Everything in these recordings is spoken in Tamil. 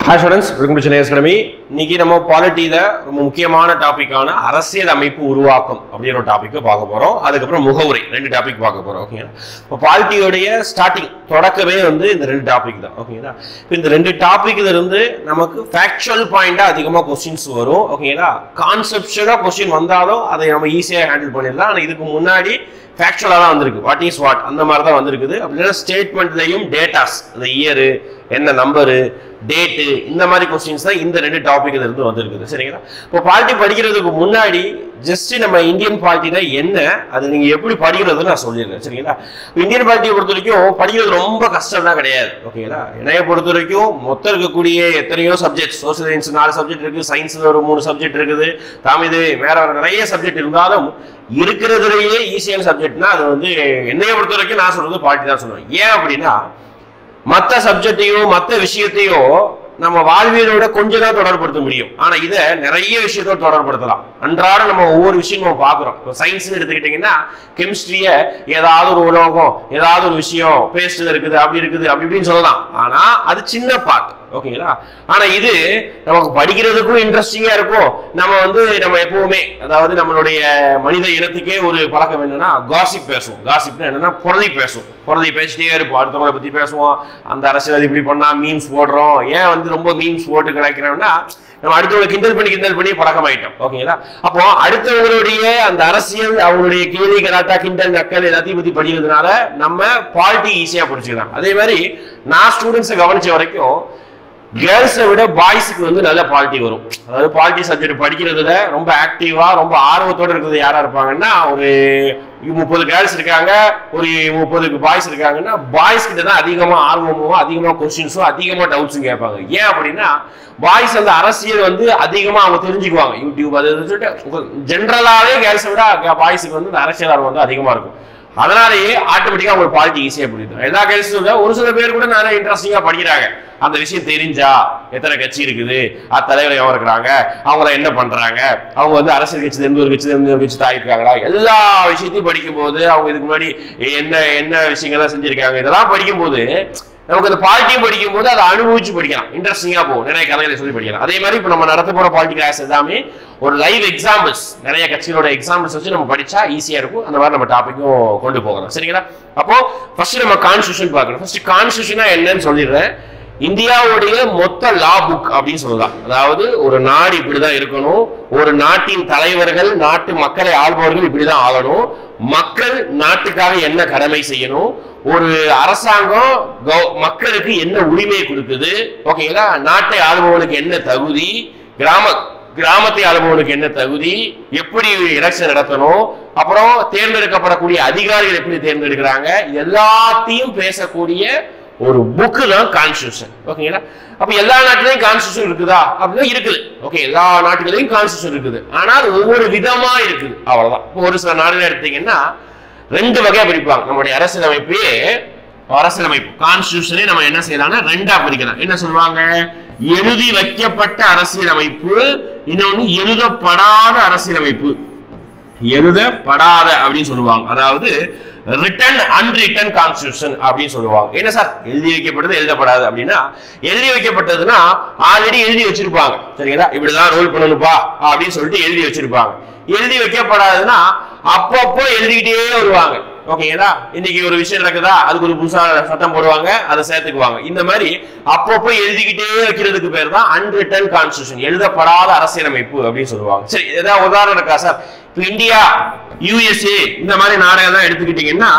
Hi students, welcome to Chennai Academy. இன்னைக்கு நம்ம பாலிட்டில ரொம்ப முக்கியமான டாபிக்கான அரசியல் அமைப்பு உருவாக்கம் அப்படிங்கிற ஒரு டாபிக் பார்க்க போறோம். அதுக்கு அப்புறம் முகவுரை ரெண்டு டாபிக் பார்க்க போறோம். ஓகேங்களா? இப்போ பாலிட்டியோடைய ஸ்டார்டிங் தொடக்கமே வந்து இந்த ரெண்டு டாபிக் தான். ஓகேங்களா? இப்போ இந்த ரெண்டு டாபிக்ல இருந்து நமக்கு ஃபேக்சுவல் பாயிண்டா அதிகமா क्वेश्चंस வரும். ஓகேங்களா? கான்செப்சுவலா क्वेश्चन வந்தாலும் அதை நம்ம ஈஸியா ஹேண்டில் பண்ணிடலாம். ஆனா இதுக்கு முன்னாடி ஃபேக்சுவலா தான் வந்திருக்கு. வாட் இஸ் வாட் அந்த மாதிரி தான் வந்திருக்குது. அப்படின்னா ஸ்டேட்மெண்ட்லயும் டேட்டாஸ் அந்த இயர் என்ன நம்பரு டேட்டு இந்த மாதிரி கொஸ்டின்ஸ் தான் இந்த ரெண்டு டாபிக்ல இருந்து வந்திருக்குது. சரிங்களா? இப்போ பாலிட்டி படிக்கிறதுக்கு முன்னாடி ஜஸ்ட் நம்ம இந்தியன் பாலிட்டினா என்ன அது நீங்க எப்படி படிக்கிறதுன்னு நான் சொல்லிடுறேன். சரிங்களா? இந்தியன் பாலிட்டியை பொறுத்த வரைக்கும் படிக்கிறது ரொம்ப கஷ்டம்லாம் கிடையாது. ஓகேங்களா? என்னைய பொறுத்த வரைக்கும் மொத்தம் இருக்கக்கூடிய எத்தனையோ சப்ஜெக்ட், சோசியல் சயின்ஸ் 4 சப்ஜெக்ட் இருக்கு, சயின்ஸ்ல ஒரு 3 சப்ஜெக்ட் இருக்குது, தமிழ் வேற நிறைய சப்ஜெக்ட் இருந்தாலும் இருக்கிறதுலேயே ஈஸியான சப்ஜெக்ட்னா அது வந்து என்னைய பொறுத்த வரைக்கும் நான் சொல்றது பாலிட்டி தான் சொல்லுவேன். ஏன் அப்படின்னா மற்ற சப்ஜெக்டையும் மற்ற விஷயத்தையும் நம்ம வாழ்வியலோட கொஞ்சம் தான் தொடர்படுத்த முடியும். ஆனா இதை நிறைய விஷயத்தோட தொடர்படுத்தலாம். அன்றாட நம்ம ஒவ்வொரு விஷயம் நம்ம பாக்குறோம். இப்போ சயின்ஸ் எடுத்துக்கிட்டீங்கன்னா கெமிஸ்ட்ரிய ஏதாவது ஒரு உலோகம் ஏதாவது ஒரு விஷயம் பேஸ்ட்ல இருக்குது அப்படி இருக்குது அப்படி இப்படின்னு சொல்லலாம். ஆனா அது சின்ன பார்ட். ஓகேங்களா? ஆனா இது நமக்கு படிக்கிறதுக்கும் இன்ட்ரெஸ்டிங்கா இருக்கும். நம்ம எப்பவுமே அதாவது நம்மளுடைய மனித இனத்துக்கே ஒரு பழக்கம் என்னன்னா காசிப் பேசுவோம். காசிப்னா என்னன்னா புரளி பேசுவோம். புரளி பேசிட்டே இருப்போம். அடுத்தவங்களை பத்தி பேசுவோம். அந்த அரசியல் இப்படி பண்ணா மீம்ஸ் போடுறோம். ஏன் ரொம்ப மீம்ஸ் போட்டு கிடைக்கிறோம்னா நம்ம அடுத்தவங்களை கிண்டல் பண்ணி பழக்கமாயிட்டோம். ஓகேங்களா? அப்போ அடுத்தவங்களுடைய அந்த அரசியல் அவங்களுடைய கேள்வி கலாட்டா கிண்டல் நக்கல் எல்லாத்தையும் பத்தி படிக்கிறதுனால நம்ம பாலிட்டி ஈஸியா படிச்சுக்கலாம். அதே மாதிரி நான் ஸ்டூடெண்ட்ஸை கவனிச்ச வரைக்கும் கேர்ள்ஸை விட பாய்ஸுக்கு வந்து நல்ல பாலிட்டி வரும். அதாவது பாலிட்டி சப்ஜெக்ட் படிக்கிறதுல ரொம்ப ஆக்டிவா ரொம்ப ஆர்வத்தோட இருக்கிறது யாரா இருப்பாங்கன்னா ஒரு 30 கேர்ள்ஸ் இருக்காங்க, ஒரு 30 பாய்ஸ் இருக்காங்கன்னா பாய்ஸ் கிட்ட தான் அதிகமா ஆர்வமும் அதிகமா கொஸ்டின்ஸும் அதிகமா டவுட்ஸும் கேட்பாங்க. ஏன் அப்படின்னா பாய்ஸ் அந்த அரசியல் வந்து அதிகமா அவங்க தெரிஞ்சுக்குவாங்க. யூடியூப் அது சொல்லிட்டு ஜென்ரலாவே கேர்ள்ஸை விட பாய்ஸுக்கு வந்து அரசியல் ஆர்வம் வந்து அதிகமா இருக்கும். அதனாலேயே ஆட்டோமேட்டிக்கா அவங்களுக்கு பாலிட்டி ஈஸியா புரியுது. எல்லா கேர்ள்ஸும் ஒரு சில பேர் கூட நிறைய இன்ட்ரெஸ்டிங்கா படிக்கிறாங்க. அந்த விஷயம் தெரிஞ்சா எத்தனை கட்சி இருக்குது, தலைவர் எவங்க இருக்கிறாங்க, அவங்க என்ன பண்றாங்க, அவங்க வந்து அரசியல் கட்சி இருந்து ஒரு கட்சி தாயிருக்காங்களா, எல்லா விஷயத்தையும் படிக்கும் போது அவங்க இதுக்கு முன்னாடி என்ன விஷயங்கள்லாம் செஞ்சிருக்காங்க இதெல்லாம் படிக்கும் போது நமக்கு அந்த பாலிட்டியும் படிக்கும் போது அதை அனுபவிச்சு படிக்கலாம். இன்ட்ரெஸ்டிங்கா போகும். நிறைய கதைகளை சொல்லி படிக்கலாம். அதே மாதிரி இப்ப நம்ம நடத்த போற பாலிட்டி கிளாஸ் எல்லாமே ஒரு லைவ் எக்ஸாம்பிள்ஸ் நிறைய கட்சிகளோட எக்ஸாம்பிள்ஸ் வச்சு நம்ம படிச்சா ஈஸியா இருக்கும். அந்த மாதிரி நம்ம டாபிக்கும் கொண்டு போகலாம். சரிங்களா? அப்போ ஃபர்ஸ்ட் நம்ம கான்ஸ்டிடியூஷன் பார்க்கணும். ஃபர்ஸ்ட் கான்ஸ்டிடியூஷனா என்னன்னு சொல்லிடுறேன். இந்தியாவுடைய மொத்த லா புக் அப்படின்னு சொல்லலாம். அதாவது ஒரு நாடு இப்படிதான் இருக்கணும், ஒரு நாட்டின் தலைவர்கள் நாட்டு மக்களை ஆள்பவர்கள் இப்படிதான் ஆகணும், மக்கள் நாட்டுக்காக என்ன கடமை செய்யணும், ஒரு அரசாங்கம் மக்களுக்கு என்ன உரிமை கொடுக்குது, ஓகேங்களா, நாட்டை ஆளுபவனுக்கு என்ன தகுதி, கிராமத்தை ஆளுபவனுக்கு என்ன தகுதி, எப்படி எலெக்ஷன் நடத்தணும், அப்புறம் தேர்ந்தெடுக்கப்படக்கூடிய அதிகாரிகள் எப்படி தேர்ந்தெடுக்கிறாங்க, எல்லாத்தையும் பேசக்கூடிய ஒரு புக்கு தான் கான்ஸ்டிடியூஷன். ஓகேங்களா? அப்ப எல்லா நாட்டிலையும் கான்ஸ்டிடியூஷன் இருக்குதா அப்படின்னா இருக்குது. ஓகே, எல்லா நாட்டுகளையும் கான்ஸ்டிடியூஷன் இருக்குது. ஆனால் ஒவ்வொரு விதமா இருக்குது. அவ்வளவுதான். இப்போ ஒரு சில நாடுகள் எடுத்தீங்கன்னா 2 வகையா பிரிப்பாங்க. நம்முடைய அரசியலமைப்பு கான்ஸ்டிடியூஷனே நம்ம என்ன செய்யலாம்னா 2ஆ பிரிக்கலாம். என்ன சொல்லுவாங்க? எழுதி வைக்கப்பட்ட அரசியலமைப்பு, இன்னொன்னு எழுதப்படாத அரசியலமைப்பு. எழுதப்படாத அப்படின்னு சொல்லுவாங்க. அதாவது ரிட்டன் அன்ரிட்டன் கான்ஸ்டிடியூஷன் அப்படின்னு சொல்லுவாங்க. என்ன சார் எழுதி வைக்கப்பட்டது எழுதப்படாது அப்படின்னா, எழுதி வைக்கப்பட்டதுன்னா ஆல்ரெடி எழுதி வச்சிருப்பாங்க. சரிங்களா? இப்படிதான் ரோல் பண்ணணும்பா அப்படின்னு சொல்லிட்டு எழுதி வச்சிருப்பாங்க. எழுதி வைக்கப்படாதுன்னா அப்பப்போ எழுதிக்கிட்டே வருவாங்க. ஓகேங்களா? இன்னைக்கு ஒரு விஷயம் நடக்குதா அதுக்கு ஒரு புதுசா சட்டம் போடுவாங்க, அதை சேர்த்துக்குவாங்க. இந்த மாதிரி அப்பப்போ எழுதிக்கிட்டே வைக்கிறதுக்கு பேர் தான் அன்ரிட்டன் கான்ஸ்டிடியூஷன், எழுதப்படாத அரசியலமைப்பு அப்படின்னு சொல்லுவாங்க. சரி, ஏதாவது உதாரணம் இருக்கா சார்? இப்ப இந்தியா, USA இந்த மாதிரி நாடுகள் எடுத்துக்கிட்டீங்கன்னா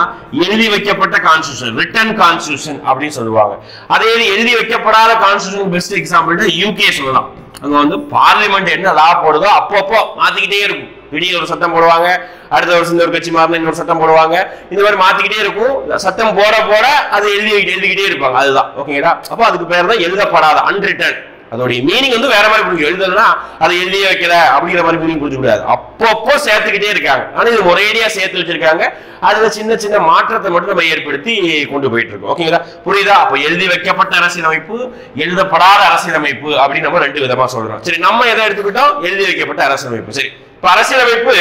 எழுதி வைக்கப்பட்ட கான்ஸ்டிடியூஷன் ரிட்டன் கான்ஸ்டிடியூஷன் அப்படின்னு சொல்லுவாங்க. அதே எழுதி வைக்கப்படாத கான்ஸ்டிடியூஷன் பெஸ்ட் எக்ஸாம்பிள் UK சொல்லலாம். அங்க வந்து பார்லிமெண்ட் என்ன லா போடுதோ அப்பப்போ மாத்திக்கிட்டே இருக்கும். திடீர் ஒரு சட்டம் போடுவாங்க, அடுத்த வருஷம் ஒரு கட்சி மாறின இன்னொரு சட்டம் போடுவாங்க. இந்த மாதிரி மாத்திக்கிட்டே இருக்கும். சட்டம் போட அதை எழுதிக்கிட்டே இருப்பாங்க. அதுதான். ஓகேங்களா? அப்போ அதுக்கு பேர் தான் எழுதப்படாத அன்ரிட்டன். அதோடைய மீனிங் வந்து வேற மாதிரி புரியும். எழுதுனா அதை எழுதியே வைக்கல அப்படிங்கிற மாதிரி மீனிங் புரிஞ்சு கூடாது. அப்பப்போ சேர்த்துக்கிட்டே இருக்காங்க. ஆனா இது ஒரேடியா சேர்த்து வச்சிருக்காங்க. அதுல சின்ன சின்ன மாற்றத்தை மட்டும் நம்ம ஏற்படுத்தி கொண்டு போயிட்டு இருக்கோம். ஓகேங்களா? புரியுதா? அப்ப எழுதி வைக்கப்பட்ட அரசியலமைப்பு, எழுதப்படாத அரசியலமைப்பு அப்படின்னு நம்ம 2 விதமா சொல்றோம். சரி, நம்ம எதை எடுத்துக்கிட்டோம்? எழுதி வைக்கப்பட்ட அரசியலமைப்பு. சரி, இப்ப அரசியலமைப்பு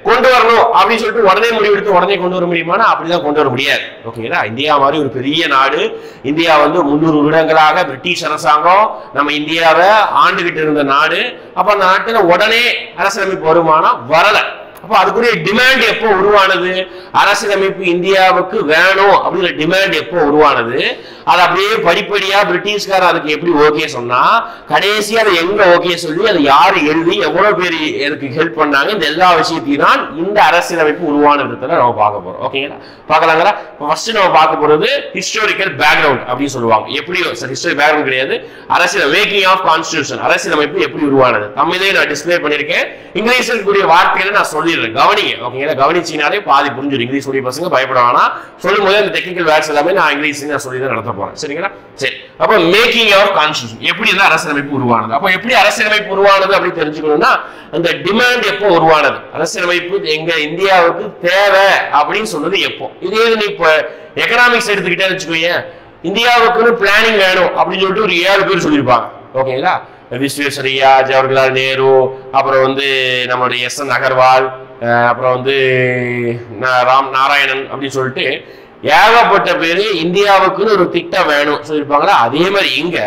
கொண்டு வரணும் அப்படின்னு சொல்லிட்டு உடனே முடிவெடுத்து உடனே கொண்டு வர முடியுமானா அப்படிதான் கொண்டு வர முடியாது. ஓகேங்களா? இந்தியா மாதிரி ஒரு பெரிய நாடு, இந்தியா வந்து 300 வருடங்களாக பிரிட்டிஷ் அரசாங்கம் நம்ம இந்தியாவை ஆண்டுகிட்டு இருந்த நாடு. அப்ப அந்த நாட்டுல உடனே அரசியலமைப்பு வருமானா வரல. அப்ப அதுக்குரிய டிமாண்ட் எப்போ உருவானது? அரசியலமைப்பு இந்தியாவுக்கு வேணும் அப்படிங்கிற டிமாண்ட் எப்போ உருவானது? அது அப்படியே படிப்படியா பிரிட்டிஷ்கார அதுக்கு எப்படி ஓகே சொன்னா, கடைசியா அதை எங்க ஓகே சொல்லி அதை யாரு எழுதி எவ்வளவு பேர் எனக்கு ஹெல்ப் பண்ணாங்க, இந்த எல்லா விஷயத்தையும் தான் இந்த அரசியலமைப்பு உருவான விதத்துல நம்ம பார்க்க போறோம். ஓகேங்களா? பார்க்கலாங்களா? ஃபர்ஸ்ட் நம்ம பார்க்க போறது ஹிஸ்டாரிக்கல் பேக்ரவுண்ட் அப்படின்னு சொல்லுவாங்க. எப்படி ஹிஸ்டாரிக் பேக்ரவுண்ட் கிடையாது, அரசியல் மேக்கிங் ஆஃப் கான்ஸ்டிடியூஷன், அரசியலமைப்பு எப்படி உருவானது. தமிழே நான் டிஸ்பிளே பண்ணிருக்கேன், இங்கிலீஷில் கூடிய வார்த்தைகளை நான் சொல்லிடுறேன், கவனிங்க. ஓகேங்களா? கவனிச்சீங்கனாலே பாதி புரிஞ்சிடும். இங்கிலீஷ் கூடிய பசங்க பயப்பட வேணாம், சொல்லும் போது அந்த டெக்னிக்கல் வேர்ட்ஸ் எல்லாமே நான் இங்கிலீஷ் நான் சொல்லி தான் நடத்த போறேன். சரிங்களா? சரி, அப்ப மேக்கிங் ஆஃப் கான்ஸ்டிடியூஷன் எப்படி இருந்தா அரசியலமைப்பு உருவானது. அப்ப எப்படி அரசியலமைப்பு உருவானது அப்படின்னு தெரிஞ்சுக்கணும்னா, அந்த டிமாண்ட் எப்போ உருவானது, அரசியலமைப்பு எங்க இந்தியாவுக்கு தேவை அப்படின்னு சொன்னது எப்போ. இதே நீ இப்ப எக்கனாமிக்ஸ் எடுத்துக்கிட்டே வச்சுக்கோங்க, இந்தியாவுக்குன்னு பிளானிங் வேணும் அப்படின்னு சொல்லிட்டு ஒரு 7 பேர் சொல்லியிருப்பாங்க. ஓகேங்களா? விஸ்வேஸ்வரையா, ஜவஹர்லால் நேரு, அப்புறம் வந்து நம்மளுடைய எஸ்.என். அகர்வால், அப்புறம் வந்து ராம் நாராயணன் அப்படின்னு சொல்லிட்டு ஏகப்பட்ட பேரு இந்தியாவுக்குன்னு ஒரு திட்டம் வேணும் சொல்லியிருப்பாங்களா. அதே மாதிரி இங்க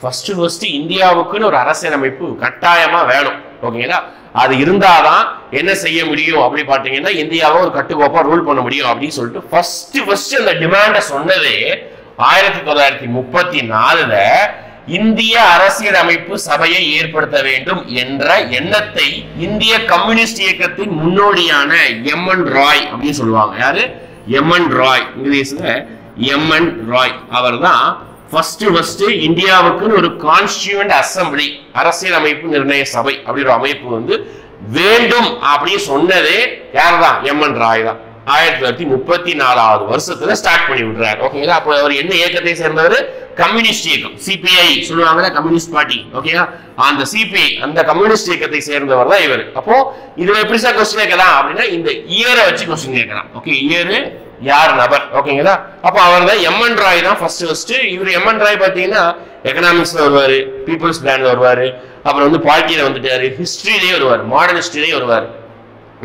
ஃபர்ஸ்ட் இந்தியாவுக்குன்னு ஒரு அரசியலமைப்பு கட்டாயமா வேணும். ஓகேங்களா? அது இருந்தாதான் என்ன செய்ய முடியும் அப்படி பாத்தீங்கன்னா, இந்தியாவை ஒரு கட்டுக்கோப்பா ரூல் பண்ண முடியும் அப்படின்னு சொல்லிட்டு ஃபர்ஸ்ட் அந்த டிமாண்ட சொன்னதே 1934ல இந்திய அரசியலமைப்பு சபையை ஏற்படுத்த வேண்டும் என்ற எண்ணத்தை இந்திய கம்யூனிஸ்ட் இயக்கத்தின் முன்னோடியான எம்.என். ராய் அப்படின்னு சொல்லுவாங்க. யாரு? எம்.என். ராய், இங்கிலீஷ்ல எம்.என். ராய். அவர் தான் ஃபர்ஸ்ட் இந்தியாவுக்குன்னு ஒரு கான்ஸ்டிடியூயன்ட் அசம்பிளி, அரசியலமைப்பு நிர்ணய சபை அப்படி ஒரு அமைப்பு வந்து வேண்டும் அப்படின்னு சொன்னதே யார்தான்? எம்.என். ராய் தான். 1934வது வருஷத்துல ஸ்டார்ட் பண்ணி விடுறாரு. ஓகேங்களா? அப்போ அவர் என்ன இயக்கத்தை சேர்ந்தவர்? கம்யூனிஸ்ட் இயக்கம், சிபிஐ சொல்லுவாங்க, கம்யூனிஸ்ட் பார்ட்டி. ஓகேங்களா? அந்த சிபிஐ, அந்த கம்யூனிஸ்ட் இயக்கத்தை சேர்ந்தவர் தான் இவர். அப்போ இதுல எப்படி சார் கொஸ்டின் கேட்கலாம் அப்படின்னா, இந்த இயரை வச்சு கொஸ்டின் கேட்கலாம். ஓகே, இயரு, யார், நபர். ஓகேங்களா? அப்போ அவர் தான் எம்.என். ராய் தான் ஃபர்ஸ்ட். இவர் எம்.என். ராய் பாத்தீங்கன்னா எக்கனாமிக்ஸ்ல வருவாரு, பீப்புள்ஸ் பிளான்ல வருவாரு, அப்புறம் வந்து பாலிட்டியில வந்துட்டாரு, ஹிஸ்டரியிலேயே வருவார், மாடர்ன் ஹிஸ்டரியிலேயே வருவார்.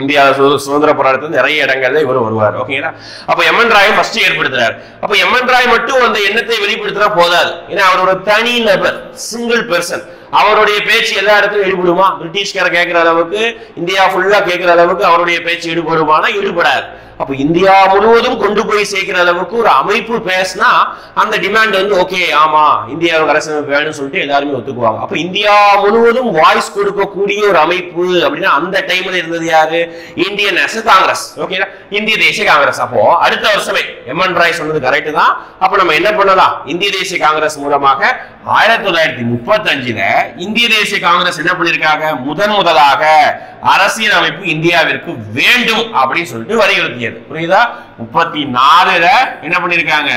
இந்தியா சுதந்திர போராட்டத்தில் நிறைய இடங்கள்ல இவர் வருவார். ஓகேங்களா? அப்ப எம்.என். ராய் ஃபர்ஸ்ட் ஏற்படுத்துறாரு. அப்ப எம்.என். ராய் மட்டும் அந்த எண்ணத்தை வெளிப்படுத்தினா போதாது. ஏன்னா அவரோட தனி நபர், சிங்கிள் பெர்சன். அவருடைய பேச்சு எல்லா இடத்துலையும் ஈடுபடுமா? பிரிட்டிஷ்கார கேட்கிற அளவுக்கு, இந்தியா ஃபுல்லா கேட்கிற அளவுக்கு அவருடைய பேச்சு ஈடுபடுமானா ஈடுபடாது. அப்ப இந்தியா முழுவதும் கொண்டு போய் சேர்க்கிற அளவுக்கு ஒரு அமைப்பு பேசினா அந்த டிமாண்ட் வந்து ஓகே, ஆமா இந்தியாவுக்கு அரசியலமைப்பு வேணும்னு சொல்லிட்டு எல்லாருமே ஒத்துக்குவாங்க. அப்ப இந்தியா முழுவதும் வாய்ஸ் கொடுக்கக்கூடிய ஒரு அமைப்பு அப்படின்னா அந்த டைம்ல இருந்தது யாரு? Indian national Congress. ஓகேங்களா? இந்திய தேசிய காங்கிரஸ். அப்போ அடுத்த வருஷமே எம்.என். ராய் சொன்னது கரெக்ட் தான். அப்ப நம்ம என்ன பண்ணலாம்? இந்திய தேசிய காங்கிரஸ் மூலமாக 1935ல இந்திய தேசிய காங்கிரஸ் என்ன பண்ணிருக்காங்க? முதலாக அரசியல் அமைப்பு இந்தியாவிற்கு வேண்டும் அப்படின்னு சொல்லிட்டு வலியுறுத்தியது. புரியுதா? 34ல என்ன பண்ணிருக்காங்க?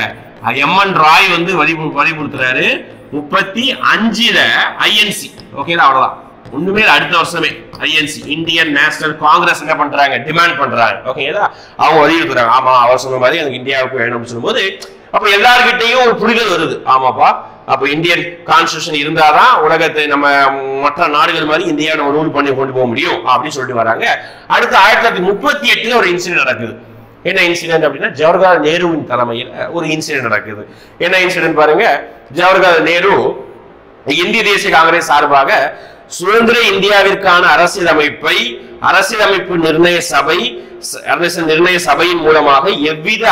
எம்.என். ராய் வந்து வலியுறுத்துறாரு. 35ல ஐஎன்சி. ஓகேங்களா? அவ்வளவுதான், ஒண்ணுமே அடுத்த வருஷமே ஐஎன்சி, இந்தியன் நேஷனல் காங்கிரஸ் என்ன பண்றாங்க? டிமாண்ட் பண்றாங்க. ஓகேங்களா? அவங்க வலியுறுத்துறாங்க. ஆமா, அவர் சொன்ன மாதிரி எனக்கு இந்தியாவுக்கு வேணும்னு சொல்லும்போது அப்ப எல்லார்கிட்டையும் ஒரு புரிதல் வருது. ஆமாப்பா, அப்ப இந்தியன் கான்ஸ்டிடியூஷன் இருந்தாதான் உலகத்தை நம்ம மற்ற நாடுகள் மாதிரி இந்தியா நம்ம ரூல் பண்ணி கொண்டு போக முடியும் அப்படின்னு சொல்லிட்டு வராங்க. அடுத்து 1938ல ஒரு இன்சிடென்ட் நடக்குது. என்ன இன்சிடென்ட் அப்படின்னா, ஜவஹர்லால் நேருவின் தலைமையில் ஒரு இன்சிடென்ட் நடக்குது. என்ன இன்சிடென்ட் பாருங்க. ஜவஹர்லால் நேரு இந்திய தேசிய காங்கிரஸ் சார்பாக சுதந்திர இந்தியாவிற்கான அரசியலமைப்பு நிர்ணய சபையின் மூலமாக எவ்வித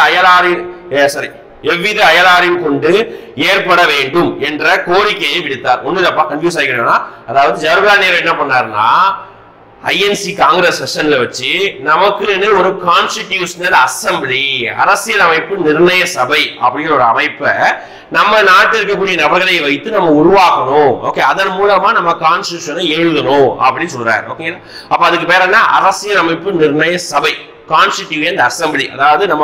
அயலாரின் கொண்டு ஏற்பட வேண்டும் என்ற கோரிக்கையை விடுத்தார். ஒண்ணுதப்பா, கன்ஃபியூஸ் ஆகிக்கிறேன்னா, அதாவது ஜவஹர்லால் நேரு என்ன பண்ணாருன்னா, ஐஎன்சி காங்கிரஸ் செஷன்ல வச்சு நமக்கு ஒரு கான்ஸ்டிடியூஷனல் அசம்பிளி, அரசியலமைப்பு நிர்ணய சபை அப்படிங்கிற ஒரு அமைப்பை நம்ம நாட்டில் இருக்கக்கூடிய நபர்களை வைத்து நம்ம உருவாக்கணும். ஓகே, அதன் மூலமா நம்ம கான்ஸ்டிடியூஷனை எழுதணும் அப்படின்னு சொல்றாரு. ஓகே, அப்ப அதுக்கு பேர் என்ன? அரசியலமைப்பு நிர்ணய சபை, கான்ஸ்டிடியூயன்ட் அசம்பிளி. அதாவது நம்ம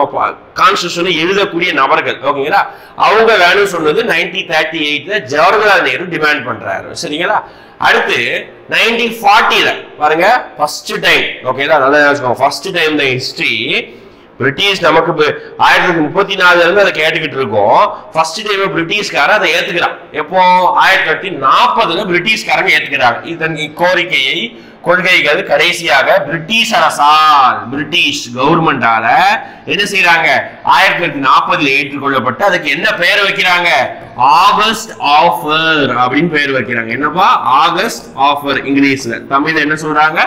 கான்ஸ்டிடியூஷனை எழுதக்கூடிய நபர்கள். ஓகேங்களா? அவங்க வேணும்னு சொன்னது 1938ல ஜவஹர்லால் நேரு டிமாண்ட் பண்றாரு. சரிங்களா? அடுத்து 1940ல பாருங்க, ஃபர்ஸ்ட் டைம். ஓகேங்களா? நல்லா யோசிச்சுக்கோங்க, ஃபர்ஸ்ட் டைம் இந்த ஹிஸ்டரி பிரிட்டிஷ் நமக்கு 1934ல இருந்து அதை கேட்டுக்கிட்டு இருக்கோம். ஃபர்ஸ்ட் டைம் பிரிட்டிஷ்கார அதை ஏத்துக்கிறான். எப்போ? 1940ல பிரிட்டிஷ்காரங்க ஏத்துக்கிறாங்க. இதன் கோரிக்கையை கொள்கைகள் கடைசியாக பிரிட்டிஷ் அரசால், பிரிட்டிஷ் கவர்மெண்டால என்ன செய்யறாங்க, 1940 ஏற்றுக்கொள்ளப்பட்டு அதுக்கு என்ன பெயர் வைக்கிறாங்க, ஆகஸ்ட் ஆஃபர் அப்படின்னு பெயர் வைக்கிறாங்க. என்னப்பா, ஆகஸ்ட் ஆஃபர். இங்கிலீஷ்ல, தமிழ்ல என்ன சொல்றாங்க,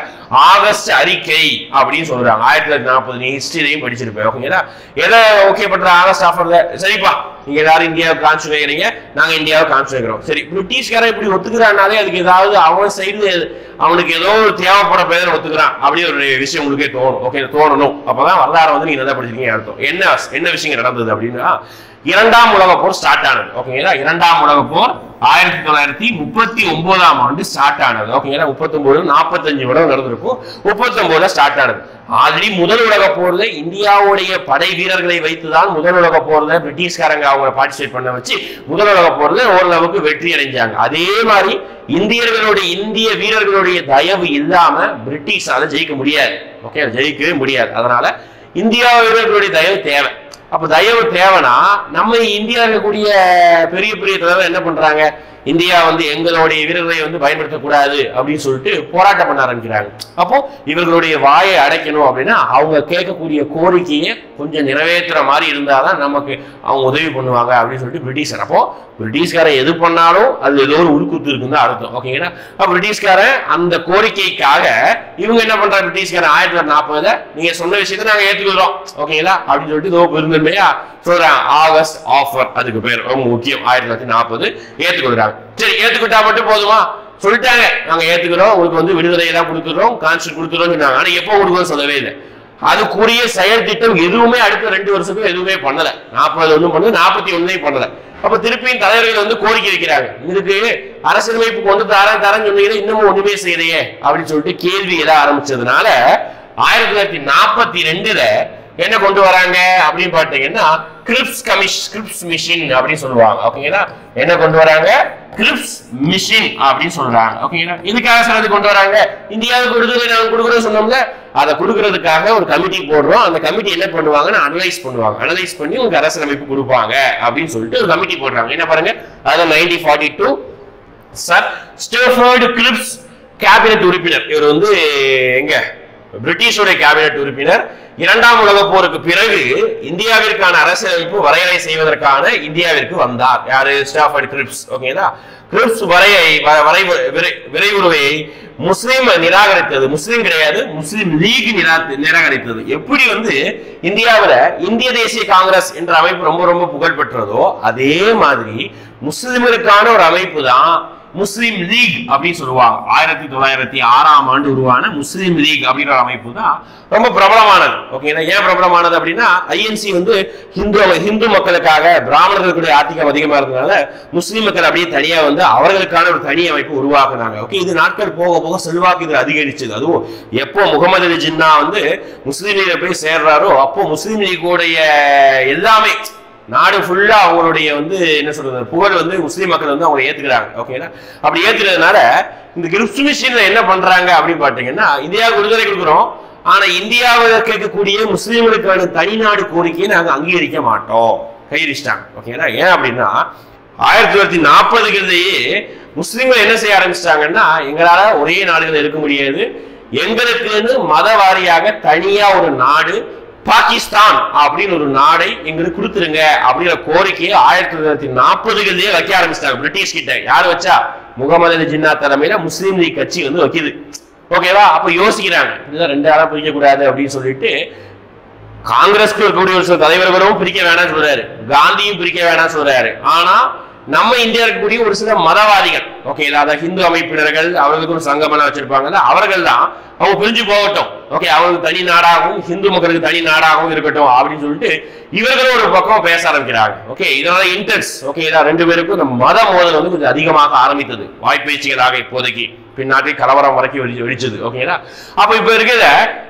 ஆகஸ்ட் அறிக்கை அப்படின்னு சொல்றாங்க. 1940 நீ ஹிஸ்டரியும் படிச்சிருப்பேன். ஓகேங்களா? எதை ஓகே பண்ற ஆகஸ்ட் ஆஃபர்ல? சரிப்பா, நீங்க எல்லாரும் இந்தியாவுக்கு கான்ஸ்டியூட் வைக்கிறீங்க, நாங்க இந்தியாவுக்கு கான்ஸ்டியூட் வைக்கிறோம். சரி, பிரிட்டிஷ்காரன் இப்படி ஒத்துக்கிறானாலே அதுக்கு ஏதாவது அவன் சைடு அவனுக்கு ஏதோ ஒரு தேவைப்பட பேர் ஒத்துக்கிறான் அப்படி ஒரு விஷயம் உங்களுக்கே தோணும். ஓகே, தோணணும். அப்பதான் வரலாறு வந்து நீங்க நல்லா படிச்சிருக்கீங்க அர்த்தம். என்ன விஷயம் நடந்தது அப்படின்னா, இரண்டாம் உலக போர் ஸ்டார்ட் ஆனது. ஓகேங்களா? இரண்டாம் உலக போர் 1939ஆம் ஆண்டு ஸ்டார்ட் ஆனது. ஓகேங்களா? 39 45 வருடம் நடந்திருக்கும். 39 ஸ்டார்ட் ஆனது. ஆல்ரெடி முதல் உலக போர்ல இந்தியாவுடைய படை வீரர்களை வைத்துதான் முதல் உலக போர்ல பிரிட்டிஷ்காரங்க அவங்க பார்ட்டிசிபேட் பண்ண வச்சு முதல் உலக போர்ல ஓரளவுக்கு வெற்றி அடைஞ்சாங்க. அதே மாதிரி இந்திய வீரர்களுடைய தயவு இல்லாம பிரிட்டிஷால ஜெயிக்க முடியாது. ஓகே, ஜெயிக்கவே முடியாது. அதனால இந்தியா வீரர்களுடைய தயவு தேவை. அப்ப தயவு தேவைன்னா நம்ம இந்தியா இருக்கக்கூடிய பெரிய பெரிய தலைவர் என்ன பண்றாங்க, இந்தியா வந்து எங்களுடைய வீரர்களை வந்து பயன்படுத்தக்கூடாது அப்படின்னு சொல்லிட்டு போராட்டம் பண்ண ஆரம்பிக்கிறாங்க. அப்போ இவர்களுடைய வாயை அடைக்கணும் அப்படின்னா அவங்க கேட்கக்கூடிய கோரிக்கையை கொஞ்சம் நிறைவேற்றுற மாதிரி இருந்தாதான் நமக்கு அவங்க உதவி பண்ணுவாங்க அப்படின்னு சொல்லிட்டு பிரிட்டிஷர். அப்போ பிரிட்டிஷ்காரன் எது பண்ணாலும் அது ஏதோ ஒரு உள்குத்து இருக்குன்னு அர்த்தம். ஓகேங்களா? அப்ப பிரிட்டிஷ்காரன் அந்த கோரிக்கைக்காக இவங்க என்ன பண்றாங்க, பிரிட்டிஷ்காரன் 1940 நீங்க சொன்ன விஷயத்த நாங்க ஏத்துக்கிறோம் ஓகேங்களா அப்படின்னு சொல்லிட்டு இதோ பெருந்தன்மையா சொல்றாங்க. ஆகஸ்ட் ஆஃபர் அதுக்கு பேர் ரொம்ப முக்கியம். 1940 ஏத்துக்கொள்றாங்க. சரி, ஏத்துக்கிட்டா மட்டும் போதுமா? சொல்லிட்டாங்க, நாங்க ஏத்துக்கிறோம், உங்களுக்கு வந்து விடுதலை எல்லாம் கொடுத்துறோம், கான்ஸ்டியூட் கொடுத்துறோம் சொன்னாங்க. ஆனா எப்போ கொடுக்கணும் சொல்லவே இல்லை. அதுக்குரிய செயல் திட்டம் எதுவுமே அடுத்த 2 வருஷத்துக்கு எதுவுமே பண்ணல. 40 ஒன்றும் பண்ணல, 41 பண்ணல. அப்ப திருப்பியும் தலைவர்கள் வந்து கோரிக்கை வைக்கிறாங்க, இதுக்கு அரசியலமைப்பு கொண்டு தரேன்னு சொன்னீங்கன்னா இன்னமும் ஒண்ணுமே செய்யலையே அப்படின்னு சொல்லிட்டு கேள்வி எழ ஆரம்பிச்சதுனால 1942 என்ன கொண்டு வராங்க அப்படின்னு பாத்தீங்கன்னா கிரிப்ஸ் மிஷின் அப்படின்னு சொல்லுவாங்க. ஓகேங்களா? என்ன கொண்டு வராங்க, கிரிப்ஸ் மிஷின் அப்படின்னு சொல்றாங்க. ஓகேங்களா? இதுக்காக சிலது கொண்டு வராங்க. இந்தியாவுக்கு விடுதலை நாங்க கொடுக்குறோம் சொன்னோம்ல, அதை கொடுக்கறதுக்காக ஒரு கமிட்டி போடுறோம். அந்த கமிட்டி என்ன பண்ணுவாங்கன்னா அனலைஸ் பண்ணுவாங்க. அனலைஸ் பண்ணி உங்களுக்கு அரசியலமைப்பு கொடுப்பாங்க அப்படின்னு சொல்லிட்டு ஒரு கமிட்டி போடுறாங்க. என்ன பாருங்க, அதான் 1942 சர் ஸ்டெஃபர்ட் கிரிப்ஸ் கேபினட் உறுப்பினர். இவர் வந்து எங்க பிரிட்டிஷோட கேபினட் உறுப்பினர். இரண்டாம் உலக போருக்கு பிறகு இந்தியாவிற்கான அரசியலமைப்பு வரையறை செய்வதற்கான இந்தியாவிற்கு வந்தார். யாரு? ஸ்டெஃபர்ட் கிரிப்ஸ். ஓகேங்களா? கிரிப்ஸ் விரைவுரையை முஸ்லீம் நிராகரித்தது. முஸ்லீம் கிடையாது, முஸ்லீம் லீக் நிராகரித்தது. எப்படி வந்து இந்தியாவில இந்திய தேசிய காங்கிரஸ் என்ற அமைப்பு ரொம்ப ரொம்ப புகழ் பெற்றதோ அதே மாதிரி முஸ்லிம்களுக்கான ஒரு அமைப்பு தான் முஸ்லீம் லீக் அப்படின்னு சொல்லுவாங்க. 1906ஆம் ஆண்டு உருவான முஸ்லீம் லீக் அப்படின்ற அமைப்பு தான் ரொம்ப பிரபலமானது. ஓகேங்களா? ஏன் பிரபலமானது அப்படின்னா ஐஎன்சி வந்து ஹிந்து மக்களுக்காக பிராமணர்களுடைய ஆதிக்கம் அதிகமா இருந்ததுனால முஸ்லீம் மக்கள் அப்படியே தனியா வந்து அவர்களுக்கான ஒரு தனி அமைப்பு உருவாக்குனாங்க. ஓகே, இது நாட்கள் போக போக செல்வாக்கு இது அதிகரிச்சது. அதுவும் எப்போ முகமது அலி ஜின்னா வந்து முஸ்லீம் லீக்ல போய் சேர்றாரோ அப்போ முஸ்லீம் லீக்கோடைய எல்லாமே நாடு ஃபுல்லா அவங்களுடைய வந்து என்ன சொல்றது புகழ் வந்து முஸ்லீம் மக்கள் வந்து அவங்க ஏத்துக்கிறாங்க. ஓகேங்களா? அப்படி ஏத்துக்கிறதுனால இந்த கிரிப்ஸ் மிஷின்ல என்ன பண்றாங்க அப்படின்னு பாத்தீங்கன்னா, இந்தியாவுக்கு விடுதலை கொடுக்குறோம், ஆனா இந்தியாவில் கேட்கக்கூடிய முஸ்லீம்களுக்கான தனிநாடு கோரிக்கையை நாங்க அங்கீகரிக்க மாட்டோம், கையெழுத்திட்டாங்க. ஓகேங்களா? ஏன் அப்படின்னா 1940 முஸ்லீம்கள் என்ன செய்ய ஆரம்பிச்சிட்டாங்கன்னா, எங்களால ஒரே நாடுகள் இருக்க முடியாது, எங்களுக்கு மத வாரியாக தனியா ஒரு நாடு பாகிஸ்தான் அப்படின்னு ஒரு நாடை எங்களுக்கு கொடுத்துருங்க அப்படிங்கிற கோரிக்கையை 1940 வைக்க ஆரம்பிச்சிட்டாங்க பிரிட்டிஷ் கிட்ட. யாரு வச்சா? முகமது அலி ஜின்னா தலைமையில முஸ்லீம் லீக் கட்சி வந்து வைக்குது. ஓகேவா? அப்ப யோசிக்கிறாங்க, இதுதான் 2 ஆளா பிரிக்க கூடாது அப்படின்னு சொல்லிட்டு காங்கிரஸ்க்கு இருக்கக்கூடிய ஒரு சில தலைவர்களும் பிரிக்க வேணாம் சொல்றாரு, காந்தியும் பிரிக்க வேணாம் சொல்றாரு. ஆனா நம்ம இந்தியா இருக்கக்கூடிய ஒரு சில மதவாதிகள், ஓகேங்களா, அதாவது ஹிந்து அமைப்பினர்கள், அவர்களுக்கு ஒரு சங்கமெல்லாம் வச்சிருப்பாங்கல்ல, அவர்கள் தான் அவங்க பிரிஞ்சு போகட்டும், ஓகே, அவங்களுக்கு தனி நாடாகவும் ஹிந்து மக்களுக்கு தனி நாடாகவும் இருக்கட்டும் அப்படின்னு சொல்லிட்டு இவர்களும் ஒரு பக்கம் பேச ஆரம்பிக்கிறாங்க. ஓகே, இதனால இன்டென்ஸ், ஓகே, 2 பேருக்கும் இந்த மத மோதல் வந்து கொஞ்சம் அதிகமாக ஆரம்பித்தது. வாய்ப்பேச்சுகளாக இப்போதைக்கு பின்னாடி கலவரம் வரைக்கும் வெடிச்சது. ஓகேங்களா? அப்ப இப்ப இருக்குத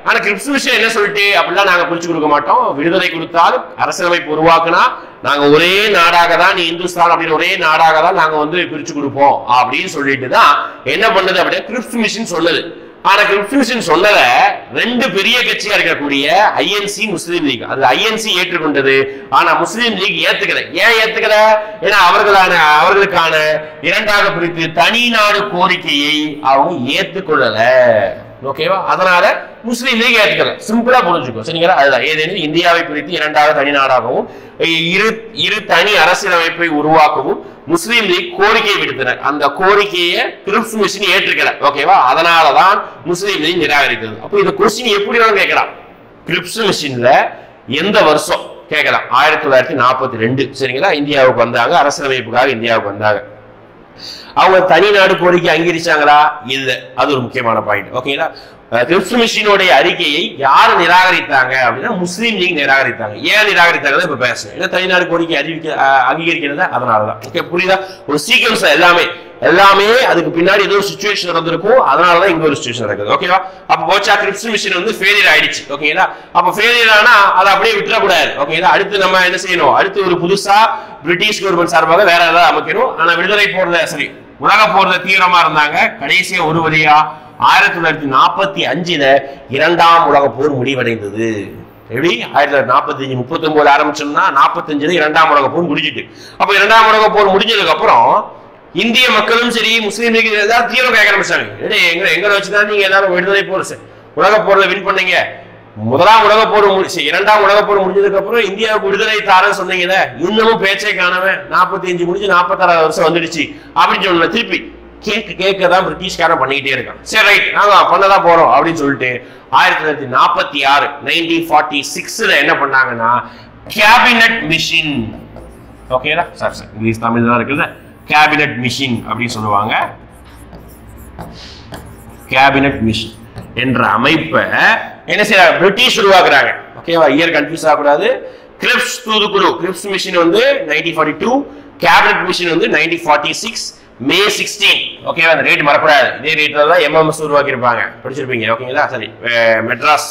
ஆனா கிரிப்ஸ் விஷயம் என்ன சொல்லிட்டு அப்படிலாம் நாங்க பிரிச்சு கொடுக்க மாட்டோம், விடுதலை கொடுத்தாலும் அரசியலமைப்பு உருவாக்குனா நாங்க ஒரே நாடாக தான், நீ இந்துஸ்தான் அப்படின்னு ஒரே நாடாக தான் நாங்க வந்து பிரிச்சு கொடுப்போம் அப்படின்னு சொல்லிட்டு தான் என்ன பண்ணுது அப்படின்னா கிரிப்ஸ் மிஷன் சொல்லுது. ஆனா கிரிப்ஸ் சொன்னத ரெண்டு பெரிய கட்சியா இருக்கக்கூடிய ஐஎன்சி முஸ்லீம் லீக், அது ஐஎன்சி ஏற்றுக்கொண்டது, ஆனா முஸ்லீம் லீக் ஏத்துக்கல. ஏன் ஏத்துக்கல? ஏன்னா அவர்களுக்கான இரண்டாக பிரித்து தனி நாடு கோரிக்கையை அவங்க ஏத்துக்கொள்ளல. ஓகேவா? அதனால முஸ்லீம் லீக் ஏத்துக்கல. சிம்பிளா புரிஞ்சுக்கோ, சரிங்களா? அதுதான். ஏதேனும் இந்தியாவை பிரித்து இரண்டாக தனி நாடாகவும் இரு தனி அரசியலமைப்பை உருவாக்கவும் முஸ்லீம் லீக் கோரிக்கை விடுத்தனர். அந்த கோரிக்கையை கிரிப்ஸ் மிஷன் ஏற்றுக்கல. ஓகேவா? அதனாலதான் முஸ்லீம் லீக் நிராகரித்தது. அப்போ இந்த கொஸ்டின் எப்படி கேட்கலாம், கிரிப்ஸ் மிஷன்ல எந்த வருஷம் கேட்கலாம்? 1942. சரிங்களா? இந்தியாவுக்கு வந்தாங்க, அரசியலமைப்புக்காக இந்தியாவுக்கு வந்தாங்க. அவங்க தனி நாடு கோரிக்கை அங்கீகரிச்சாங்களா? இல்ல. அது ஒரு முக்கியமான பாயிண்ட். ஓகேங்களா? கிரிப்ஸ் மிஷனுடைய அறிக்கையை யாரு நிராகரித்தாங்க அப்படின்னா முஸ்லீம் லீக் நிராகரித்தாங்க. ஏன் நிராகரித்தாங்க இப்ப பேசுறேன். ஏன்னா தனிநாடு கோரிக்கை அங்கீகரிக்கிறது அதனாலதான். ஓகே, புரியுதா? ஒரு சீக்வன்ஸ் எல்லாமே அதுக்கு பின்னாடி ஏதோ சிச்சுவேஷன் நடந்திருக்கும், அதனாலதான் இங்க ஒரு சிச்சுவேஷன் நடக்குது. ஓகேவா? அப்ப போச்சா கிரிப்ஸ் மிஷன் வந்து ஃபெயிலியர் ஆயிடுச்சு. ஓகேங்களா? அப்ப ஃபெயிலியர் ஆனா அதை அப்படியே விட்டுறக்கூடாது. ஓகேங்களா? அடுத்து நம்ம என்ன செய்யணும்? அடுத்து ஒரு புதுசா பிரிட்டிஷ் கவர்மெண்ட் சார்பாக வேற ஏதாவது அமைக்கணும். ஆனா விடுதலை போர்ல சரி உலக போர்ல தீவிரமா இருந்தாங்க. கடைசியா ஒரு வழியா 1945 இரண்டாம் உலக போர் முடிவடைந்தது. எப்படி 1945 39 ஆரம்பிச்சோம்னா 45 இரண்டாம் உலக போர் முடிஞ்சிட்டு. அப்ப இரண்டாம் உலக போர் முடிஞ்சதுக்கு அப்புறம் இந்திய மக்களும் சரி முஸ்லீம் லீக் ஏதாவது தீவிரம் கேட்க ஆரம்பிச்சாங்க. எங்களை வச்சுதான் நீங்க எல்லாரும் விடுதலை போர் உலக போர்ல வின் பண்ணீங்க. முதலாம் உலக போர் இரண்டாம் உலக போர் முடிஞ்சதுக்கு அப்புறம் இந்தியாவுக்கு விடுதலை தாரன்னு சொன்னீங்க. இன்னமும் பேச்சை காணவன் 45 முடிஞ்சு 46 வருஷம் வந்துடுச்சு அப்படின்னு சொன்ன திருப்பி கேட்கதான் பிரிட்டிஷ்காரன் பண்ணிக்கிட்டே இருக்கான். சரி ரைட், நாங்க பண்ணதான் போறோம் அப்படின்னு சொல்லிட்டு 1946 1946 என்ன பண்ணாங்கன்னா கேபினட் மிஷன். ஓகேடா சார், இங்கிலீஷ் தமிழ் தான் இருக்குல்ல. கேபினட் மிஷன் அப்படின்னு சொல்லுவாங்க. கேபினட் மிஷன் என்ற அமைப்பை என்ன செய்யறாங்க? பிரிட்டிஷ் உருவாக்குறாங்க. ஓகேவா? இயர் கன்ஃபியூஸ் ஆகக்கூடாது. கிரிப்ஸ் தூதுக்குழு, கிரிப்ஸ் மிஷன் வந்து 1942, கேபினட் மிஷன் வந்து 1946 May 16. ஓகேவா? அந்த ரேட் மறக்கூடாது. இதே ரேட்ல தான் எம்எம்எஸ் உருவாக்கி இருப்பாங்க, படிச்சிருப்பீங்க. ஓகேங்களா? சரி, மெட்ராஸ்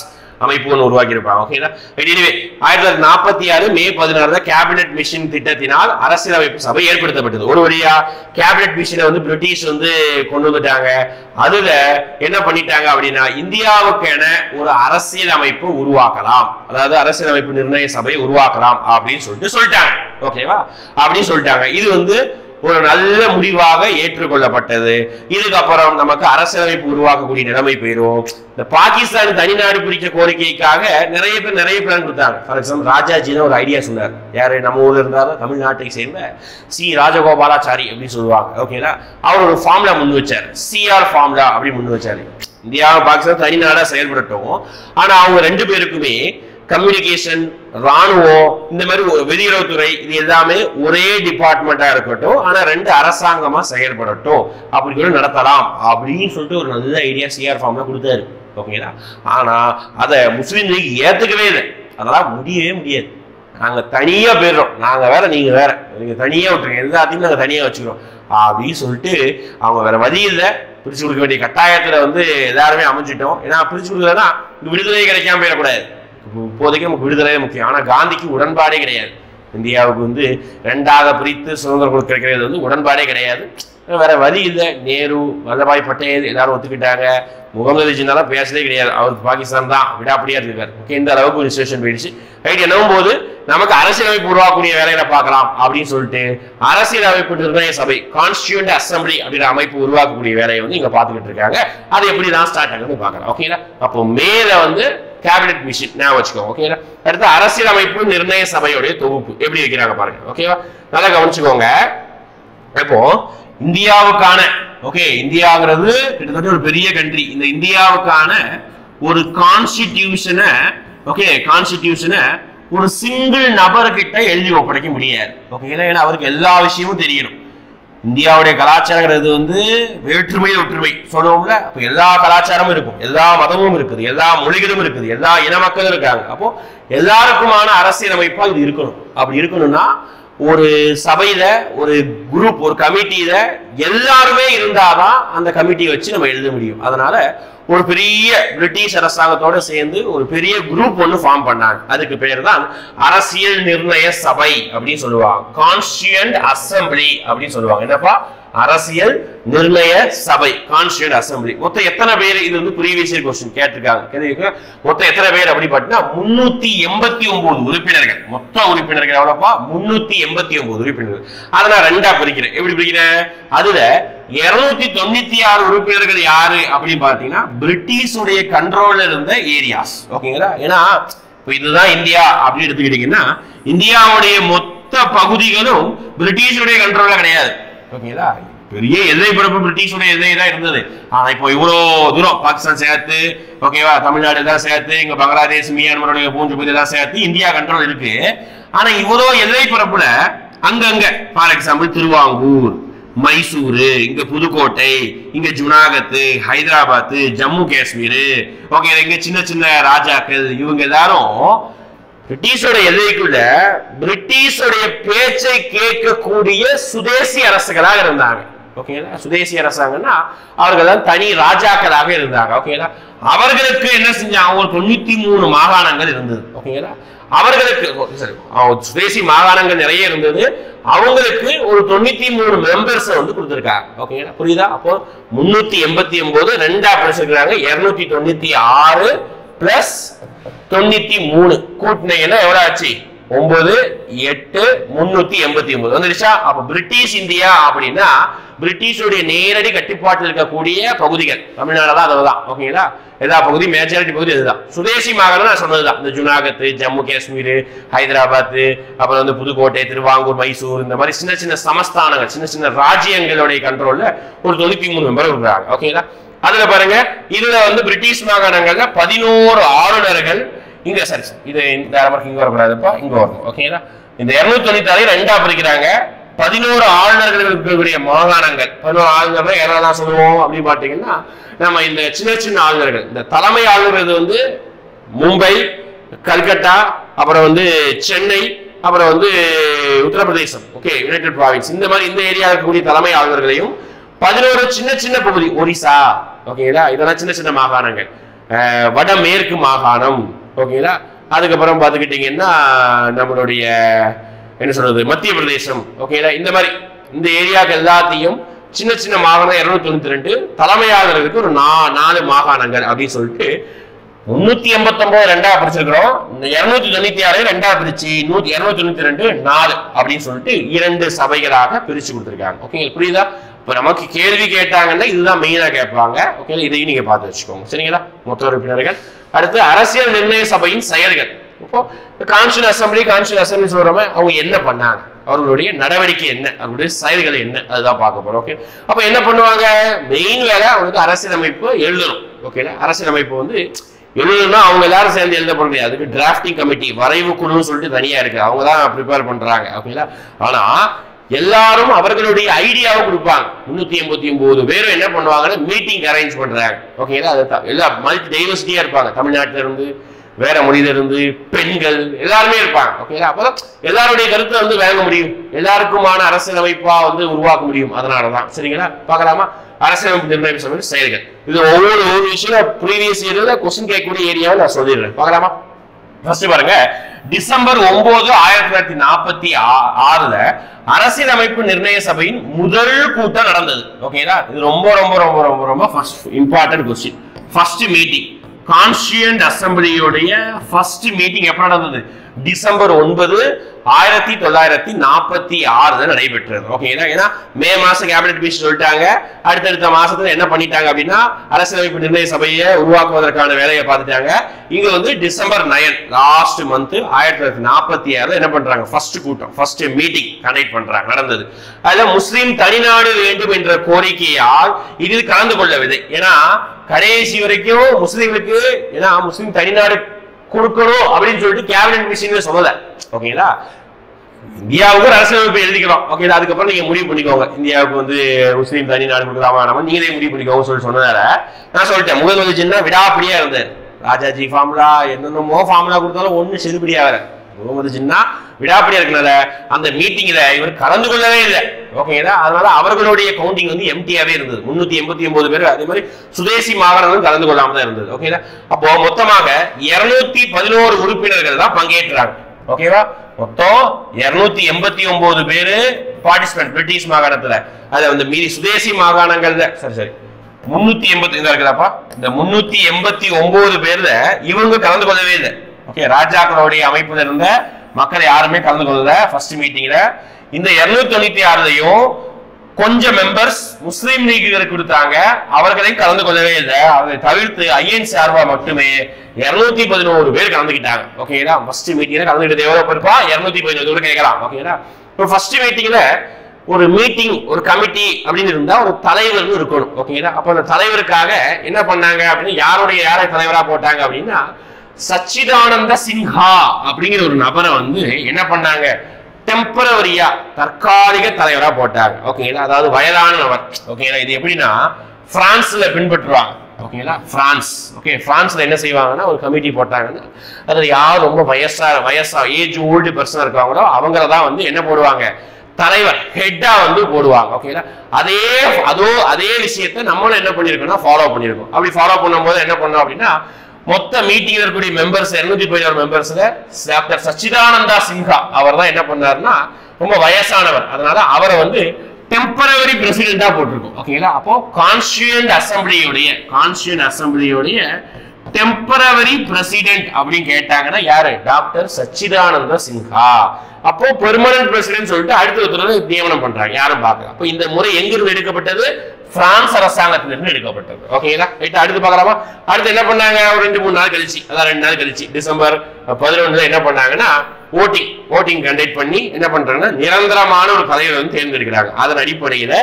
அமைப்பு ஒன்று உருவாக்கி இருப்பாங்க. ஓகேங்களா? எனிவே 1946 May 16 கேபினட் மிஷன் திட்டத்தினால் அரசியலமைப்பு சபை ஏற்படுத்தப்பட்டது. ஒரு வழியா கேபினட் மிஷனை வந்து பிரிட்டிஷ் வந்து கொண்டு வந்துட்டாங்க. அதுல என்ன பண்ணிட்டாங்க அப்படின்னா இந்தியாவுக்கான ஒரு அரசியலமைப்பு உருவாக்கலாம், அதாவது அரசியலமைப்பு நிர்ணய சபையை உருவாக்கலாம் அப்படின்னு சொல்லிட்டாங்க. ஓகேவா? அப்படின்னு சொல்லிட்டாங்க. இது வந்து ஒரு நல்ல முடிவாக ஏற்றுக்கொள்ளப்பட்டது. இதுக்கப்புறம் நமக்கு அரசியலமைப்பு உருவாக்கக்கூடிய நிலைமை போயிடும். இந்த பாகிஸ்தான் தனிநாடு பிரிக்க கோரிக்கைக்காக நிறைய பேர் நிறைய பிளான் கொடுத்தாங்க. ஃபார் எக்ஸாம்பிள் ராஜாஜின்னு ஒரு ஐடியா சொன்னார். யாரு நம்ம ஊர்ல இருந்தாரு, தமிழ்நாட்டை சேர்ந்த சி ராஜகோபாலாச்சாரி அப்படின்னு சொல்லுவாங்க. ஓகேங்களா? அவர் ஒரு ஃபார்முலா முன் வச்சார், சிஆர் ஃபார்முலா அப்படின்னு முன் வச்சாரு. இந்தியா பாகிஸ்தான் தனிநாடா செயல்படட்டும், ஆனா அவங்க ரெண்டு பேருக்குமே கம்யூனிகேஷன், ராணுவம், இந்த மாதிரி வெளியுறவுத்துறை, இது எல்லாமே ஒரே டிபார்ட்மெண்டா இருக்கட்டும், ஆனா ரெண்டு அரசாங்கமா செயல்படட்டும், அப்படி கூட நடத்தலாம் அப்படின்னு சொல்லிட்டு ஒரு நல்ல ஐடியா சிஆர் ஃபார்ம்ல கொடுத்தாரு. ஓகேங்களா? ஆனா அதை முஸ்லீம் லீக் ஏத்துக்கவே இல்லை. அதெல்லாம் முடியவே முடியாது, நாங்க தனியா போயிடுறோம், நாங்க வேற நீங்க வேற, நீங்க தனியா விட்டுருங்க, எல்லாத்தையும் நாங்க தனியா வச்சுக்கிறோம் அப்படின்னு சொல்லிட்டு அவங்க வேற வழி இல்லை, பிரிச்சு கொடுக்க வேண்டிய கட்டாயத்துல வந்து எல்லாருமே அமைஞ்சிட்டோம். ஏன்னா பிரிச்சு கொடுக்கலன்னா விடுதலை கிடைக்காம போயிடக்கூடாது. இப்போதைக்கு நமக்கு விடுதலை முக்கியம். ஆனா காந்திக்கு உடன்பாடே கிடையாது. இந்தியாவுக்கு வந்து ரெண்டாக பிரித்து சுதந்திரம் கொடுக்கிறது வந்து உடன்பாடே கிடையாது. வேற வழி இல்லை. நேரு, வல்லபாய் பட்டேல் எல்லாரும் ஒத்துக்கிட்டாங்க. முகமது ஜின்னால பேசவே கிடையாது, அவருக்கு பாகிஸ்தான் தான் விடாப்படியா இருக்காரு. ஓகே, இந்த அளவுக்கு ஒரு சிச்சுவேஷன் போயிடுச்சு. ரைட், என்னவும் போது நமக்கு அரசியலமைப்பு உருவாக்கக்கூடிய வேலைகளை பார்க்கலாம் அப்படின்னு சொல்லிட்டு அரசியலமைப்பு நிர்ணய சபை, கான்ஸ்டிடியூண்ட் அசம்பிளி அப்படிங்கிற அமைப்பு உருவாக்கக்கூடிய வேலையை வந்து இங்க பாத்துக்கிட்டு இருக்காங்க. அது எப்படிதான் ஸ்டார்ட் ஆகுதுன்னு பார்க்கலாம். ஓகேங்களா? அப்போ மேல வந்து கேபினட் மிஷன் ஞாபகம் வச்சுக்கோங்க. ஓகேங்களா? அடுத்து அரசியலமைப்பு நிர்ணய சபையோடைய தொகுப்பு எப்படி வைக்கிறாங்க பாருங்க. ஓகேவா? நல்லா கவனிச்சுக்கோங்க. இப்போ இந்தியாவுக்கான, ஓகே, இந்தியாங்கிறது கிட்டத்தட்ட ஒரு பெரிய கண்ட்ரி. இந்த இந்தியாவுக்கான ஒரு கான்ஸ்டிடியூஷனை, ஓகே, கான்ஸ்டிடியூஷனை ஒரு சிங்கிள் நபர்கிட்ட எழுதி ஒப்படைக்க முடியாது. ஓகேங்களா? ஏன்னா அவருக்கு எல்லா விஷயமும் தெரியணும். இந்தியாவுடைய கலாச்சாரங்கிறது வந்து வேற்றுமை ஒற்றுமை சொல்லுவோம்ல. அப்ப எல்லா கலாச்சாரமும் இருக்கும், எல்லா மதமும் இருக்குது, எல்லா மொழிகளும் இருக்குது, எல்லா இன மக்களும் இருக்காங்க. அப்போ எல்லாருக்குமான அரசியலமைப்பா இது இருக்கணும். அப்படி இருக்கணும்னா ஒரு சபையில, ஒரு குரூப், ஒரு கமிட்டியில எல்லாருமே இருந்தாதான் அந்த கமிட்டியை வச்சு நம்ம எழுத முடியும். அதனால ஒரு பெரிய பிரிட்டிஷ் அரசாங்கத்தோட சேர்ந்து ஒரு பெரிய குரூப் ஒன்று ஃபார்ம் பண்ணாங்க. அதுக்கு பேர் தான் அரசியல் நிர்ணய சபை அப்படின்னு சொல்லுவாங்க. கான்ஸ்டிடியூண்ட் அசம்பிளி அப்படின்னு சொல்லுவாங்க. என்னப்பா? அரசியல் நிர்ணய சபை, கான்ஸ்டிடியூண்ட் அசம்பிளி. மொத்தம் எத்தனை பேர்? இது வந்து ப்ரீவியஸ் இயர் क्वेश्चन கேட்டிருக்காங்க. மொத்தம் எத்தனை பேர் அப்படி பார்த்தா 389 உறுப்பினர்கள். மொத்த உறுப்பினர்கள் எவ்வளவுப்பா? 389 உறுப்பினர்கள். அதை நான் ரெண்டா பிரிக்கிறேன். எப்படி பிரிக்கிறேன்? அதுல 296 உறுப்பினர்கள் யாரு அப்படின்னு பாத்தீங்கன்னா பிரிட்டிஷுடைய கண்ட்ரோல்ல இருந்த ஏரியாஸ். ஓகேங்களா? ஏன்னா இதுதான் இந்தியா அப்படின்னு எடுத்துக்கிட்டீங்கன்னா இந்தியாவுடைய மொத்த பகுதிகளும் பிரிட்டிஷுடைய கண்ட்ரோல்ல கிடையாது. ஓகேங்களா? பெரிய எல்லை பரப்பு பிரிட்டிஷுடைய எல்லை தான் இருந்தது. ஆனா இப்போ இவ்வளவு தூரம் பாகிஸ்தான் சேர்த்து, ஓகேவா, தமிழ்நாடு தான் சேர்த்து, இங்க பங்களாதேஷ், மியான்மருடைய பூஞ்சு பகுதி எல்லாம் சேர்த்து இந்தியா கண்ட்ரோல் இருக்கு. ஆனா இவ்வளவு எல்லை பரப்புல அங்கங்க ஃபார் எக்ஸாம்பிள் திருவாங்கூர், மைசூரு, இங்க புதுக்கோட்டை, இங்க ஜுனாகத், ஹைதராபாத், ஜம்மு காஷ்மீர், ஓகே, இங்க சின்ன சின்ன ராஜாக்கள், இவங்க எல்லாரும் பிரிட்டிஷோட எல்லைக்குள்ள பிரிட்டிஷோடைய பேச்சை கேட்கக்கூடிய சுதேசி அரசுகளாக இருந்தாங்க. ஓகேங்களா? சுதேசி அரசாங்கன்னா அவர்கள் தான் தனி ராஜாக்களாக இருந்தாங்க. ஓகேங்களா? அவர்களுக்கு என்ன செஞ்சாங்க? ஒரு 93 மாகாணங்கள் இருந்தது. ஓகேங்களா? அவர்களுக்கு சுதேசி மாகாணங்கள் நிறைய இருந்தது. அவங்களுக்கு ஒரு 93 மெம்பர்ஸ் வந்து கொடுத்திருக்காங்க. ஓகேங்களா? புரியுதா? அப்போ 389 ரெண்டா பிரிச்சிருக்காங்க. 296 பிளஸ் 93 கூட்டினீங்கன்னா எவ்வளவு ஆச்சு? 9 8 389 வந்துருச்சா? அப்ப பிரிட்டிஷ் இந்தியா அப்படின்னா பிரிட்டிஷுடைய நேரடி கட்டுப்பாட்டில் இருக்கக்கூடிய பகுதிகள் தமிழ்நாடுதான், அதுதான். ஓகேங்களா? எல்லா பகுதி மேஜாரிட்டி பகுதி இதுதான். சுதேசி மாகாணம் நான் சொன்னதுதான். இந்த ஜுனாகத், ஜம்மு காஷ்மீர், ஹைதராபாத், அப்புறம் வந்து புதுக்கோட்டை, திருவாங்கூர், மைசூர், இந்த மாதிரி சின்ன சின்ன சமஸ்தானங்கள், சின்ன சின்ன ராஜ்யங்களுடைய கண்ட்ரோல்ல ஒரு 93 மெம்பர் இருக்கிறாங்க. ஓகேங்களா? அதுல பாருங்க, இதுல வந்து பிரிட்டிஷ் மாகாணங்கள்ல 11 ஆளுநர்கள். இங்க சரி, இது இந்த இங்க வரக்கூடாதுப்பா, இங்க வரணும். ஓகேங்களா? இந்த 296 ரெண்டா பிரிக்கிறாங்க. 11 ஆளுநர்கள் இருக்கக்கூடிய மாகாணங்கள். 11 ஆளுநர்கள் யாரெல்லாம் சொல்லுவோம் அப்படின்னு பாத்தீங்கன்னா, நம்ம இந்த சின்ன சின்ன ஆளுநர்கள், இந்த தலைமை ஆளுநர்கள் வந்து மும்பை, கல்கட்டா, அப்புறம் வந்து சென்னை, அப்புறம் வந்து உத்தரப்பிரதேசம், ஓகே, யுனைடெட் ப்ராவின்ஸ், இந்த மாதிரி இந்த ஏரியா இருக்கக்கூடிய தலைமை ஆளுநர்களையும் 11 சின்ன சின்ன பகுதி, ஒரிசா, ஓகேங்களா, இதெல்லாம் சின்ன சின்ன மாகாணங்கள். வடமேற்கு மாகாணம், ஓகேங்களா. அதுக்கப்புறம் பார்த்துக்கிட்டீங்கன்னா நம்மளுடைய என்ன சொல்றது, மத்திய பிரதேசம், ஓகேங்களா. இந்த மாதிரி இந்த ஏரியாக்கள் எல்லாத்தையும் சின்ன சின்ன மாகாணம் 292, தலைமையாளர்களுக்கு ஒரு 4 மாகாணங்கள் அப்படின்னு சொல்லிட்டு 389 ரெண்டா பிரிச்சிருக்கிறோம். 296 ரெண்டா பிரிச்சு 292 4 அப்படின்னு சொல்லிட்டு 2 சபைகளாக பிரிச்சு கொடுத்துருக்காங்க. ஓகேங்களா, புரியுதா? இப்ப நமக்கு கேள்வி கேட்டாங்கன்னா இதுதான் மெயினா கேட்பாங்க. ஓகே, இதையும் நீங்க பார்த்து வச்சுக்கோங்க. சரிங்களா? மொத்த உறுப்பினர்கள். அடுத்து அரசியல் நிர்ணய சபையின் செயல்கள். இப்போ கான்ஸ்டிடியூஷன் அசம்பிளி சொல்றோமே, அவங்க என்ன பண்ணாங்க, அவர்களுடைய நடவடிக்கை என்ன, அவருடைய செயல்கள் என்ன, அதுதான் பார்க்க போறோம். ஓகே, அப்ப என்ன பண்ணுவாங்க? மெயின் வேலை அவங்களுக்கு அரசியலமைப்பு எழுதணும். ஓகேங்களா? அரசியலமைப்பு வந்து எழுதணும்னா அவங்க எல்லாரும் சேர்ந்து எழுத போறது. அதுக்கு டிராஃப்டிங் கமிட்டி, வரைவு குழுன்னு சொல்லிட்டு தனியா இருக்கு, அவங்க தான் ப்ரிப்பேர் பண்றாங்க. ஓகேங்களா? ஆனா எல்லாரும் அவர்களுடைய ஐடியாவை கொடுப்பாங்க. 389 பேரும் என்ன பண்ணுவாங்கன்னா மீட்டிங் அரேஞ்ச் பண்றாங்க. ஓகேங்களா? அது எல்லா மல்டி டைவர்சிட்டியா இருப்பாங்க. தமிழ்நாட்டில இருந்து, வேற மொழியில இருந்து, பெண்கள் எல்லாருமே இருப்பாங்க. ஓகேங்களா? அப்பதான் எல்லாருடைய கருத்தை வந்து வாங்க முடியும், எல்லாருக்குமான அரசியலமைப்பா வந்து உருவாக்க முடியும். அதனாலதான். சரிங்களா? பார்க்கலாமா? அரசியலமைப்பு நிர்ணய சபை செயல்கள். இது ஒவ்வொரு விஷயம் ப்ரீவியஸ் இயர்ல கொஸ்டின் கேட்கக்கூடிய ஏரியாவை நான் சொல்லிடுறேன். பார்க்கலாமா? ஃபர்ஸ்ட் பாருங்க, டிசம்பர் 9 1946 அரசியலமைப்பு நிர்ணய சபையின் முதல் கூட்டம் நடந்தது. ஓகேங்களா? இது ரொம்ப ரொம்ப ரொம்ப ரொம்ப ரொம்ப first important question. First meeting constituent அசம்பிளியோடைய ஃபர்ஸ்ட் மீட்டிங் எப்ப நடந்தது? டிசம்பர் 9 1946 நடைபெற்றது. ஓகேங்களா? ஏன்னா மே மாசம் கேபினெட் மீட்டிங் சொல்லிட்டாங்க. அடுத்தடுத்த மாசத்துல என்ன பண்ணிட்டாங்க அப்படின்னா அரசியலமைப்பு நிர்ணய சபையை உருவாக்குவதற்கான வேலையை பார்த்துட்டாங்க. இங்க வந்து டிசம்பர் 9 லாஸ்ட் மந்த் 1946 என்ன பண்றாங்க? ஃபர்ஸ்ட் கூட்டம், ஃபர்ஸ்ட் மீட்டிங் கண்டக்ட் பண்றாங்க, நடந்தது. அதுல முஸ்லிம் தனிநாடு வேண்டும் என்ற கோரிக்கையால் இதில் கலந்து கொள்ளவில்லை. ஏன்னா கடைசி வரைக்கும் முஸ்லிம்களுக்கு, ஏன்னா முஸ்லிம் தனிநாடு கொடுக்கணும் அப்படின்னு சொல்லிட்டு கேபினெட் மீட்டிங்ல சொல்லல. ஓகேங்களா? இந்தியாவுக்கு அரசியலமைப்பு எழுதிக்கிறோம். ஓகே, அதுக்கப்புறம் நீங்க முடிவு பண்ணிக்கோங்க, இந்தியாவுக்கு வந்து முஸ்லீம் தனி நாடு கொடுக்கலாமா நம்ம நீங்களே முடிவு பண்ணிக்கோங்க சொல்லி சொன்னதால நான் சொல்லிட்டேன். முகமது ஜின்னா விடாப்படியா இருந்தார். ராஜாஜி ஃபார்முலா என்னென்னமோ ஃபார்முலா கொடுத்தாலும் ஒண்ணு செதுப்படியா வர. முகமது ஜின்னா விடாப்படியா இருக்கனால அந்த மீட்டிங்ல இவர் கலந்து கொள்ளவே இல்லை. ஓகேங்களா? அதனால அவர்களுடைய கவுண்டிங் வந்து எம்டியாவே இருந்தது. 389 பேர். அதே மாதிரி சுதேசி மாகாணங்களும் கலந்து கொள்ளாம தான் இருந்தது. ஓகேங்களா? அப்போ மொத்தமாக 211 உறுப்பினர்கள் தான் பங்கேற்றாங்க. ஓகேவா? மொத்தம் 289 பேரு பார்ட்டிசிபென்ட் பிரிட்டிஷ் மாகாணத்துல அதை வந்து மீறி சுதேசி மாகாணங்கள்ல சரி 380 இருக்குதாப்பா இந்த 389 பேர்ல இவங்க கலந்து கொள்ளவே இல்லை. ஓகே, ராஜாக்களுடைய அமைப்புல இருந்த மக்கள் யாருமே கலந்து கொள்ளல ஃபர்ஸ்ட் மீட்டிங்ல. இந்த 296லயும் கொஞ்சம் மெம்பர்ஸ் முஸ்லீம் லீக்குகளுக்கு கொடுத்தாங்க, அவர்களையும் கலந்து கொள்ளவே இல்லை. அதை தவிர்த்து ஐஎன் சார்பா மட்டுமே 211 பேர் கலந்துக்கிட்டாங்க. ஓகேடா, ஃபர்ஸ்ட் மீட்டிங்ல கலந்துக்கிட்டு எவ்வளவு பேருப்பா? 211 கேட்கலாம். ஓகேடா, இப்போ ஃபர்ஸ்ட் மீட்டிங்ல ஒரு மீட்டிங் ஒரு கமிட்டி அப்படின்னு இருந்தா ஒரு தலைவர் இருக்கணும். ஓகேடா, அப்ப அந்த தலைவருக்காக என்ன பண்ணாங்க அப்படின்னு யாரை தலைவரா போட்டாங்க அப்படின்னா சச்சிதானந்த சின்ஹா அப்படிங்கிற ஒரு நபரை வந்து என்ன பண்ணாங்க டெம்பரவரியா தற்காலிக தலைவரா போட்டாங்க. ஓகேங்களா, அதாவது வயதான நபர். ஓகேங்களா, இது எப்படின்னா பிரான்ஸ்ல பின்பற்றுவாங்க. ஓகேங்களா, பிரான்ஸ்ல என்ன செய்வாங்கன்னா ஒரு கமிட்டி போட்டாங்கன்னா அதுல யார் ரொம்ப வயசா ஏஜ் ஓல்டு பர்சன் இருக்காங்களோ அவங்களதான் வந்து என்ன போடுவாங்க தலைவர் ஹெட்டா வந்து போடுவாங்க. ஓகேங்களா, அதே விஷயத்தை நம்மளும் என்ன பண்ணிருக்கோம்னா ஃபாலோ பண்ணிருக்கோம். அப்படி ஃபாலோ பண்ணும்போது என்ன பண்ணோம் அப்படின்னா மொத்த மீட்டிங்ல இருக்கக்கூடிய மெம்பர்ஸ் 211 மெம்பர்ஸ்ல டாக்டர் சச்சிதானந்தா சின்ஹா அவர் தான் என்ன பண்ணாருன்னா ரொம்ப வயசானவர், அதனால அவரை வந்து டெம்பரவரி பிரசிடென்டா போட்டிருக்கோம். ஓகேங்களா, அப்போ கான்ஸ்டியூயன்ட் அசம்பிளியோடைய டெம்பரவரி பிரசிடென்ட் அப்படின்னு கேட்டாங்கன்னா யாரு? டாக்டர் சச்சிதானந்த சின்ஹா. அப்போ பெர்மனன்ட் பிரசிடென்ட் சொல்லிட்டு அடுத்த ஒருத்தர் நியமனம் பண்றாங்க, யாரும் பார்க்கல. அப்போ இந்த முறை எங்கிருந்து எடுக்கப்பட்டது? பிரான்ஸ் அரசாங்கத்திலிருந்து எடுக்கப்பட்டது. ஓகேங்களா, அடுத்து பார்க்கலாமா? அடுத்து என்ன பண்ணாங்க? ஒரு 2-3 நாள் கழிச்சு, அதான் 2 நாள் கழிச்சு டிசம்பர் 11 என்ன பண்ணாங்கன்னா ஓட்டிங் கண்டக்ட் பண்ணி என்ன பண்றாங்கன்னா நிரந்தரமான ஒரு தலைவர் வந்து தேர்ந்தெடுக்கிறாங்க. அதன் அடிப்படையில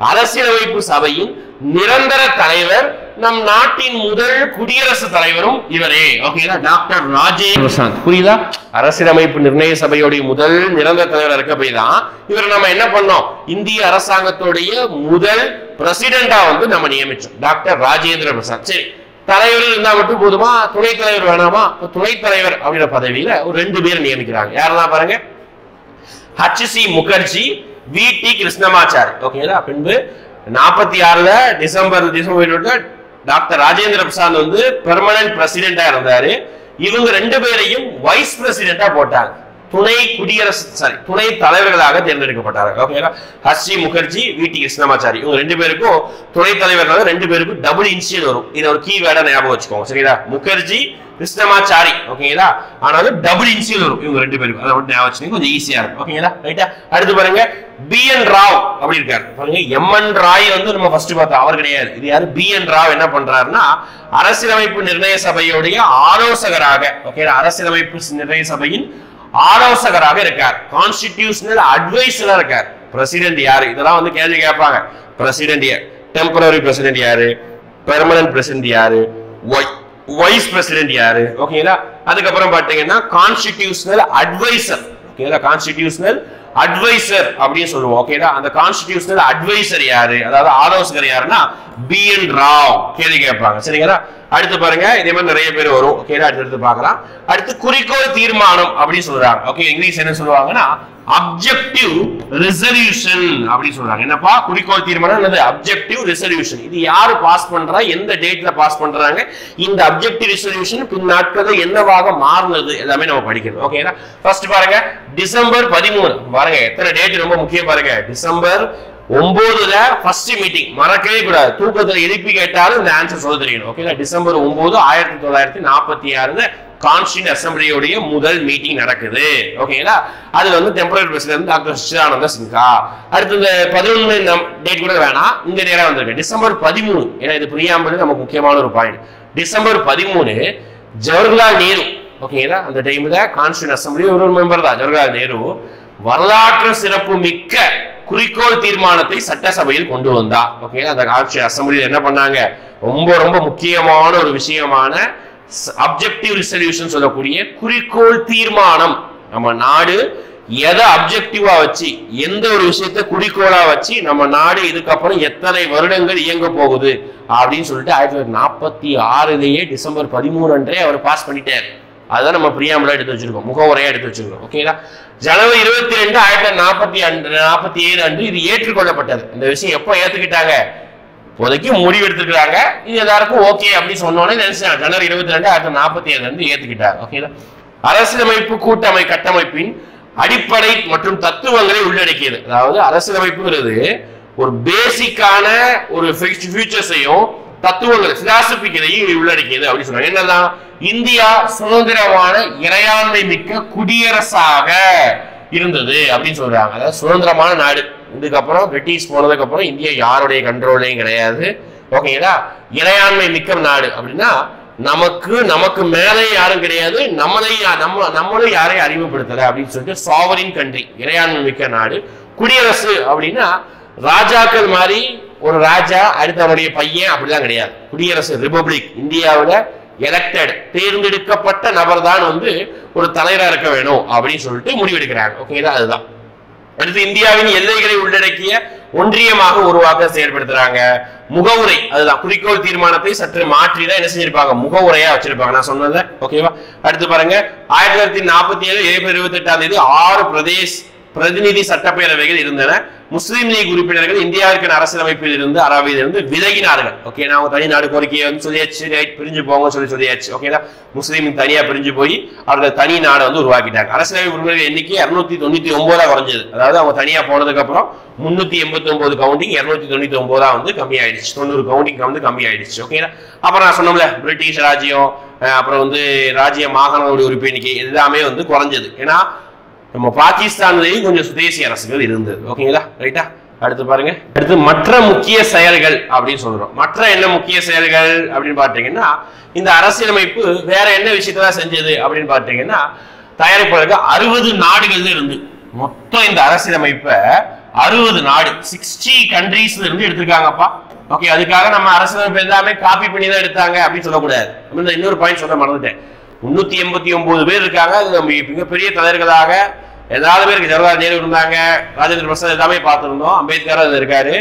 அரசியலமைப்பு சபையின் நிரந்தர தலைவர் நம் நாட்டின் முதல் குடியரசுத் தலைவரும் இவரே. ஓகேங்களா, டாக்டர் ராஜேந்திர பிரசாத். புரியுதா? அரசியலமைப்பு நிர்ணய சபையோடைய முதல் நிரந்தர தலைவர் இருக்க போய் தான் இவர் நம்ம என்ன பண்ணோம் இந்திய அரசாங்கத்துடைய முதல் பிரசிடென்டா வந்து நம்ம நியமிச்சோம், டாக்டர் ராஜேந்திர பிரசாத். சரி, தலைவர் இருந்தா மட்டும் போதுமா? துணைத் தலைவர் வேணாமா? துணைத் தலைவர் அப்படிங்கிற பதவியில ஒரு 2 பேர் நியமிக்கிறாங்க. யாரெல்லாம் பாருங்க, HC முகர்ஜி, VT கிருஷ்ணமாச்சாரி. ஓகேங்களா, பின்பு 46ல டிசம்பர் டாக்டர் ராஜேந்திர பிரசாத் வந்து பெர்மனன்ட் பிரசிடென்டா இருந்தாரு. இவங்க 2 பேரையும் வைஸ் பிரசிடென்டா போட்டாங்க, துணை தலைவர்களாக தேர்ந்தெடுக்கப்பட்டார்கள். ஓகேங்களா, HC முகர்ஜி, VT கிருஷ்ணமாச்சாரி இவங்க 2 பேருக்கும் துணை தலைவர்களாக 2 பேருக்கும் டபுள் இனிஷியல் வரும். இதை ஒரு கீவேர்டா ஞாபகம் வச்சுக்கோங்க. சரிங்களா, முகர்ஜி கிருஷ்ணமாச்சாரி. ஓகேங்களா, ஆனாலும் டபுள் இனிஷியல் வரும் இவங்க 2 பேருக்கும். அதை மட்டும் ஞாபகம் வச்சுக்கோங்க, கொஞ்சம் ஈஸியா இருக்கும். ஓகேங்களா, ரைட்டா. அடுத்து பாருங்க BN ராவ் அப்படி இருக்காரு. பாருங்க MN ராய் வந்து நம்ம ஃபர்ஸ்ட் பார்த்தோம், அவர் கிடையாது. இது யாரு? BN ராவ் என்ன பண்றாருன்னா அரசியலமைப்பு நிர்ணய சபையுடைய ஆலோசகராக, ஓகேங்களா, அரசியலமைப்பு நிர்ணய சபையின் ஆலோசகராக இருக்கார். கான்ஸ்டிடியூஷனல் அட்வைசரா இருக்கார். பிரசிடென்ட் யாரு? இதெல்லாம் வந்து கேள்வி கேட்பாங்க. பிரசிடென்ட் யார்? டெம்பரரி பிரசிடென்ட் யாரு? பெர்மனன்ட் பிரசிடென்ட் யாரு? வைஸ் பிரசிடென்ட் யாரு? ஓகேங்களா, அதுக்கப்புறம் பாத்தீங்கன்னா கான்ஸ்டிடியூஷனல் அட்வைசர். ஓகேங்களா, கான்ஸ்டிடியூஷனல் அட்வைசர் அப்படின்னு சொல்லுவோம். ஓகேடா, அந்த கான்ஸ்டிடியூஷனல் அட்வைசர் யாரு, அதாவது ஆலோசகர் யாருன்னா BN ராவ். கேள்வி கேட்பாங்க. சரிங்களா, அடுத்து பாருங்க இதே மாதிரி நிறைய பேர் வரும். ஓகேடா, அடுத்து பார்க்கலாம். அடுத்து குறிக்கோள் தீர்மானம் அப்படின்னு சொல்றாங்க. ஓகே, இங்கிலீஷ் என்ன சொல்லுவாங்கன்னா அப்ஜெக்டிவ் ரெசல்யூஷன் அப்படின்னு சொல்றாங்க. என்னப்பா குறிக்கோள் தீர்மானம்? என்னது? Objective resolution. இது யாரு பாஸ் பண்றா, எந்த டேட்ல பாஸ் பண்றாங்க, இந்த அப்ஜெக்டிவ் ரெசல்யூஷன் பின் நாட்கள் என்னவாக மாறுனது எல்லாமே நம்ம படிக்கணும். ஓகேடா, ஃபர்ஸ்ட் பாருங்க டிசம்பர் 13. பாருங்க எத்தனை டேட் ரொம்ப முக்கியம் பாருங்க. டிசம்பர் 9ல ஃபர்ஸ்ட் மீட்டிங், மறக்கவே கூடாது. தூக்கத்துல எழுப்பி கேட்டாலும் இந்த ஆன்சர் சொல்ல தெரியணும். ஓகேங்களா, டிசம்பர் 9 1946 கான்ஸ்டியூண்ட் அசம்பிளியோடைய முதல் மீட்டிங் நடக்குது. ஓகேங்களா, அது வந்து டெம்பரரி பிரசிடென்ட் டாக்டர் சச்சிதானந்த சின்ஹா. அடுத்து இந்த 11 டேட் கூட வேணாம், இந்த நேரம் வந்திருக்கு. டிசம்பர் 13, ஏன்னா இது பிரியாம்பல் நமக்கு முக்கியமான ஒரு பாயிண்ட். டிசம்பர் 13 ஜவஹர்லால் நேரு. ஓகேங்களா, அந்த டைம்ல கான்ஸ்டியூண்ட் அசம்பிளி ஒரு மெம்பர் தான் ஜவஹர்லால் நேரு வரலாற்று சிறப்பு மிக்க குறிக்கோள் தீர்மானத்தை சட்டசபையில் கொண்டு வந்தார். ஓகே, அந்த கான்ஸ்டியூண்ட் அசம்பிளியில் என்ன பண்ணாங்க? ரொம்ப ரொம்ப முக்கியமான ஒரு விஷயமான அப்ஜெக்டிவ் ரெசல்யூஷன் சொல்லக்கூடிய குறிக்கோள் தீர்மானம். நம்ம நாடு எதை அப்ஜெக்டிவா வச்சு, எந்த ஒரு விஷயத்தை குறிக்கோளா வச்சு நம்ம நாடு இதுக்கப்புறம் எத்தனை வருடங்கள் இயங்க போகுது அப்படின்னு சொல்லிட்டு 1946 டிசம்பர் 13 அன்றே அவர் பாஸ் பண்ணிட்டார். அதுதான் நம்ம பிரியாம்பலா எடுத்து வச்சிருக்கோம், முகவுரையா எடுத்து வச்சிருக்கோம். ஓகேங்களா, ஜனவரி 22 1947 அன்று இது ஏற்றுக்கொள்ளப்பட்டது. இந்த விஷயம் எப்போ ஏத்துக்கிட்டாங்க? இப்போதைக்கு முடிவு எடுத்துக்கிறாங்க, இது எல்லாருக்கும் ஓகே அப்படின்னு சொன்னோன்னே நினைச்சாங்க. ஜனவரி 22 1947 ஏத்துக்கிட்டாங்க. ஓகேங்களா, அரசியலமைப்பு கட்டமைப்பின் அடிப்படை மற்றும் தத்துவங்களை உள்ளடக்கியது. அதாவது அரசியலமைப்புங்கிறது ஒரு பேசிக்கான ஒரு ஃபியூச்சர்ஸையும் தத்துவங்களை பிலாசபிகளையும் உள்ளடக்கியது அப்படின்னு சொல்றாங்க. என்னதான் இந்தியா சுதந்திரமான இறையாண்மை மிக்க குடியரசாக இருந்தது அப்படின்னு சொல்றாங்க. அதாவது சுதந்திரமான நாடு. இதுக்கப்புறம் பிரிட்டிஷ் போனதுக்கு அப்புறம் இந்தியா யாருடைய கண்ட்ரோலையும் கிடையாது. ஓகேங்களா? இறையாண்மை மிக்க நாடு அப்படின்னா நமக்கு மேலே யாரும் கிடையாது, நம்மளும் யாரையும் அறிமுகப்படுத்தல அப்படின்னு சொல்லிட்டு சாவரின் கண்ட்ரி, இறையாண்மை மிக்க நாடு. குடியரசு அப்படின்னா ராஜாக்கள் மாதிரி ஒரு ராஜா அடுத்தவருடைய பையன் அப்படிலாம் கிடையாது. குடியரசு ரிபப்ளிக். இந்தியாவில் எலெக்டட் தேர்ந்தெடுக்கப்பட்ட நபர் தான் ஒரு தலைவராக இருக்க வேணும் அப்படின்னு சொல்லிட்டு முடிவெடுக்கிறாங்க. ஓகேங்களா? அதுதான். அடுத்து இந்தியாவின் எல்லைகளை உள்ளடக்கிய ஒன்றியமாக உருவாக்க செயல்படுத்துறாங்க. முகவுரை, அதுதான் குறிக்கோள் தீர்மானத்தை சற்று மாற்றி தான் என்ன செஞ்சிருப்பாங்க, முகவுரையா வச்சிருப்பாங்க. நான் சொன்னது ஓகேவா? அடுத்து பாருங்க, 1947 ஏப்ரல் 28 6 பிரதிநிதி சட்டப்பேரவைகள் இருந்தன. முஸ்லீம் லீக் உறுப்பினர்கள் இந்தியாவிற்கான அரசியலமைப்பில் இருந்து அராபியிலிருந்து விலகினார்கள். ஓகே, நான் தனி நாடு கோரிக்கையை சொல்லியாச்சு, பிரிஞ்சு போங்க சொல்லியாச்சு. ஓகேதா? முஸ்லீம் தனியா பிரிஞ்சு போய் அவர்கள் தனி நாடை உருவாக்கிட்டாங்க. அரசியலமைப்பு உறுப்பினர்கள் எண்ணிக்கை 299 குறைஞ்சது. அதாவது அவங்க தனியா போனதுக்கு அப்புறம் 389 கவுண்டிங் 299 கம்மி ஆயிடுச்சு. 90 கவுண்டிங் கம்மி ஆயிடுச்சு. ஓகேங்களா? அப்புறம் நான் சொன்னோம்ல, பிரிட்டிஷ் ராஜ்யம், அப்புறம் ராஜ்ய மாகாணங்களுடைய உறுப்பு எண்ணிக்கை எல்லாமே குறைஞ்சது. ஏன்னா நம்ம பாகிஸ்தான்லயும் கொஞ்சம் சுதேசி அரசுகள் இருந்தது. ஓகேங்களா? ரைட்டா? அடுத்து பாருங்க, அடுத்து மற்ற முக்கிய செயல்கள் அப்படின்னு சொல்றோம். மற்ற என்ன முக்கிய செயல்கள் அப்படின்னு பாத்தீங்கன்னா, இந்த அரசியலமைப்பு வேற என்ன விஷயத்தான் செஞ்சது அப்படின்னு பாத்தீங்கன்னா, தயாரிப்பாளருக்கு 60 நாடுகள்ல இருந்து மொத்தம் இந்த அரசியலமைப்பை 60 நாடு 60 கண்ட்ரீஸ்ல இருந்து எடுத்திருக்காங்கப்பா. ஓகே, அதுக்காக நம்ம அரசியலமைப்பு எல்லாமே காப்பி பண்ணி தான் எடுத்தாங்க அப்படின்னு சொல்லக்கூடாது. இன்னொரு பாயிண்ட் சொல்ல மறந்துட்டேன். 389 பேர் இருக்காங்க. அது நம்ம மிகப்பெரிய தலைவர்களாக எல்லாரும் பேருக்கு ஜவஹர்லால் நேரு இருந்தாங்க, ராஜேந்திர பிரசாத் எல்லாமே பார்த்திருந்தோம், அம்பேத்கர் அது இருக்காரு.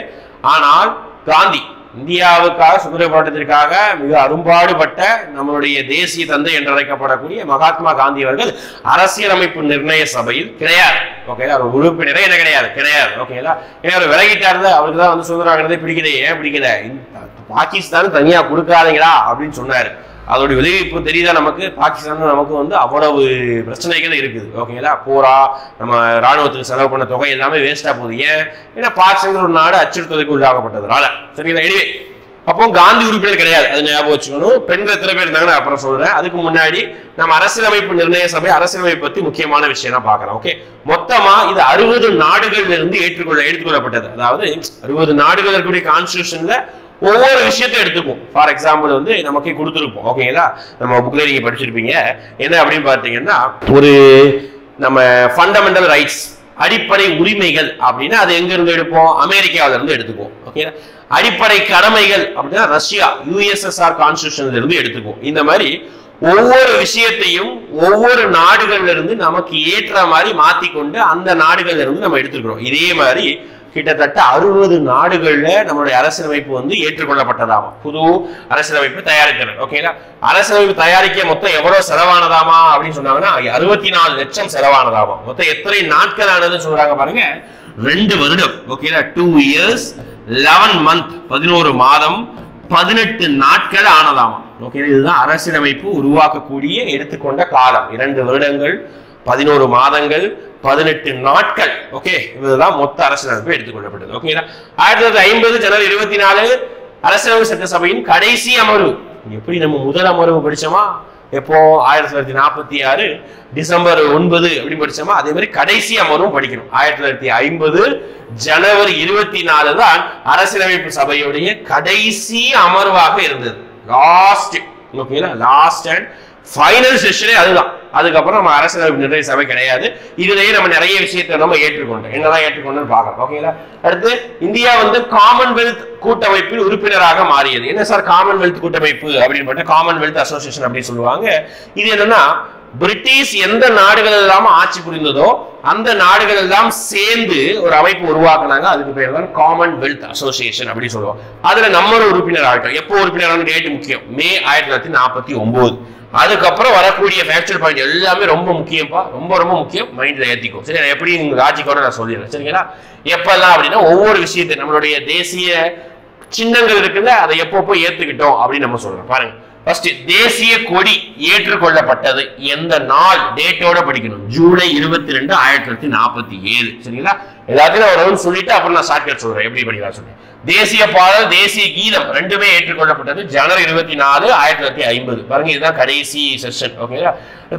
ஆனால் காந்தி இந்தியாவுக்காக சுதந்திர போராட்டத்திற்காக மிக அரும்பாடுபட்ட நம்மளுடைய தேசிய தந்தை என்று அழைக்கப்படக்கூடிய மகாத்மா காந்தி அவர்கள் அரசியலமைப்பு நிர்ணய சபையில் கிடையாது. ஓகேங்களா? ஒரு உறுப்பினரே என்ன கிடையாது. ஓகேங்களா? ஏன்னா அவர் விலகிட்டாரு. அவருக்கு தான் சுதந்திரம் பிடிக்குது. ஏன் பிடிக்கல? பாகிஸ்தான் தனியா கொடுக்காதீங்களா அப்படின்னு சொன்னாரு. அதோட விளைவிப்பு தெரியுதா நமக்கு? பாகிஸ்தான் நமக்கு அவ்வளவு பிரச்சனைகள் இருக்குது. ஓகேங்களா? போரா நம்ம ராணுவத்துக்கு செலவு பண்ண தொகை எல்லாமே வேஸ்டா போகுது. ஏன்னா பாகிஸ்தான் ஒரு நாடு அச்சுறுத்தலுக்கு உள்ளாகப்பட்டதுனால. சரிங்களா? எனிவே, அப்போ காந்தி உறுப்பினர் கிடையாது, அது ஞாபகம் வச்சுக்கணும். பெண்கள் எத்தனை பேர் இருந்தாங்கன்னு அப்புறம் சொல்றேன். அதுக்கு முன்னாடி நம்ம அரசியலமைப்பு நிர்ணய சபை அரசியலமைப்பு பத்தி முக்கியமான விஷயம் தான் பார்க்கலாம். ஓகே, மொத்தமா இது 60 நாடுகள்ல இருந்து எடுத்துக்கொள்ளப்பட்டது. அதாவது 60 நாடுகள் இருக்கக்கூடிய கான்ஸ்டிடியூஷன்ல ஒவ்வொரு விஷயத்தையும் எடுத்துப்போம். ஃபார் எக்ஸாம்பிள் நமக்கு கொடுத்துருப்போம். ஓகேங்களா? நம்ம புக்ல நீங்க படிச்சிருப்பீங்க. என்ன அப்படின்னு பாத்தீங்கன்னா, ஒரு நம்ம ஃபண்டமெண்டல் ரைட்ஸ், அடிப்படை உரிமைகள் அப்படின்னா அது எங்க இருந்து எடுப்போம்? அமெரிக்காவில இருந்து எடுத்துக்குவோம். ஓகேங்களா? அடிப்படை கடமைகள் அப்படின்னா ரஷ்யா USSR கான்ஸ்டிடியூஷன்ல இருந்து எடுத்துக்குவோம். இந்த மாதிரி ஒவ்வொரு விஷயத்தையும் ஒவ்வொரு நாடுகள்ல இருந்து நமக்கு ஏற்ற மாதிரி மாத்திக்கொண்டு அந்த நாடுகள்ல இருந்து நம்ம எடுத்துக்கிறோம். இதே மாதிரி கிட்டத்தட்ட 60 நாடுகள்ல நம்மளுடைய அரசியலமைப்பு ஏற்றுக்கொள்ளப்பட்டதாமா. புது அரசியலமைப்பு தயாரித்தனர். ஓகேங்களா? அரசியலமைப்பு தயாரிக்க மொத்தம் எவ்வளவு செலவானதாமா அப்படின்னு சொன்னாங்கன்னா 64 லட்சம் செலவானதாமா. மொத்தம் எத்தனை நாட்கள் ஆனதுன்னு சொல்றாங்க பாருங்க, 2 வருடம். ஓகேங்களா? 2 years 11 month 11 மாதம் 18 நாட்கள் ஆனதாமா. ஓகே, இதுதான் அரசியலமைப்பு உருவாக்கக்கூடிய எடுத்துக்கொண்ட காலம். 2 வருடங்கள் 11 மாதங்கள் 18 நாட்கள். ஓகே, இதுதான் மொத்த அரசியலமைப்பு எடுத்துக்கொள்ளப்பட்டது. ஓகேங்களா? 1950 ஜனவரி 24 அரசியலமைப்பு சட்டசபையின் கடைசி அமர்வு. எப்படி நம்ம முதல் அமர்வு படிச்சோமா எப்போ 1946 டிசம்பர் 9 அப்படி படிச்சோமா, அதே மாதிரி கடைசி அமர்வும் படிக்கணும். 1950 ஜனவரி 24 தான் அரசியலமைப்பு சபையுடைய கடைசி அமர்வாக இருந்தது. லாஸ்ட். ஓகேங்களா? லாஸ்ட் அண்ட் ஃபைனல் செஷனே அதுதான். அதுக்கப்புறம் நம்ம அரசியலமைப்பு நிர்ணய சபை கிடையாது. இதுலயே நம்ம நிறைய விஷயத்தை நம்ம ஏற்றுக்கொண்டோம். என்னதான் ஏற்றுக்கொண்டோம்னு பார்க்கலாம். ஓகேங்களா? அடுத்து இந்தியா காமன்வெல்த் கூட்டமைப்பில் உறுப்பினராக மாறியது. என்ன சார் காமன்வெல்த் கூட்டமைப்பு அப்படின்னு காமன்வெல்த் அசோசியேஷன் அப்படின்னு சொல்லுவாங்க. இது என்னன்னா, பிரிட்டிஷ் எந்த நாடுகள் எல்லாம் ஆட்சி புரிந்ததோ அந்த நாடுகள் எல்லாம் சேர்ந்து ஒரு அமைப்பு உருவாக்குனாங்க. அதுக்கு பேர் தான் காமன்வெல்த் அசோசியேஷன் அப்படின்னு சொல்லுவோம். அதுல நம்ம ஒரு உறுப்பினர் ஆகிட்டோம். எப்போ உறுப்பினர் டேட் முக்கியம், மே 1949. அதுக்கப்புறம் வரக்கூடிய ஃபேக்சுவல் பாயிண்ட் எல்லாமே ரொம்ப முக்கியம்ப்பா, ரொம்ப ரொம்ப முக்கியம். மைண்ட்ல ஏத்திக்கும். சரி, எப்படி லாஜிக்கோட நான் சொல்லிடுறேன். சரிங்களா? எப்பெல்லாம் அப்படின்னா ஒவ்வொரு விஷயத்தை நம்மளுடைய தேசிய சின்னங்கள் இருக்குல்ல, அதை எப்பப்போ ஏத்துக்கிட்டோம் அப்படின்னு நம்ம சொல்றோம். பாருங்க, ஃபர்ஸ்ட் தேசிய கொடி ஏற்றுக்கொள்ளப்பட்டது எந்த நாள், டேட்டோட படிக்கணும். ஜூலை 22, 1947. சரிங்களா? எல்லாத்தையும் நான் ஒரு சொல்லிட்டு அப்புறம் நான் ஷார்ட்கட் சொல்றேன் எப்படி படிக்கலாம் சொல்றேன். தேசிய பாடல், தேசிய கீதம் ரெண்டுமே ஏற்றுக்கொள்ளப்பட்டது ஜனவரி 24, 1950. பாருங்க, இதுதான் கடைசி செஷன். ஓகேங்களா?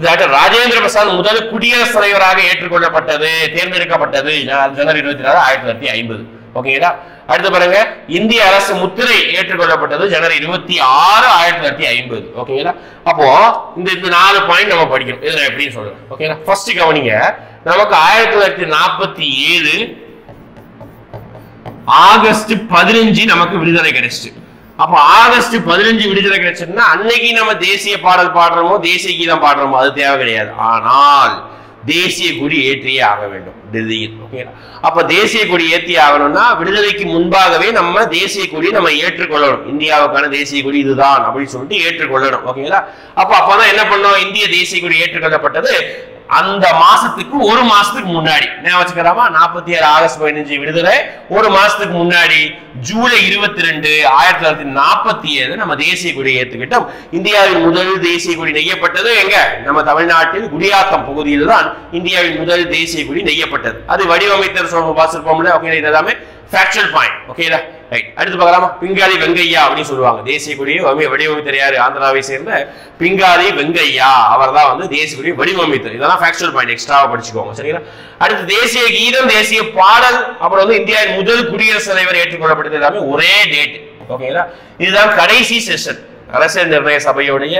டாக்டர் ராஜேந்திர பிரசாத் முதல் குடியரசுத் தலைவராக ஏற்றுக்கொள்ளப்பட்டது, தேர்ந்தெடுக்கப்பட்டது ஜனவரி 24, 1950. ஓகேங்களா? அடுத்து பாருங்க, இந்திய அரசு முத்திரை ஏற்றுக்கொள்ளப்பட்டது ஜனவரி 26, 1950. ஓகேங்களா? அப்போ இந்த 4 பாயிண்ட் நம்ம படிக்கணும். இதுல எப்படின்னு சொல்றேன். ஓகேங்களா? ஃபர்ஸ்ட் கவனிங்க, நமக்கு 1947 ஆகஸ்ட் 15 நமக்கு விடுதலை கிடைச்சிச்சு. அப்ப ஆகஸ்ட் 15 விடுதலை கிடைச்சதுன்னா அன்னைக்கு நம்ம தேசிய பாடல் பாடுறோமோ தேசிய கீதம் பாடுறோமோ அது தேவை கிடையாது. ஆனால் தேசிய கொடி ஏற்றியே ஆக வேண்டும் டெல்லியில். ஓகேங்களா? அப்ப தேசிய கொடி ஏற்றி ஆகணும்னா விடுதலைக்கு முன்பாகவே நம்ம தேசிய கொடி நம்ம ஏற்றுக்கொள்ளணும். இந்தியாவுக்கான தேசிய கொடி இதுதான் அப்படின்னு சொல்லிட்டு ஏற்றுக்கொள்ளணும். ஓகேங்களா? அப்பதான் என்ன பண்ணோம், இந்திய தேசிய கொடி ஏற்றுக்கொள்ளப்பட்டது அந்த மாசத்துக்கு ஒரு மாசத்துக்கு முன்னாடி. நான் வச்சுக்கிறாமா, 47 ஆகஸ்ட் 15 விடுதலை, ஒரு மாசத்துக்கு முன்னாடி ஜூலை 22, 1947 நம்ம தேசிய கொடி ஏற்றுக்கிட்டோம். இந்தியாவின் முதல் தேசிய கொடி நெய்யப்பட்டது எங்க, நம்ம தமிழ்நாட்டில் குடியாத்தம் பகுதியில் தான் இந்தியாவின் முதல் தேசிய கொடி நெய்யப்பட்டது. அது வடிவமைத்தர் பார்த்திருப்போம்ல. ஓகே, இது எல்லாமே ஃபேக்சுவல் பாயிண்ட். ஓகேடா? ரைட். அடுத்து பார்க்கலாமா, பிங்காலி வெங்கையா அப்படின்னு சொல்லுவாங்க. தேசிய கொடியை வடிவமைத்தர் யாரு, ஆந்திராவை சேர்ந்த பிங்காலி வெங்கையா, அவர் தான் வந்து தேசிய கொடியை வடிவமைத்தர். இதெல்லாம் ஃபேக்சுவல் பாயிண்ட், எக்ஸ்ட்ராவா படிச்சுக்கோங்க. சரிங்களா? அடுத்து தேசிய கீதம், தேசிய பாடல், அப்புறம் வந்து இந்தியாவின் முதல் குடியரசுத் தலைவர் ஏற்றுக்கொள்ளப்பட்டது எல்லாமே ஒரே டேட். ஓகேங்களா? இதுதான் கடைசி செஷன். அரசியல் நிர்ணய சபையுடைய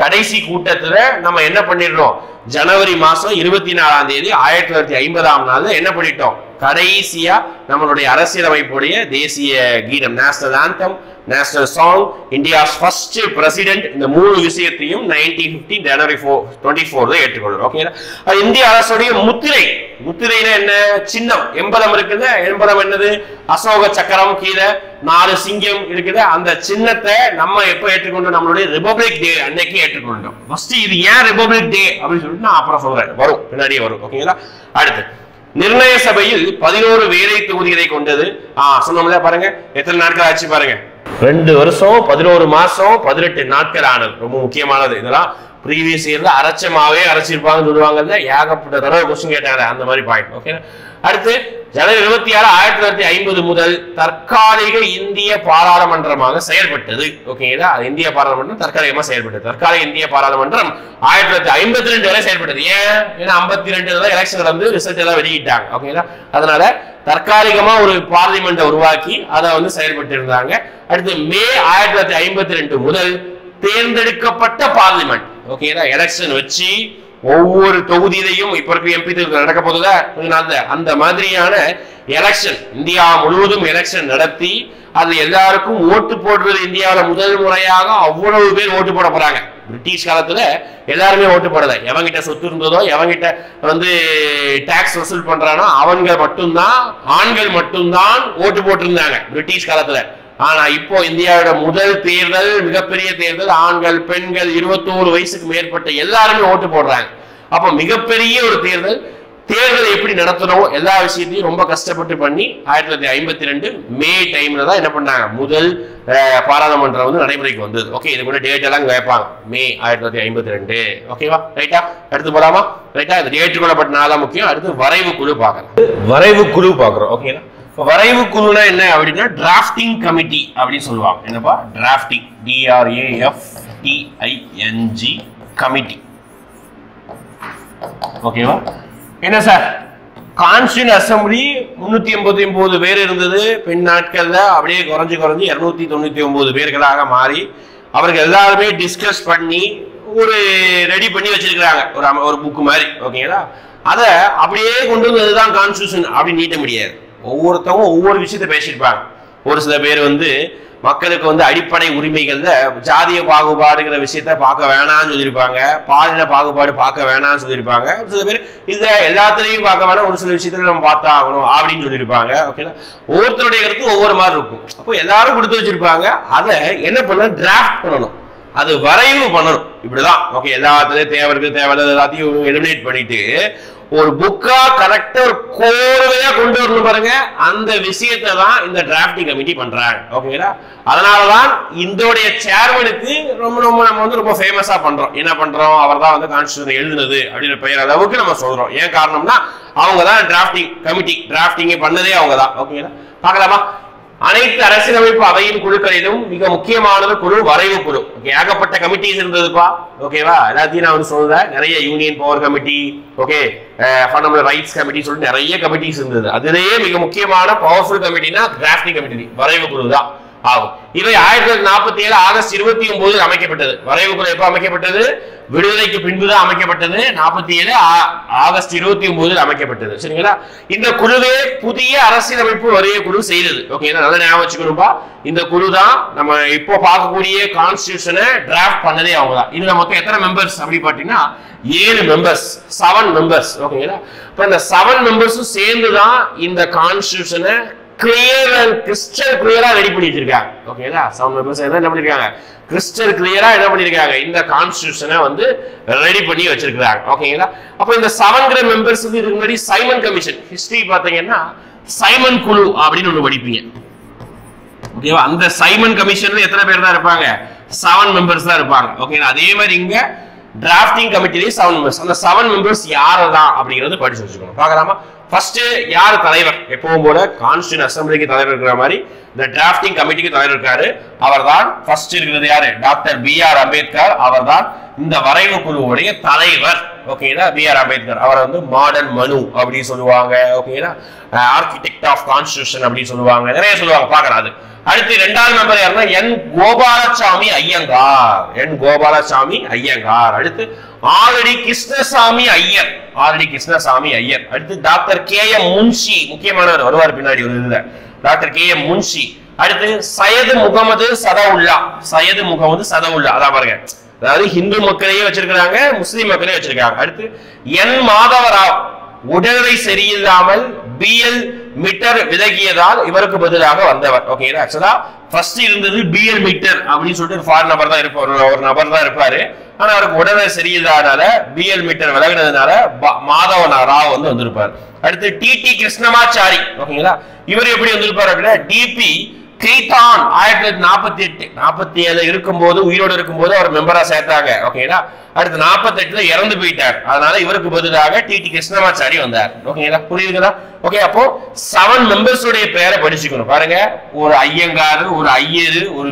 கடைசி கூட்டத்துல நம்ம என்ன பண்ணிடுறோம், ஜனவரி மாசம் 24ஆம் தேதி 1950ஆம் நாள் என்ன பண்ணிட்டோம், கடைசியா நம்மளுடைய அரசியலமைப்புடைய தேசிய கீதம், national anthem, national song, India's first president, இந்த 3 விஷயத்தையும் 1950 ஜனவரி 24 ஏற்றுக்கொள்ளும். ஓகேங்களா? அது இந்திய அரசுடைய முத்திரை. முத்திரையில என்ன, சின்னம், எம்பலம் இருக்குது. எம்பலம் என்னது, அசோக சக்கரம், கீழே 4 சிங்கம் இருக்குது. அந்த சின்னத்தை நம்ம எப்ப ஏற்றுக்கொண்டோம், நம்மளுடைய ரிபப்ளிக் டே அன்னைக்கு ஏற்றுக்கொண்டோம். ஃபர்ஸ்ட் இது ஏன் ரிபப்ளிக் டே அப்படின்னு சொல்லிட்டு நான் அப்புறம் சொல்றேன், வரும் பின்னாடியே வரும். ஓகேங்களா? அடுத்து நிர்ணய சபையில் 11 வேலை தொகுதிகளை கொண்டது. சொன்னோம்ல, பாருங்க எத்தனை நாட்கள் ஆச்சு பாருங்க, 2 வருஷம் 11 மாசம் 18 நாட்கள் ஆனது. ரொம்ப முக்கியமானது. இதெல்லாம் ப்ரீவியஸ் இயர்ல அரைச்சமாவே அரைச்சிருப்பாங்கன்னு சொல்லுவாங்கல்ல, ஏகப்பட்ட தடவை கொஸ்டின் கேட்டாங்க அந்த மாதிரி பாயிண்ட். ஓகே. அடுத்து ஜனவரி 26, 1950 முதல் தற்காலிக இந்திய பாராளுமன்றமாக செயல்பட்டது. ஓகேங்களா? இந்திய பாராளுமன்றம் தற்காலிகமா செயல்பட்டது. தற்காலிக இந்திய பாராளுமன்றம் 1952 வரை செயல்பட்டது. ஏன்னா 52 எலெக்ஷன் வந்து ரிசல்ட் எல்லாம் வெளியிட்டாங்க. ஓகேங்களா? அதனால தற்காலிகமா ஒரு பார்லிமெண்ட் உருவாக்கி அதை வந்து செயல்பட்டு இருந்தாங்க. அடுத்து மே 1952 முதல் தேர்ந்தெடுக்கப்பட்ட பார்லிமெண்ட். ஓகேங்களா? எலெக்ஷன் வச்சு ஒவ்வொரு தொகுதியிலையும் இப்ப இருக்க எம்பி நடக்க போதுல அந்த மாதிரியான எலெக்ஷன் இந்தியா முழுவதும் எலெக்ஷன் நடத்தி அது எல்லாருக்கும் ஓட்டு போடுறது இந்தியாவில முதல் முறையாக அவ்வளவு பேர் ஓட்டு போட போறாங்க. பிரிட்டிஷ் காலத்துல எல்லாருமே ஓட்டு போடல. எவங்கிட்ட சொத்து இருந்ததோ, எவங்கிட்ட வந்து டாக்ஸ் வசூல் பண்றானோ அவங்க மட்டும்தான், ஆண்கள் மட்டும்தான் ஓட்டு போட்டிருந்தாங்க பிரிட்டிஷ் காலத்துல. ஆனா இப்போ இந்தியாவோட முதல் தேர்தல், மிகப்பெரிய தேர்தல், ஆண்கள் பெண்கள் 21 வயசுக்கு மேற்பட்ட எல்லாருமே ஓட்டு போடுறாங்க. அப்ப மிகப்பெரிய ஒரு தேர்தல். தேர்தல் எப்படி நடத்தணும் எல்லா விஷயத்தையும் ரொம்ப கஷ்டப்பட்டு பண்ணி 1952 மே டைம்ல தான் என்ன பண்ணாங்க, முதல் பாராளுமன்றம் வந்து நடைமுறைக்கு வந்தது. ஓகே, இது கூட டேட் எல்லாம் வைப்பாங்க, மே 1952. ஓகேவா? ரைட்டா? அடுத்து போலாமா? ரைட்டா? இது ஏற்றுக்கொள்ளப்பட்ட நாளா முக்கியம். அடுத்து வரைவு குழு பார்க்கலாம். வரைவு குழு பார்க்கிறோம். ஓகேங்களா? வரைவு குழுனா என்ன அப்படின்னா டிராஃப்டிங் கமிட்டி அப்படின்னு சொல்லுவாங்க. என்னப்பா டிராஃப்டிங், DRAFTING கமிட்டி. ஓகேவா? என்ன சார், கான்ஸ்டியூண்ட் அசம்பிளி 389 பேர் இருந்தது. பின் நாட்கள்ல அப்படியே குறைஞ்சு 299 பேர்களாக மாறி அவர்கள் எல்லாருமே டிஸ்கஸ் பண்ணி ஒரு ரெடி பண்ணி வச்சிருக்கிறாங்க, ஒரு புக் மாதிரி. ஓகேங்களா? அதை அப்படியே கொண்டு வந்ததுதான் கான்ஸ்டியூஷன் அப்படின்னு நீட்ட முடியாது. ஒவ்வொருத்தவங்க ஒவ்வொரு விஷயத்த பேசியிருப்பாங்க. ஒரு சில பேர் வந்து மக்களுக்கு வந்து அடிப்படை உரிமைகள்ல ஜாதிய பாகுபாடுங்கிற விஷயத்த பார்க்க வேணாம்னு சொல்லியிருப்பாங்க, பாலின பாகுபாடு பார்க்க வேணாம்னு சொல்லியிருப்பாங்க. சில பேர் இதுல எல்லாத்துலயும் பார்க்க வேணாம், ஒரு சில விஷயத்துல நம்ம பார்த்தா ஆகணும் அப்படின்னு சொல்லியிருப்பாங்க. ஓகேங்களா? ஒவ்வொருத்தருடைய கருத்து ஒவ்வொரு மாதிரி இருக்கும். அப்போ எல்லாரும் கொடுத்து வச்சிருப்பாங்க. அதை என்ன பண்ண, டிராஃப்ட் பண்ணணும். அது வரைவு பண்ணணும். இப்படிதான் ஓகே, எல்லாத்துலயும் தேவையில்லாத எல்லாத்தையும் எலிமினேட் பண்ணிட்டு ஒரு புக்கா கரெக்டா ஒரு கோர்வையா கொண்டு வரணும் பாருங்க. அந்த விஷயத்தை தான் இந்த டிராஃப்டிங் கமிட்டி பண்றாங்க. ஓகேங்களா? அதனாலதான் இதோடைய சேர்மனுக்கு ரொம்ப நம்ம வந்து ரொம்ப ஃபேமஸா பண்றோம். என்ன பண்றோம், அவர் தான் வந்து கான்ஸ்டிடியூஷன் எழுதுனது அப்படின்ற பெயர் அளவுக்கு நம்ம சொல்றோம். ஏன் காரணம்னா அவங்க தான் டிராஃப்டிங் கமிட்டி, டிராஃப்டிங் பண்ணதே அவங்க தான். ஓகேங்களா? பார்க்கலாமா? அனைத்து அரசியலமைப்பு அவையின் குழுக்களிலும் மிக முக்கியமானது குழு வரைவு குழு. ஏகப்பட்ட கமிட்டிஸ் இருந்ததுப்பா. ஓகேவா? எல்லாத்தையும் நான் வந்து சொல்றேன். நிறைய union power committee, okay, fundamental rights committee சொல்லிட்டு நிறைய கமிட்டிஸ் இருந்தது. அதிலேயே மிக முக்கியமான பவர்ஃபுல் கமிட்டினா டிராஃப்டிங் கமிட்டி, வரைவு குழு தான் ஆகும். இவை 1947 ஆகஸ்ட் 29 அமைக்கப்பட்டது. வரைவு குழு எப்ப அமைக்கப்பட்டது? விடுதலைக்கு பின்புதான் அமைக்கப்பட்டது. 47 ஆகஸ்ட் 29 அமைக்கப்பட்டது. சரிங்களா? இந்த குழுவே புதிய அரசியலமைப்பு வரைய குழு செய்தது. ஓகே, நல்லா ஞாபகம் வச்சுக்கணும்பா. இந்த குழு தான் நம்ம இப்போ பார்க்கக்கூடிய கான்ஸ்டிடியூஷனை டிராஃப்ட் பண்ணதே அவங்க தான். இதுல மொத்தம் எத்தனை மெம்பர்ஸ் அப்படி பாத்தீங்கன்னா 7 மெம்பர்ஸ், 7 மெம்பர்ஸ். ஓகேங்களா? இப்ப இந்த 7 மெம்பர்ஸும் சேர்ந்து தான் இந்த கான்ஸ்டிடியூஷனை கிளியர் அண்ட் கிறிஸ்டல் கிளியரா ரெடி பண்ணி வச்சிருக்காங்க. ஓகேங்களா? 7 மெம்பர்ஸ் என்ன பண்ணிருக்காங்க? கிறிஸ்டல் கிளியரா என்ன பண்ணிருக்காங்க? இந்த கான்ஸ்டிடியூஷனை வந்து ரெடி பண்ணி வச்சிருக்காங்க. ஓகேங்களா? அப்ப இந்த 7 மெம்பர்ஸ் வந்து இதுக்கு முன்னாடி சைமன் கமிஷன் ஹிஸ்டரி பாத்தீங்கன்னா சைமன் குழு அப்படின்னு ஒண்ணு படிப்பீங்க. ஓகேவா? அந்த சைமன் கமிஷன்ல எத்தனை பேர் தான் இருப்பாங்க? 7 மெம்பர்ஸ் தான் இருப்பாங்க. ஓகேங்களா? அதே மாதிரி இங்க டிராஃப்டிங் கமிட்டிலே 7 மெம்பர்ஸ். அந்த 7 மெம்பர்ஸ் யாரு தான் அப்படிங்கறது படிச்சு வச்சுக்கணும். பார்க்கலாமா? ஃபர்ஸ்ட் யார் தலைவர்? எப்பவும் போல கான்ஸ்டிடியூஷன் அசெம்பிளிக்கு தலைவர் இருக்கிற மாதிரி இந்த டிராஃப்டிங் கமிட்டிக்கு தலைவர் இருக்காரு. அவர்தான் ஃபர்ஸ்ட் இருக்கிறது யாரு? Doctor B.R. அம்பேத்கர். அவர்தான் இந்த வரைவு குழுவுடைய தலைவர். ஓகேங்களா? B.R. அம்பேத்கர் அவரை வந்து மாடர்ன் மனு அப்படின்னு சொல்லுவாங்க. ஓகேங்களா? ஆர்கிடெக்ட் ஆஃப் கான்ஸ்டிடியூஷன் அப்படின்னு சொல்லுவாங்க. நிறைய சொல்லுவாங்க. பார்க்கலாம். அது அடுத்து 2வது நம்பர் யாருன்னா N. கோபாலசாமி ஐயங்கார். N. கோபாலசாமி ஐயங்கார். அடுத்து ஆல்ரெடி கிருஷ்ணசாமி ஐயர். ஆல்ரெடி கிருஷ்ணசாமி ஐயர். அடுத்து டாக்டர் K.M. முன்ஷி, முக்கியமானவர், வருவார் பின்னாடி ஒரு இதுல. Doctor K.M. முன்ஷி. அடுத்து சையது முகமது சதவுல்லா. சையது முகமது சதவுல்லா. அதான் பாருங்க, அதாவது ஹிந்து மக்களையே வச்சிருக்காங்க, முஸ்லிம் மக்களையே வச்சிருக்காங்க. அடுத்து N. மாதவராவ். உடல்நிலை சரியில்லாமல் BL மீட்டர் விலகியதால் இவருக்கு பதிலாக வந்தவர். ஓகேங்களா? ஆக்சுவலா ஃபர்ஸ்ட் இருந்தது BL மீட்டர் அப்படின்னு சொல்லிட்டு ஒரு ஃபாரின் நபர் தான் இருப்பார், ஒரு நபர் தான் இருப்பாரு. ஆனா அவருக்கு உடல்நிலை சரியில்லாதனால BL மீட்டர் விலகினதுனால மாதவ ராவ் வந்து வந்திருப்பார். அடுத்து TT கிருஷ்ணமாச்சாரி. ஓகேங்களா? இவர் எப்படி வந்திருப்பார் அப்படின்னா DP கிரீதான் 1947 இருக்கும்போது, உயிரோடு இருக்கும்போது அவர் மெம்பரா சேர்த்தாங்க. ஓகேங்களா? அடுத்து 48 இறந்து போயிட்டார். அதனால இவருக்கு பதிலாக TT கிருஷ்ணமாச்சாரி வந்தார். ஓகேங்களா? புரியுதுங்களா? ஓகே, அப்போ 7 மெம்பர்ஸ் உடைய பேரை படிச்சுக்கணும். பாருங்க, ஒரு ஐயங்கார், ஒரு ஐயரு, ஒரு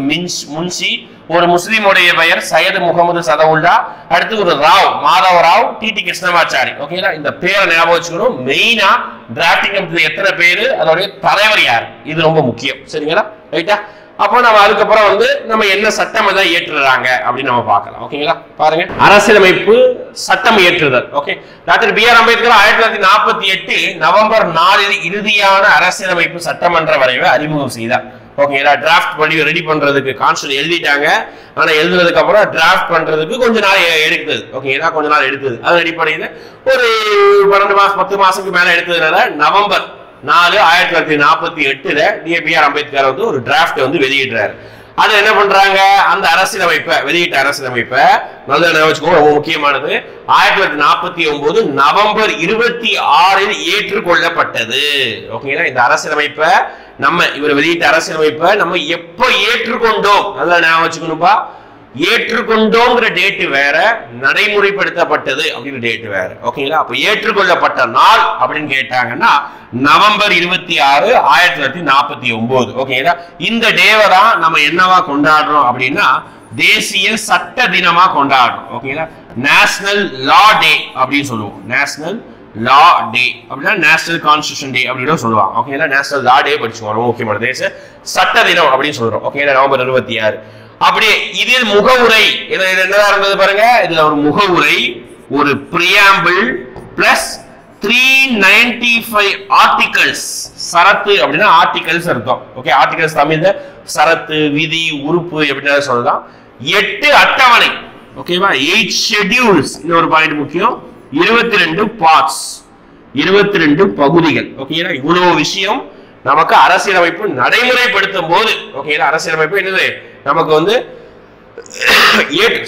முன்ஷி, ஒரு முஸ்லீமுடைய பெயர் சையது முகமது சதவுல்லா, அடுத்து ஒரு ராவ், மாதவ ராவ், TT கிருஷ்ணமாச்சாரி. ஓகேங்களா? இந்த பேரை ஞாபகம் வச்சுக்கணும். மெயினா டிராஃப்டிங் கமிட்டில எத்தனை பேரு, அதோடைய தலைவர் யார், இது ரொம்ப முக்கியம். சரிங்களா? ரைட்டா? அப்போ நம்ம அதுக்கப்புறம் வந்து நம்ம என்ன சட்டம் எல்லாம் ஏற்றுறாங்க அப்படின்னு நம்ம பார்க்கலாம். ஓகேங்களா? பாருங்க, அரசியலமைப்பு சட்டம் ஏற்றுதல். Okay, doctor B.R. Ambedkar 1948 November 4 இறுதியான அரசியலமைப்பு சட்டமன்ற வரைவை அறிமுகம் செய்தார். ஓகேங்களா? டிராஃப்ட் பண்ணி ரெடி பண்றதுக்கு கான்ஸ்டிடியூஷன் எழுதிட்டாங்க. ஆனா எழுதுனதுக்கு அப்புறம் டிராஃப்ட் பண்றதுக்கு கொஞ்ச நாள் எடுத்தது. ஓகேங்களா? கொஞ்ச நாள் எடுத்தது. அது ரெடி பண்ணிது ஒரு 12 மாசம் 10 மாசத்துக்கு மேல எடுத்ததுனால நவம்பர் 4 1948 B.R. அம்பேத்கர் வந்து ஒரு டிராஃப்ட் வந்து வெளியிடுறாரு. அது என்ன பண்றாங்க, அந்த அரசியலமைப்பை வெளியிட்ட அரசியலமைப்பை நல்ல வச்சுக்கோ, ரொம்ப முக்கியமானது. 1949 நவம்பர் 26 ஏற்றுக்கொள்ளப்பட்டது. ஓகேங்களா? இந்த அரசியலமைப்பை நம்ம இவர் வெளியிட்ட அரசியலமைப்பை நம்ம எப்ப ஏற்றுக்கொண்டோம், நல்லா ஞாபகம் வச்சுக்கணும்பா. ஏற்றுக்கொண்டோங்கிற டேட் வேற, நடைமுறைப்படுத்தப்பட்டது அப்படிங்கிற டேட் வேற. ஓகேங்களா? அப்ப ஏற்றுக்கொள்ளப்பட்ட நாள் அப்படின்னு கேட்டாங்கன்னா நவம்பர் 26 1949. ஓகேங்களா? இந்த டேவை தான் நம்ம என்னவா கொண்டாடுறோம் அப்படின்னா தேசிய சட்ட தினமா கொண்டாடுறோம். ஓகேங்களா? நேஷனல் லா டே அப்படின்னு சொல்லுவோம். நேஷனல் லா டே அப்படின்னா நேஷனல் கான்ஸ்டிடியூஷன் டே அப்படின்னு சொல்லுவாங்க. ஓகேங்களா? நேஷனல் லா டே படிச்சுக்கோங்க, ரொம்ப முக்கியமான தேசிய சட்ட தினம் அப்படின்னு சொல்றோம். ஓகேங்களா? நவம்பர் 26. அப்படியே இதில் முகவுரை என்னதான் இருந்தது பாருங்க. இதுல ஒரு முகவுரை, ஒரு பிரியாம்பிள் பிளஸ் 395 ஆர்டிகல்ஸ். சரத்து அப்படின்னா ஆர்டிகல்ஸ் அர்த்தம். ஓகே, ஆர்டிகல்ஸ் தமிழ்ல சரத்து, விதி, உறுப்பு எப்படின்னு சொல்லலாம். 8 அட்டவணை. ஓகேவா? 8 ஷெட்யூல்ஸ். இது ஒரு பாயிண்ட் முக்கியம். 22 பார்ட்ஸ், 22 பகுதிகள். ஓகேங்களா? இவ்வளவு விஷயம் நமக்கு அரசியலமைப்பு நடைமுறைப்படுத்தும் போது. ஓகேங்களா? அரசியலமைப்பு என்னது, நமக்கு வந்து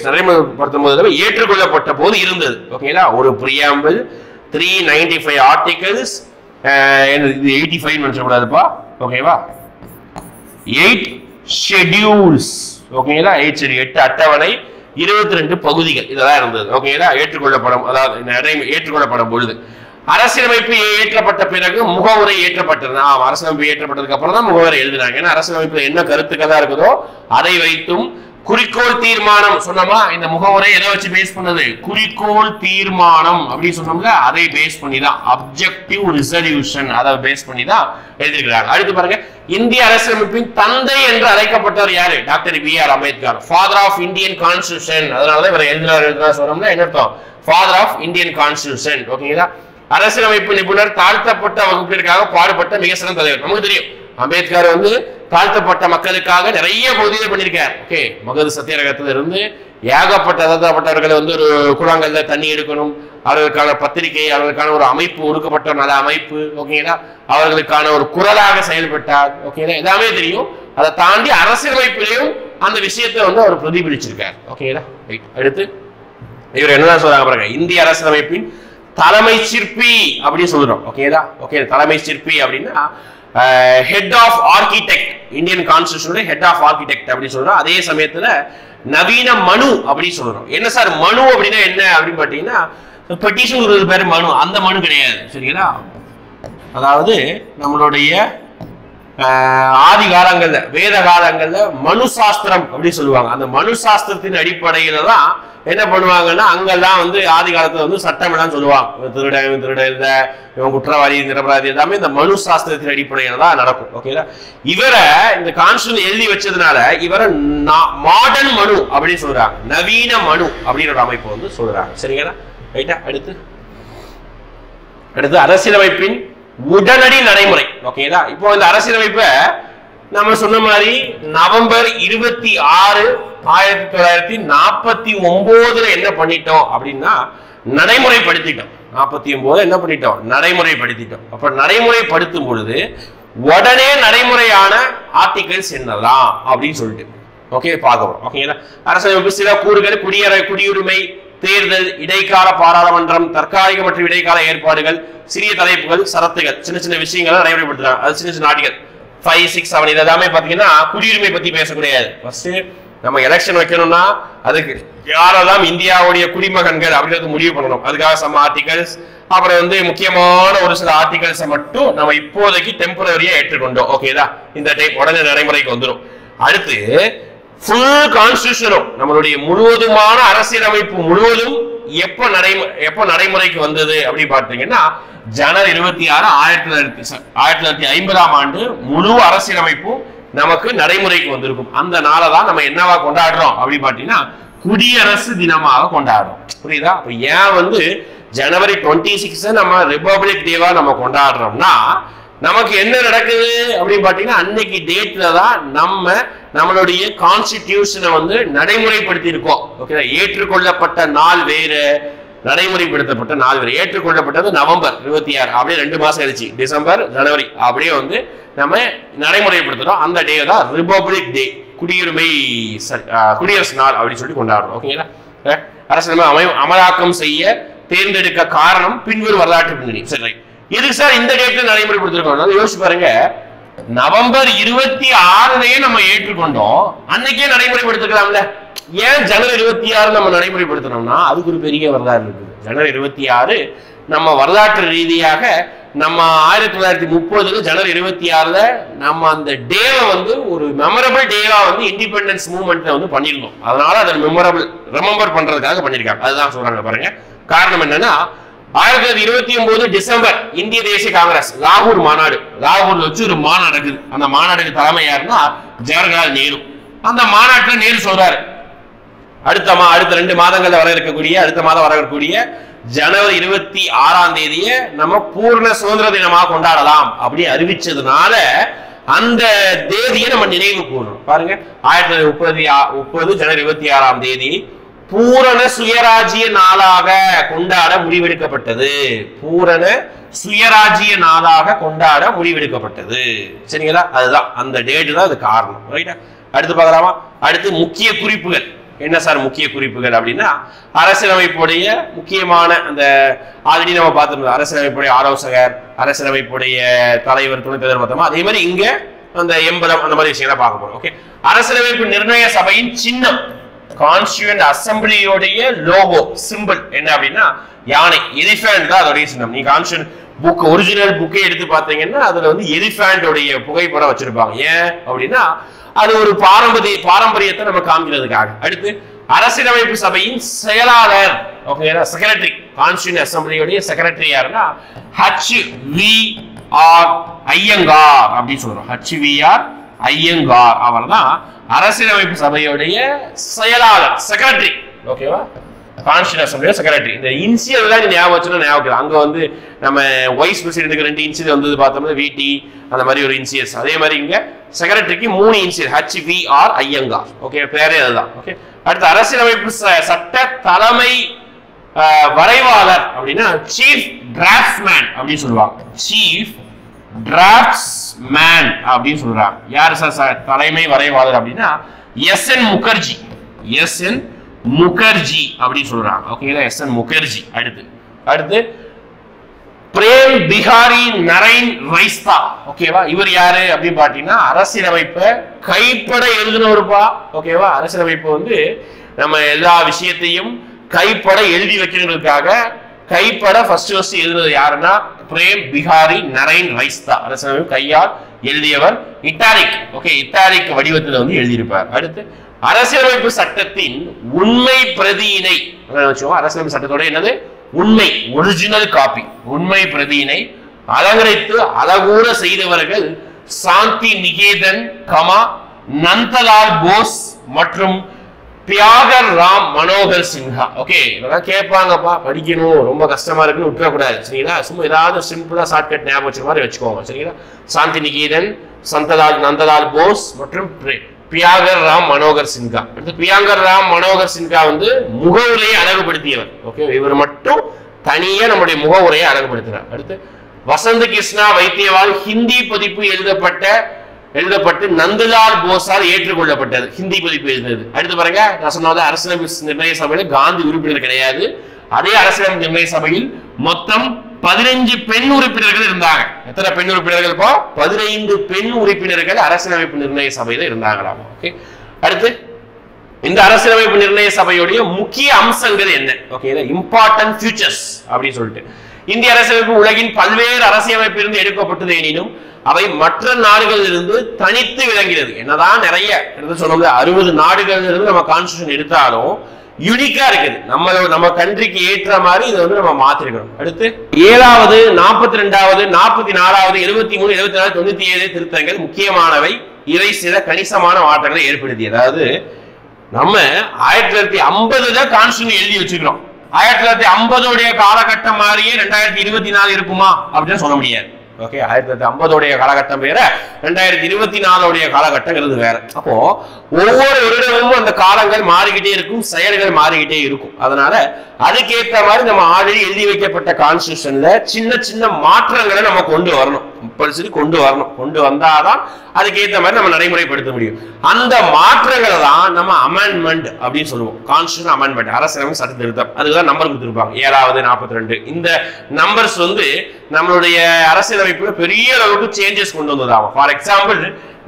நடைமுறைப்படுத்தும் போது ஏற்றுக்கொள்ளப்பட்ட போது இருந்தது. ஓகேங்களா? ஒரு பிரியாம்பிள், 395 ஆர்டிகல்ஸ், 85 நினைச்சக்கூடாதுப்பா. ஓகேவா? 8 ஷெட்யூல்ஸ். ஓகேங்களா? 8 அட்டவணை, 22 பகுதிகள் இதெல்லாம் இருந்தது. ஓகேங்களா? ஏற்றுக்கொள்ளப்படும், அதாவது ஏற்றுக்கொள்ளப்படும் பொழுது அரசியலமைப்பு ஏற்றப்பட்ட பிறகு முகவுரை ஏற்றப்பட்டது. அரசியலமைப்பு ஏற்றப்பட்டதுக்கு அப்புறம் தான் முகவுரை எழுதினாங்க. ஏன்னா அரசியலமைப்புல என்ன கருத்துக்கள் இருக்குதோ அதை வைத்தும் குறிக்கோள் தீர்மானம் சொன்னோமா, இந்த முகவுரை எதை வச்சு பேஸ் பண்ணது? குறிக்கோள் தீர்மானம் அப்படின்னு சொன்னோம்ல, அதை பேஸ் பண்ணி தான் அப்ஜெக்டிவ் ரிசல்யூஷன் அதை பேஸ் பண்ணி தான் எழுதிருக்கிறாங்க. அடுத்து பாருங்க, இந்திய அரசியலமைப்பின் தந்தை என்று அழைக்கப்பட்டவர் யாரு? Doctor B.R. Ambedkar, father of Indian constitution. அதனாலதான் இவர் எழுதினார் சொன்னோம்னா என்ன அர்த்தம்? Father of Indian constitution. ஓகேங்களா? அரசியலமைப்பு நிபுணர், தாழ்த்தப்பட்ட வகுப்பிற்காக பாடுபட்ட மிக சிறந்த தலைவர். நமக்கு தெரியும் அம்பேத்கர் வந்து தாழ்த்தப்பட்ட மக்களுக்காக நிறைய பகுதிகள் பண்ணியிருக்கார். ஓகே, மகது சத்தியாகிரகத்துல இருந்து ஏகப்பட்ட தாழ்த்தப்பட்டவர்களை வந்து ஒரு குளங்கள்ல தண்ணி எடுக்கணும், அவர்களுக்கான பத்திரிகை, அவர்களுக்கான ஒரு அமைப்பு, ஒடுக்கப்பட்ட நல அமைப்பு, ஓகேங்களா, அவர்களுக்கான ஒரு குரலாக செயல்பட்டார். ஓகேங்களா? எல்லாமே தெரியும். அதை தாண்டி அரசியலமைப்பிலையும் அந்த விஷயத்தை வந்து அவர் பிரதிபலிச்சிருக்கார். ஓகேங்களா? அடுத்து இவர் என்னதான் சொல்றாங்க பாருங்க, இந்திய அரசியலமைப்பின் தலைமை சிற்பி அப்படின்னு சொல்றோம். ஓகேதா? ஓகே, தலைமை சிற்பி அப்படின்னா ஹெட் ஆஃப் ஆர்கிடெக்ட், இந்தியன் கான்ஸ்டிடியூஷனுடைய ஹெட் ஆஃப் ஆர்கிடெக்ட் அப்படின்னு சொல்றோம். அதே சமயத்துல நவீன மனு அப்படின்னு சொல்றோம். என்ன சார் மனு அப்படின்னா என்ன அப்படின்னு பாத்தீங்கன்னா, பெட்டிஷன் பேரு மனு, அந்த மனு கிடையாது. சரிங்களா? அதாவது நம்மளுடைய ஆதி காலங்கள்ல, வேத காலங்கள்ல மனு சாஸ்திரம் அப்படின்னு சொல்லுவாங்க. அந்த மனு சாஸ்திரத்தின் அடிப்படையில தான் என்ன பண்ணுவாங்கன்னா, அங்கெல்லாம் வந்து ஆதி காலத்துல வந்து சட்டம் எல்லாம் சொல்லுவாங்க. திருட இல்ல, இவன் குற்றவாளி, நிரபராதி, எல்லாமே இந்த மனு சாஸ்திரத்தின் அடிப்படையில தான் நடக்கும். ஓகேங்களா? இவரை இந்த கான்ஸ்டிடியூஷன் எழுதி வச்சதுனால இவரை மாடர்ன் மனு அப்படின்னு சொல்றாங்க, நவீன மனு அப்படின்ற அமைப்பு வந்து சொல்றாங்க. சரிங்களா? ரைட்டா? அடுத்து அரசியலமைப்பின் உடனடி நடைமுறை. ஓகேங்களா? இப்போ இந்த அரசியலமைப்பை நம்ம சொன்ன மாதிரி நவம்பர் 26, 1949 என்ன பண்ணிட்டோம் அப்படின்னா நடைமுறைப்படுத்திட்டோம். 49 என்ன பண்ணிட்டோம்? நடைமுறைப்படுத்திட்டோம். அப்ப நடைமுறைப்படுத்தும் பொழுது உடனே நடைமுறையான ஆர்டிகல்ஸ் என்னலாம் அப்படின்னு சொல்லிட்டு ஓகே பார்க்கிறோம். ஓகேங்களா? அரசியலமைப்பு சில கூறுகள், குடியுரிமை, தேர்தல், இடைக்கால பாராளுமன்றம், தற்காலிக மற்றும் இடைக்கால ஏற்பாடுகள், சிறிய தலைப்புகள், சரத்துகள், சின்ன சின்ன விஷயங்களை நடைமுறைப்படுத்துறாங்க. அது சின்ன சின்ன ஆர்டிகல் 5, 6, 7 இதெல்லாமே பாத்தீங்கன்னா குடியுரிமை பத்தி பேச கிடையாது. ஃபர்ஸ்ட் நம்ம எலெக்ஷன் வைக்கணும்னா அதுக்கு யாரெல்லாம் இந்தியாவுடைய குடிமகன்கள் அப்படின்றது முடிவு பண்ணணும். அதுக்காக சம் ஆர்டிகல்ஸ், அப்புறம் வந்து முக்கியமான ஒரு சில ஆர்டிகல்ஸை மட்டும் நம்ம இப்போதைக்கு டெம்பரரியா ஏற்றுக்கொண்டோம். ஓகேதா? இந்த டைம் உடனே நடைமுறைக்கு வந்துடும். அடுத்து ஃபுல் கான்ஸ்டிடியூஷனும் நம்மளுடைய முழுவதுமான அரசியலமைப்பு முழுவதும் எப்ப நடைமுறைக்கு வந்தது அப்படி பார்த்தீங்கன்னா ஜனவரி 26, 1950 முழு அரசியலமைப்பும் நமக்கு நடைமுறைக்கு வந்திருக்கும். அந்த நாளை தான் நம்ம என்னவா கொண்டாடுறோம் அப்படி பார்த்தீங்கன்னா குடியரசு தினமாக கொண்டாடுறோம். புரியுதா? அப்ப ஏன் வந்து ஜனவரி 26 நம்ம ரிபப்ளிக் டேவா நம்ம கொண்டாடுறோம்னா, நமக்கு என்ன நடக்குது அப்படின்னு பாத்தீங்கன்னா அன்னைக்கு டேட்ல தான் நம்மளுடைய கான்ஸ்டிடியூஷனை வந்து நடைமுறைப்படுத்தி இருக்கோம். ஓகே, ஏற்றுக்கொள்ளப்பட்ட நாள் வேறு, நடைமுறைப்படுத்தப்பட்ட நாள் வேறு. ஏற்றுக்கொள்ளப்பட்டது நவம்பர் 26, அப்படியே 2 மாசம் கழிச்சு டிசம்பர், ஜனவரி அப்படியே வந்து நம்ம நடைமுறைப்படுத்துறோம். அந்த டே தான் ரிபப்ளிக் டே, குடியரசு நாள் அப்படின்னு சொல்லி கொண்டாடுறோம். ஓகேங்களா? அரசியலமைப்பு அமலாக்கம் செய்ய தேர்ந்தெடுக்க காரணம் பின்வரும் வரலாற்று பின்னணி. சரி, எதுக்கு சார் இந்த டேட்ல நடைமுறைப்படுத்திருக்கோம்? யோசிச்சு பாருங்க, நவம்பர் 26 நம்ம ஏற்றுக்கொண்டோம், அன்னைக்கே நடைமுறைப்படுத்திக்கலாம்ல. ஏன் ஜனவரி 26 நம்ம நடைமுறைப்படுத்தணும்னா அதுக்கு ஒரு பெரிய வரலாறு இருக்குது. ஜனவரி 26 நம்ம வரலாற்று ரீதியாக நம்ம 1930 ஜனவரி 26 நம்ம அந்த டேவை வந்து ஒரு மெமரபிள் டேவா வந்து இண்டிபெண்டன்ஸ் மூவ்மெண்ட்ல வந்து பண்ணிருந்தோம். அதனால அதை ரிமெம்பர் பண்றதுக்காக பண்ணிருக்காங்க. அதுதான் சொல்றாங்க பாருங்க. காரணம் என்னன்னா 1929 டிசம்பர் இந்திய தேசிய காங்கிரஸ் லாகூர் மாநாடு, லாகூர்ல வச்சு ஒரு மாநாடு நடக்குது. அந்த மாநாடுக்கு தலைமை யாருன்னா ஜவஹர்லால் நேரு. அந்த மாநாட்டுல நேரு சொல்றாரு, அடுத்த 2 மாதங்கள்ல அடுத்த மாதம் வர இருக்கக்கூடிய ஜனவரி 26 நம்ம பூர்ண சுதந்திர தினமாக கொண்டாடலாம் அப்படி அறிவிச்சதுனால அந்த தேதியை நம்ம நினைவு கூறணும். பாருங்க, 1930 ஜனவரி 26 பூரண சுயராஜ்ய நாளாக கொண்டாட முடிவெடுக்கப்பட்டது. பூரண சுயராஜ்ய நாளாக கொண்டாட முடிவெடுக்கப்பட்டது. சரிங்களா? அதுதான் அந்த டேட் தான் அது காரணம். ரைட்டா? அடுத்து பார்க்கலாமா? அடுத்து முக்கிய குறிப்புகள். என்ன சார் முக்கிய குறிப்புகள் அப்படின்னா, அரசியலமைப்புடைய முக்கியமான அந்த ஆல்ரெடி நம்ம பார்த்துருந்தோம், அரசியலமைப்புடைய ஆலோசகர், அரசியலமைப்புடைய தலைவர், துணைத் தலைவர் பார்த்தோமா, அதே மாதிரி இங்க அந்த எம்பலம் அந்த மாதிரி விஷயங்களை பார்க்க போறோம். ஓகே, அரசியலமைப்பு நிர்ணய சபையின் சின்னம், கான்ஸ்டியூண்ட் அசம்பிளியோடைய லோகோ சிம்பிள் என்ன அப்படின்னா யானை, எலிஃபண்ட் தான் அதோடைய சின்னம். நீ கான்ஸ்டியூண்ட் புக் ஒரிஜினல் புக்கை எடுத்து பார்த்தீங்கன்னா அதுல வந்து எலிஃபண்டோடைய புகைப்படம் வச்சிருப்பாங்க. ஏன் அப்படின்னா அது ஒரு பாரம்பரியத்தை நம்ம காமிக்கிறதுக்காக. அடுத்து அரசியலமைப்பு சபையின் செயலாளர், ஓகேங்களா, செக்ரட்டரி, கான்ஸ்டியூண்ட் அசம்பிளியோடைய செக்ரட்டரி யாருன்னா HVR ஐயங்கார் அப்படின்னு சொல்றோம். HVR ஐயங்கார் அவர் தான் அரசியலமைப்பு சபையோடைய செயலாளர், செக்ரட்டரி. ஓகேவா, கான்ஸ்டியூண்ட் அசம்பிளியோட செக்ரட்டரி. இந்த இன்சியல் தான் ஞாபகம் வச்சுன்னா ஞாபகம். அங்க வந்து நம்ம வைஸ் பிரசிடென்ட்க்கு 2 இன்சியல் வந்து பார்த்தோம்னா VT அந்த மாதிரி ஒரு இன்சியல்ஸ். அதே மாதிரி இங்க செக்ரட்டரிக்கு 3 இன்சியல், HVR ஐயங்கார். ஓகே, பேரே அதுதான். ஓகே, அடுத்து அரசியலமைப்பு சட்ட தலைமை வரைவாளர் அப்படின்னா சீஃப் டிராஃப்ட்மேன் அப்படின்னு சொல்லுவாங்க. சீஃப் டிராஃப்ட்ஸ்மேன் அப்படின்னு சொல்றாங்க. யார் சார் தலைமை வரைவாளர் அப்படின்னா SN முகர்ஜி. SN முகர்ஜி அப்படின்னு சொல்றாங்க. ஓகேங்களா, SN முகர்ஜி. அடுத்து பிரேம் பிஹாரி நரைன் வைஸ்தா. ஓகேவா, இவர் யாரு அப்படின்னு பாத்தீங்கன்னா அரசியலமைப்பை கைப்பட எழுதினவருப்பா. ஓகேவா, அரசியலமைப்பு வந்து நம்ம எல்லா விஷயத்தையும் கைப்பட எழுதி வைக்கிறதுக்காக கைப்பட ஃபர்ஸ்ட் எழுதுனது யாருன்னா பிரேம் பிஹாரி நரைன் வைஸ்தா. அரசியலமைப்பு கையால் எழுதியவர், இட்டாலிக். ஓகே, இட்டாலிக் வடிவத்தில் வந்து எழுதியிருப்பார். அடுத்து அரசியலமைப்பு சட்டத்தின் உண்மை பிரதியினை, அரசியலமைப்பு சட்டத்தோட என்னது உண்மை ஒரிஜினல் காப்பி, உண்மை பிரதியினை அலங்கரித்து அழகூற செய்தவர்கள் சாந்தி நிகேதன், நந்தலால் போஸ் மற்றும் பியாகர் ராம் மனோகர் சின்ஹா. ஓகே, இதெல்லாம் கேட்பாங்கப்பா, படிக்கணும், ரொம்ப கஷ்டமா இருக்குன்னு விட்டுறக்கூடாது. சரிங்களா, சும்மா ஏதாவது சிம்பிளா ஷார்ட்கட் ஞாபகம் வச்ச மாதிரி வச்சுக்கோங்க. சரிங்களா, சாந்தி நிகேதன், நந்தலால் போஸ் மற்றும் பியாகர் ராம் மனோகர் சின்ஹா. அடுத்து பியாகர் ராம் மனோகர் சின்ஹா வந்து முகவுரையை அழகுபடுத்தியவர். ஓகே, இவர் மட்டும் தனியே நம்முடைய முகவுரையை அழகுபடுத்தினார். அடுத்து வசந்த் கிருஷ்ணா வைத்தியவால் ஹிந்தி பதிப்பு எழுதப்பட்டு நந்தலால் போஸால் ஏற்றுக்கொள்ளப்பட்டது. ஹிந்தி பதிப்பு எழுதினது. அடுத்து பாருங்க, நான் சொன்னது அரசியலமைப்பு நிர்ணய சபையில காந்தி உறுப்பினர் கிடையாது. அதே அரசியலமைப்பு நிர்ணய சபையில் மொத்தம் 15 பெண் உறுப்பினர்கள் இருந்தாங்க. எத்தனை பெண் உறுப்பினர்கள்? 15 பெண் உறுப்பினர்கள் அரசியலமைப்பு நிர்ணய சபையில இருந்தாங்களாம். ஓகே, அடுத்து இந்த அரசியலமைப்பு நிர்ணய சபையுடைய முக்கிய அம்சங்கள் என்ன? ஓகே, இம்பார்ட்டன்ட் ஃபியூச்சர்ஸ் அப்படின்னு சொல்லிட்டு, இந்திய அரசியலமைப்பு உலகின் பல்வேறு அரசியலமைப்பிலிருந்து எடுக்கப்பட்டது எனினும் அவை மற்ற நாடுகளிலிருந்து தனித்து விளங்கிறது. என்னதான் நிறைய சொன்னோம்ல 60 நாடுகளிலிருந்து நம்ம கான்ஸ்டிடியூஷன் எடுத்தாலும் யூனிக்கா இருக்குது. நம்ம கண்ட்ரிக்கு ஏற்ற மாதிரி இதை வந்து நம்ம மாத்திருக்கணும். அடுத்து 7வது, 42வது, 44வது, 73, 74, 97 திருத்தங்கள் முக்கியமானவை. இவை சில கணிசமான மாற்றங்களை ஏற்படுத்தி, அதாவது நம்ம 1950 கான்ஸ்டிடியூஷன் எழுதி வச்சுக்கிறோம். 1950 காலகட்டம் மாதிரியே 2024 இருக்குமா அப்படின்னு சொல்ல முடியாது. ஓகே, 1950 காலகட்டம் வேற, 2024 காலகட்டங்கிறது வேற. அப்போ ஒவ்வொரு வருடமும் அந்த காலங்கள் மாறிக்கிட்டே இருக்கும், செயல்கள் மாறிக்கிட்டே இருக்கும். அதனால அதுக்கேற்ற மாதிரி நம்ம ஆல்ரெடி எழுதி வைக்கப்பட்ட கான்ஸ்டிடியூஷன்ல சின்ன சின்ன மாற்றங்களை நம்ம கொண்டு வரணும். கொண்டு வந்தாதான் அதுக்கேற்ற மாதிரி நம்ம நடைமுறைப்படுத்த முடியும். அந்த மாற்றங்களை தான் நம்ம அமெண்ட்மெண்ட் அப்படின்னு சொல்லுவோம். கான்ஸ்டிடியூஷன் அமெண்ட்மெண்ட், அரசியலமைப்பு சட்ட திருத்தம். அதுதான் நம்பர் கொடுத்துருப்பாங்க 7வது, 42. இந்த நம்பர்ஸ் வந்து நம்மளுடைய அரசியலமைப்புல பெரிய அளவுக்கு சேஞ்சஸ் கொண்டு வந்ததாகும். ஃபார் எக்ஸாம்பிள்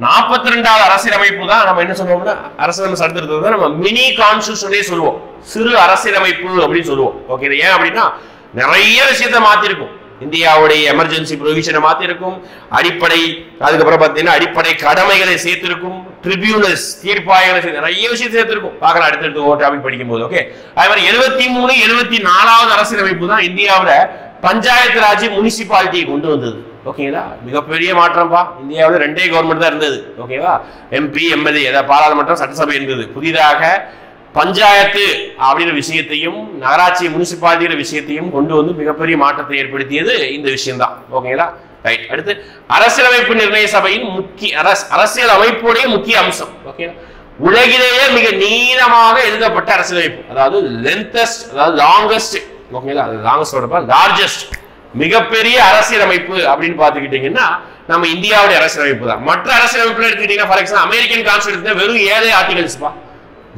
42வது அரசியலமைப்பு தான் நம்ம என்ன சொல்லுவோம்னா, அரசியலமைப்பு சட்ட திருத்தம் தான் நம்ம மினி கான்ஸ்டிடியூஷனே சொல்லுவோம், சிறு அரசியலமைப்பு அப்படின்னு சொல்லுவோம். ஓகே, ஏன் அப்படின்னா நிறைய விஷயத்தை மாத்திருக்கும். இந்தியாவுடைய எமர்ஜென்சி ப்ரொவிஷனை மாத்திருக்கும், அதுக்கப்புறம் பார்த்தீங்கன்னா அடிப்படை கடமைகளை சேர்த்திருக்கும், ட்ரிபியூனல்ஸ் தீர்ப்பாயங்களை நிறைய விஷயம் சேர்த்திருக்கும். பார்க்கலாம் அடுத்தடுத்து ஒரு டாபிக் படிக்கும் போது. ஓகே, அதே மாதிரி 73, 74வது அரசியலமைப்பு தான் இந்தியாவில் பஞ்சாயத்து ராஜ் முனிசிபாலிட்டியை கொண்டு வந்தது. ஓகேங்களா, மிகப்பெரிய மாற்றம்பா. இந்தியாவில் 2 கவர்மெண்ட் தான் இருந்தது. ஓகேவா, MP, MLA, பாராளுமன்றம், சட்டசபை இருந்தது. புதிதாக பஞ்சாயத்து அப்படிங்கிற விஷயத்தையும் நகராட்சி முனிசிபாலிட்டிங்கிற விஷயத்தையும் கொண்டு வந்து மிகப்பெரிய மாற்றத்தை ஏற்படுத்தியது இந்த விஷயம் தான். ஓகேங்களா, ரைட். அடுத்து அரசியலமைப்பு நிர்ணய சபையின் அரசியல் அமைப்புடைய முக்கிய அம்சம். ஓகே, உலகிலேயே மிக நீளமாக எழுதப்பட்ட அரசியலமைப்பு, அதாவது லென்தஸ்ட், அதாவது லாங்கஸ்ட். ஓகேங்களா, லாங்கஸ்ட் லார்ஜஸ்ட், மிகப்பெரிய அரசியலமைப்பு அப்படின்னு பாத்துக்கிட்டீங்கன்னா நம்ம இந்தியாவுடைய அரசியலமைப்பு தான். மற்ற அரசியலமைப்புல எடுத்துக்கிட்டீங்கன்னா, ஃபார் எக்ஸாம்பிள் அமெரிக்கன் கான்ஸ்டிடியூஷன் வெறும் 7 ஆர்டிகல்ஸ் பா,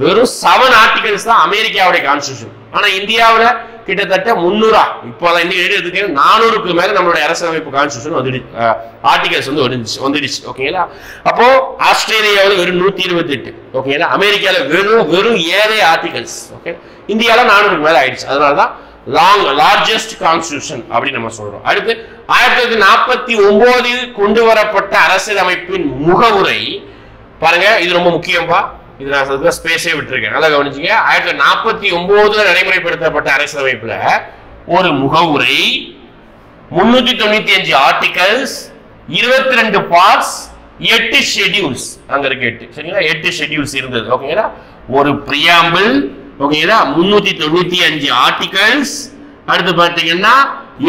வெறும் 7 ஆர்டிகல்ஸ் தான் அமெரிக்காவுடைய கான்ஸ்டிடியூஷன். ஆனா இந்தியாவுல கிட்டத்தட்ட 300 இப்போ இன்னைக்கு 400க்கு மேல நம்மளுடைய அரசியலமைப்பு கான்ஸ்டிடியூஷன் ஆர்டிகல்ஸ் வந்து வந்துடுச்சு. ஓகேங்களா? அப்போ ஆஸ்திரேலியாவில் வெறும் 128. ஓகேங்களா? அமெரிக்கால வெறும் 7 ஆர்டிகல்ஸ். ஓகே, இந்தியால 400க்கு மேல ஆயிடுச்சு. அதனாலதான் லார்ஜஸ்ட் கான்ஸ்டிடியூஷன் அப்படின்னு நம்ம சொல்றோம். அடுத்து 1949 கொண்டு வரப்பட்ட அரசியலமைப்பின் முகவுரை பாருங்க, இது ரொம்ப முக்கியம்பா. இது நான் ஸ்பேஸே விட்டுருக்கேன், நல்லா கவனிச்சுங்க. 1949 நடைமுறைப்படுத்தப்பட்ட அரசியலமைப்புல ஒரு முகவுரை, 395 ஆர்டிகல்ஸ், 22 பார்ட்ஸ், 8 ஷெட்யூல்ஸ். அங்க இருக்கு 8. சரிங்களா? 8 ஷெட்யூல்ஸ் இருந்தது. ஓகேங்களா? ஒரு பிரியாம்பிள். ஓகேங்களா? 395 ஆர்டிகல்ஸ், அடுத்து பாத்தீங்கன்னா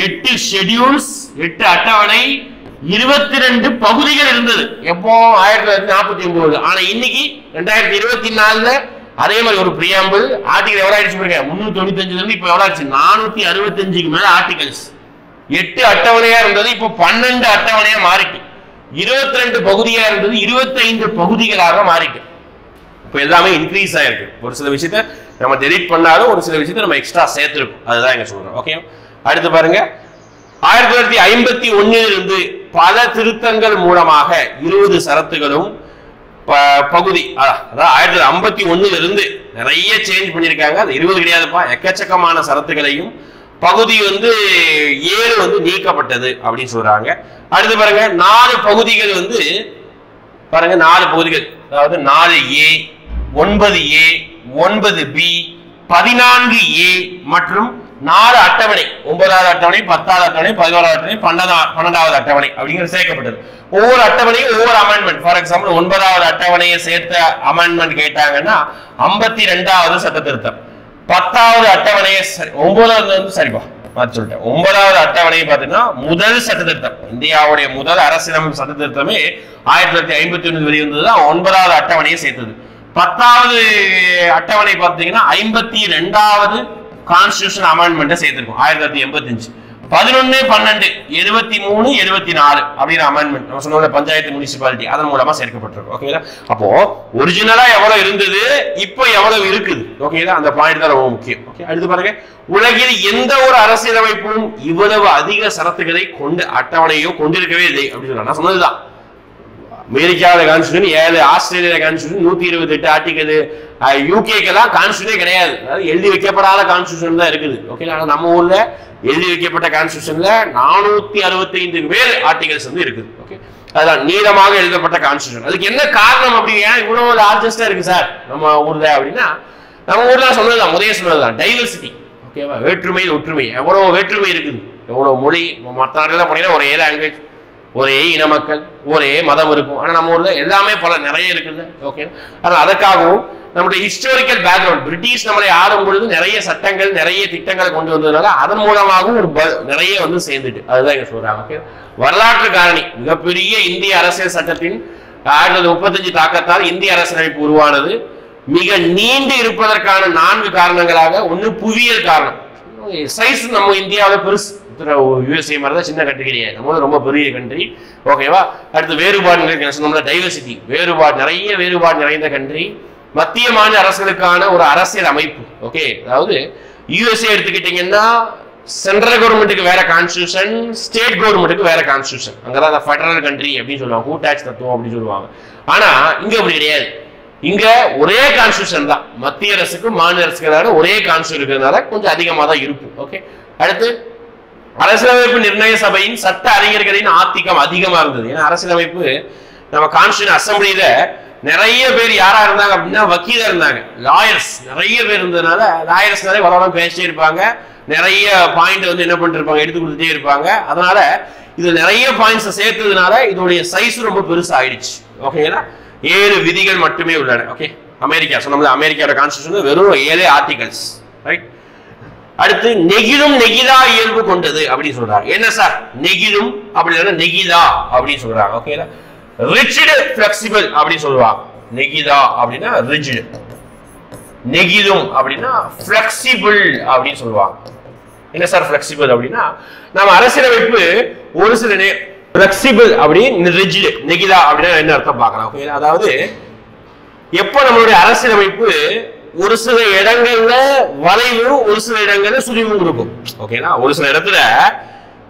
8 ஷெட்யூல்ஸ், 8 அட்டவணை, 22 பகுதிகள் இருந்தது. எப்போ 1949. ஆனா இன்னைக்கு 2024 அதே மாதிரி ஒரு பிரியாம்பிள் ஆர்டிகல் எவ்வளவு ஆயிடுச்சு பாருங்க, 395 இருந்து இப்ப எவ்வளவு ஆச்சு, 465க்கு மேல ஆர்டிகல்ஸ். 8 அட்டவணையா இருந்தது, இப்போ 12 அட்டவணையா மாறிட்டு. 22 பகுதியா இருந்தது 25 பகுதிகளாக மாறிட்டு. இப்ப எல்லாமே இன்க்ரீஸ் ஆயிருக்கு. ஒரு சில விஷயத்த நம்ம டெலீட் பண்ணாலும் ஒரு சில விஷயத்த நம்ம எக்ஸ்ட்ரா சேர்த்திருக்கோம். அதுதான் எங்க சொல்றோம். ஓகே, அடுத்து பாருங்க, 1951 இருந்து பல திருத்தங்கள் மூலமாக 20 சரத்துகளும் பகுதி, அதாவது 1951 இருந்து நிறைய சேஞ்ச் பண்ணிருக்காங்க. அது 20 கிடையாதுப்பா, எக்கச்சக்கமான சரத்துகளையும் பகுதி வந்து 7 வந்து நீக்கப்பட்டது அப்படின்னு சொல்றாங்க. அடுத்து பாருங்க, 4 பகுதிகள் வந்து பாருங்க, 4 பகுதிகள், அதாவது 4A, 9A, 9B, 14A மற்றும் 4 அட்டவணை, 9வது அட்டவணை, 10வது அட்டவணை, 11வது அட்டவணை, 12வது அட்டவணை அப்படிங்கிறது சேர்க்கப்பட்டது. ஒவ்வொரு அட்டவணையும் ஒவ்வொரு அமெண்ட்மெண்ட். ஃபார் எக்ஸாம்பிள் 9வது அட்டவணையை சேர்த்த அமெண்ட்மெண்ட் கேட்டாங்கன்னா 52வது சட்ட திருத்தம். 10வது அட்டவணையை 9வது வந்து சரிப்பா சொல்லிட்டேன். 9வது அட்டவணையை பார்த்தீங்கன்னா முதல் சட்ட திருத்தம், இந்தியாவுடைய முதல் அரசியலமைப்பு சட்ட திருத்தமே 1951 வெளிவந்ததுதான் 9வது அட்டவணையை சேர்த்தது. 10வது அட்டவணை பார்த்தீங்கன்னா 52வது கான்ஸ்டிடியூஷன் அமெண்ட்மெண்ட்டை சேர்த்திருக்கும் 1985. 11, 12, 73, 74 அப்படிங்கிற அமெண்ட்மெண்ட் நம்ம சொன்ன பஞ்சாயத்து முனிசிபாலிட்டி அதன் மூலமா சேர்க்கப்பட்டிருக்கும். ஓகேங்களா? அப்போ ஒரிஜினலா எவ்வளவு இருந்தது, இப்போ எவ்வளவு இருக்குது. ஓகேங்களா? அந்த பாயிண்ட் தான் ரொம்ப முக்கியம். ஓகே, அடுத்து பாருங்க, உலகில் எந்த ஒரு அரசியலமைப்பும் இவ்வளவு அதிக சரத்துக்களை கொண்டு அட்டவணையோ கொண்டிருக்கவே இல்லை அப்படின்னு சொல்ல நான் சொன்னதுதான். அமெரிக்காவில கான்ஸ்டிடியூஷன் 7, ஆஸ்திரேலியா கான்ஸ்டிடியூஷன் 128 ஆர்டிகல், யூகேக்கெல்லாம் கான்ஸ்டிடியூஷனே கிடையாது, அதாவது எழுதி வைக்கப்படாத கான்ஸ்டிடியூஷன் தான் இருக்குது. ஓகே, ஆனா நம்ம ஊர்ல எழுதி வைக்கப்பட்ட கான்ஸ்டிடியூஷன்ல 465 மேல் ஆர்டிகல்ஸ் வந்து இருக்குது. ஓகே, அதெல்லாம் நீளமாக எழுதப்பட்ட கான்ஸ்டிடியூஷன். அதுக்கு என்ன காரணம் அப்படின்னா இவ்வளவு லார்ஜஸ்டா இருக்கு சார் நம்ம ஊர்ல அப்படின்னா, நம்ம ஊர்ல சொன்னதுதான், முதல்ல சொன்னதுதான் டைவர்சிட்டி. ஓகேவா? வேற்றுமை ஒற்றுமை, எவ்வளவு வேற்றுமை இருக்குது, எவ்வளவு மொழி. மற்ற நாடுகள் போனீங்கன்னா ஒரே லாங்குவேஜ், ஒரே இன மக்கள், ஒரே மதம் இருக்கும். ஆனா நம்ம ஊர்ல எல்லாமே நிறைய இருக்குது. ஓகே, ஆனா அதற்காகவும் நம்முடைய ஹிஸ்டாரிக்கல் பேக்ரவுண்ட், பிரிட்டிஷ் நம்மளை ஆளும் பொழுது நிறைய சட்டங்கள் நிறைய திட்டங்களை கொண்டு வந்ததுனால அதன் மூலமாகவும் ஒரு நிறைய வந்து சேர்ந்துட்டு, அதுதான் இங்க சொல்றாங்க. ஓகே, வரலாற்று காரணி மிகப்பெரிய இந்திய அரசியல் சட்டத்தின் 1935 தாக்கத்தால் இந்திய அரசியலமைப்பு உருவானது. மிக நீண்டு இருப்பதற்கான 4 காரணங்களாக, ஒன்னு புவியியல் காரணம், சைஸ் நம்ம இந்தியாவில் பெருசு, யுஎஸ்ஏ மாதிரி தான் சின்ன கண்ட்ரி கிடையாது, நம்ம ரொம்ப பெரிய கண்ட்ரி. ஓகேவா? அடுத்து வேறுபாடு நிறைய, டைவர்சிட்டி, வேறுபாடு நிறைய வேறுபாடு நிறைந்த கண்ட்ரி. மத்திய மாநில அரசுகளுக்கான ஒரு அரசியல் அமைப்பு. ஓகே, அதாவது யுஎஸ்ஏ எடுத்துக்கிட்டீங்கன்னா சென்ட்ரல் கவர்மெண்ட்டுக்கு வேற கான்ஸ்டிடியூஷன், ஸ்டேட் கவர்மெண்ட்டுக்கு வேற கான்ஸ்டிடியூஷன். அங்கதான் ஃபெடரல் கண்ட்ரி அப்படின்னு சொல்லுவாங்க, கூ டாக்ஸ் தத்துவம் அப்படின்னு சொல்லுவாங்க. ஆனா இங்க அப்படி கிடையாது. இங்க ஒரே கான்ஸ்டிடியூஷன் தான், மத்திய அரசுக்கு மாநில அரசுக்கு ஒரே கான்ஸ்டிடியூஷன் இருக்கிறதுனால கொஞ்சம் அதிகமா தான் இருக்கும். ஓகே, அடுத்து அரசியலமைப்பு நிர்ணய சபையின் சட்ட அறிஞர்களின் ஆதிக்கம் அதிகமா இருந்தது. ஏன்னா அரசியலமைப்பு நம்ம கான்ஸ்டிடியூஷன் அசம்பிளியில நிறைய பேர் யாரா இருந்தாங்க அப்படின்னா வக்கீலா இருந்தாங்க, லாயர்ஸ் நிறைய பேர் இருந்ததுனால லாயர்ஸ்னாலே வரலாம் பேசிட்டே இருப்பாங்க, நிறைய பாயிண்ட் வந்து என்ன பண்ணிட்டு இருப்பாங்க, எடுத்து கொடுத்துட்டே இருப்பாங்க. அதனால இது நிறைய பாயிண்ட்ஸ் சேர்த்ததுனால இதோடைய சைஸ் ரொம்ப பெருசா ஆயிடுச்சு. ஓகேங்களா? 7 விதிகள் மட்டுமே உள்ளன. ஓகே, அமெரிக்கா சொன்னோம்ல, அமெரிக்காவோட கான்ஸ்டிடியூஷன் வெறும் 7 ஆர்டிகல்ஸ். ரைட். அடுத்து நெகிழும் நெகிழா இயல்பு கொண்டது அப்படின்னு சொல்றாங்க. என்ன சார் நெகிழும் அப்படின்னா நெகிழா அப்படின்னு சொல்றாங்க. ஓகேங்களா? ரிஜிட் ஃபிளெக்சிபிள் அப்படின்னு சொல்லுவாங்க. நெகிழா அப்படின்னா ரிஜிட், நெகிழும் அப்படின்னா ஃபிளெக்சிபிள் அப்படின்னு சொல்லுவாங்க. என்ன சார் ஃபிளெக்சிபிள் அப்படின்னா, நம்ம அரசியலமைப்பு ஒரு சில ஃபிளெக்சிபிள் அப்படின்னு ரிஜிட், நெகிழா அப்படின்னா என்ன அர்த்தம் பார்க்கலாம். ஓகே, அதாவது எப்ப நம்மளுடைய அரசியலமைப்பு ஒரு சில இடங்கள்ல வளைவும் ஒரு சில இடங்கள்ல சுழிவும் இருக்கும். ஓகேனா, ஒரு சில இடத்துல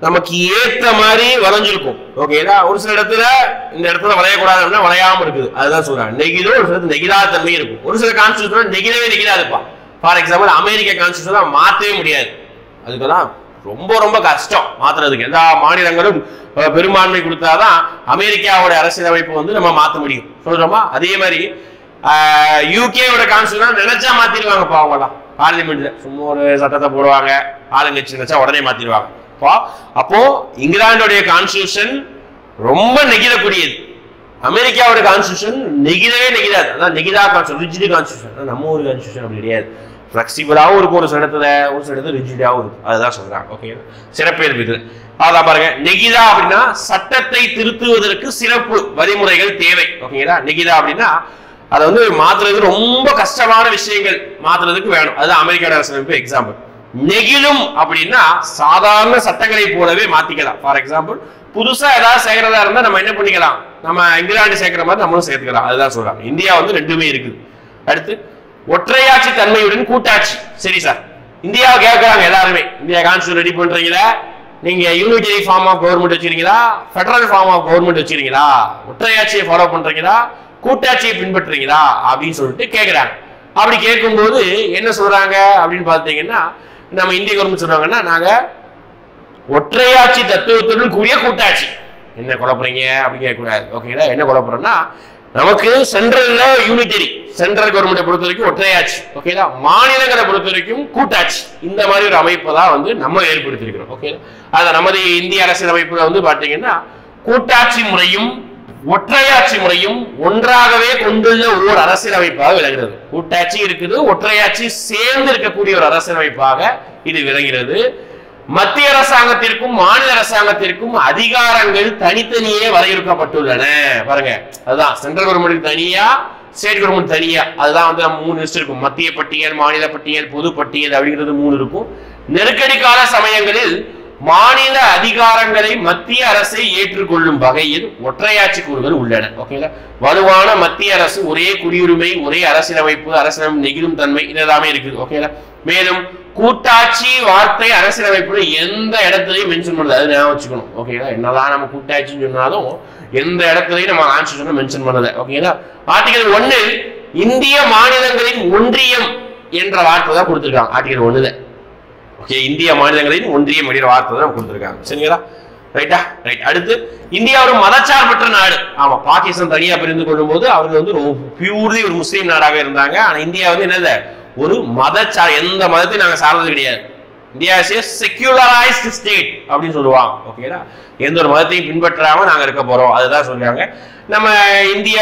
நமக்கு ஏத்த மாதிரி வளைஞ்சிருக்கும். ஓகேனா, ஒரு சில இடத்துல இந்த இடத்துல வளையக்கூடாதுன்னா வளையாம இருக்குது. அதுதான் சொல்றாங்க நெகிழும், ஒரு சில நெகிழாத தன்மை இருக்கும். ஒரு சில கான்ஸ்டிடியூஷன் நெகிழவே நெகிழாதுப்பா. ஃபார் எக்ஸாம்பிள் அமெரிக்க கான்ஸ்டிடியூஷன் மாற்றவே முடியாது. அதுக்கெல்லாம் ரொம்ப ரொம்ப கஷ்டம் மாத்துறதுக்கு. எல்லா மாநிலங்களும் பெரும்பான்மை கொடுத்தாதான் அமெரிக்காவோட அரசியலமைப்பு வந்து நம்ம மாற்ற முடியும். சொல்றோமா? அதே மாதிரி யூகேவோட கான்ஸ்டிடியூஷன் நினைச்சா மாத்திடுவாங்கப்பா. அவங்கலாம் பார்லிமெண்ட்ல சும்மா ஒரு சட்டத்தை போடுவாங்க, ஆளுங்கட்சி நினைச்சா உடனே மாத்திடுவாங்க. அப்போ இங்கிலாந்துடைய கான்ஸ்டிடியூஷன் ரொம்ப நெகிழக்கூடியது. அமெரிக்காவோட கான்ஸ்டிடியூஷன் நெகிழவே நெகிழாது. அதான் நெகிழா கான்ஸ்டிடியூஷன், ரிஜிட் கான்ஸ்டிடியூஷன். நம்ம ஒரு கான்ஸ்டிடியூஷன் அப்படி கிடையாது. ஃபிளெக்சிபிளாகவும் இருக்கும், ஒரு சில இடத்துல ரிஜிடாகவும் இருக்கும். அதுதான் சொல்றாங்க. ஓகே, சிறப்பேற்பு இது. அதான் பாருங்க, நெகிழா அப்படின்னா சட்டத்தை திருத்துவதற்கு சிறப்பு வழிமுறைகள் தேவை. ஓகேங்களா? நெகிழா அப்படின்னா அதை வந்து மாத்துறது ரொம்ப கஷ்டமான விஷயங்கள் மாத்துறதுக்கு வேணும். அதுதான் அமெரிக்காவோட அரசியலமைப்பு எக்ஸாம்பிள். நெகிழும் அப்படின்னா சாதாரண சட்டங்களை போலவே மாத்திக்கலாம். ஃபார் எக்ஸாம்பிள் புதுசா ஏதாவது சேர்க்கிறதா இருந்தா நம்ம என்ன பண்ணிக்கலாம், நம்ம இங்கிலாந்து சேர்க்கிற மாதிரி நம்மளும் சேர்த்துக்கலாம். அதுதான் சொல்றாங்க. இந்தியா வந்து ரெண்டுமே இருக்குது. அடுத்து ஒற்றையாட்சி தன்மையுடன் கூட்டாட்சி. சரி சார், இந்தியாவை கேட்கறாங்க எல்லாருமே, இந்தியா கான்ஸ்டிடியூஷன் ரெடி பண்றீங்களா, நீங்க யூனிட்டரி ஃபார்ம் ஆஃப் கவர்மெண்ட் வச்சிருக்கீங்களா, ஃபெடரல் ஃபார்ம் ஆஃப் கவர்மெண்ட் வச்சிருக்கீங்களா, ஒற்றையாட்சியை ஃபாலோ பண்றீங்களா, கூட்டாட்சியை பின்பற்றுறீங்களா அப்படின்னு சொல்லிட்டு கேட்கிறாங்க. அப்படி கேட்கும்போது என்ன சொல்றாங்க அப்படின்னு பாத்தீங்கன்னா, நம்ம இந்திய கவர்மெண்ட் சொல்றாங்கன்னா நாங்க ஒற்றையாட்சி தத்துவத்துடன் கூடிய கூட்டாட்சி. என்ன குழப்பறீங்க அப்படின்னு கேட்கக்கூடாது. ஓகேங்களா? என்ன குழப்பறோம்னா, நமக்கு சென்ட்ரல்ல யூனிட்டரி, சென்ட்ரல் கவர்மெண்ட் பொறுத்த வரைக்கும் ஒற்றையாட்சி. ஓகேங்களா? மாநிலங்களை பொறுத்த வரைக்கும் கூட்டாட்சி. இந்த மாதிரி ஒரு அமைப்பை தான் வந்து நம்ம ஏற்படுத்தியிருக்கிறோம். ஓகேங்களா? அத நமது இந்திய அரசியலமைப்புல வந்து பாத்தீங்கன்னா கூட்டாட்சி முறையும் ஒற்றையாட்சி முறையும் ஒன்றாகவே கொண்டுள்ள ஒரு அரசியலமைப்பாக விளங்குகிறது. கூட்டாட்சி இருக்குது, ஒற்றையாட்சி சேர்ந்து இருக்கக்கூடிய ஒரு அரசியலமைப்பாக இது விளங்குகிறது. மத்திய அரசாங்கத்திற்கும் மாநில அரசாங்கத்திற்கும் அதிகாரங்கள் தனித்தனியே வரையறுக்கப்பட்டுள்ளன. பாருங்க, அதுதான் சென்ட்ரல் கவர்மெண்ட் தனியா, ஸ்டேட் கவர்மெண்ட் தனியா. அதுதான் வந்து நம்ம 3 லிஸ்ட் இருக்கும். மத்திய பட்டியல், மாநில பட்டியல், பொது பட்டியல் அப்படிங்கிறது 3 இருக்கும். நெருக்கடி கால சமயங்களில் மாநில அதிகாரங்களை மத்திய அரசை ஏற்றுக்கொள்ளும் வகையில் ஒற்றையாட்சி கூறுகள் உள்ளன. ஓகேங்களா? வலுவான மத்திய அரசு, ஒரே குடியுரிமை, ஒரே அரசியலமைப்பு, அரசியலமைப்பு நெகிழும் தன்மை, இதெல்லாமே இருக்குது. ஓகேங்களா? மேலும் கூட்டாட்சி வார்த்தை அரசியலமைப்புல எந்த இடத்துலையும் மென்ஷன் பண்ணுது, அது ஞாபகம் வச்சுக்கணும். ஓகேங்களா? என்னதான் நம்ம கூட்டாட்சின்னு சொன்னாலும் எந்த இடத்துலையும் நம்ம கான்ஸ்டிடியூஷன் மென்ஷன் பண்ணல. ஓகேங்களா? ஆர்டிகல் 1 இந்திய மாநிலங்களின் ஒன்றியம் என்ற வார்த்தை தான் கொடுத்திருக்காங்க. ஆர்டிகல் 1 ஓகே, இந்திய மாநிலங்களின் ஒன்றியம் அப்படிங்கிற வார்த்தை தான் கொடுத்திருக்காங்க. சரிங்களா? ரைட்டா? ரைட். அடுத்து இந்தியா ஒரு மதச்சார்பற்ற நாடு. ஆமா, பாகிஸ்தான் தனியா பிரிந்து கொள்ளும் போது அவர்கள் வந்து பியூர்லி ஒரு முஸ்லீம் நாடாக இருந்தாங்க. ஆனா இந்தியா வந்து என்னது, ஒரு எந்த மதத்தையும் நாங்க சார்ந்தது கிடையாது. இந்தியா செக்யூலரைஸ்ட் ஸ்டேட் அப்படின்னு சொல்லுவாங்க. ஓகேங்களா? எந்த ஒரு மதத்தையும் பின்பற்றாம நாங்க இருக்க போறோம், அதுதான் சொல்றாங்க. நம்ம இந்திய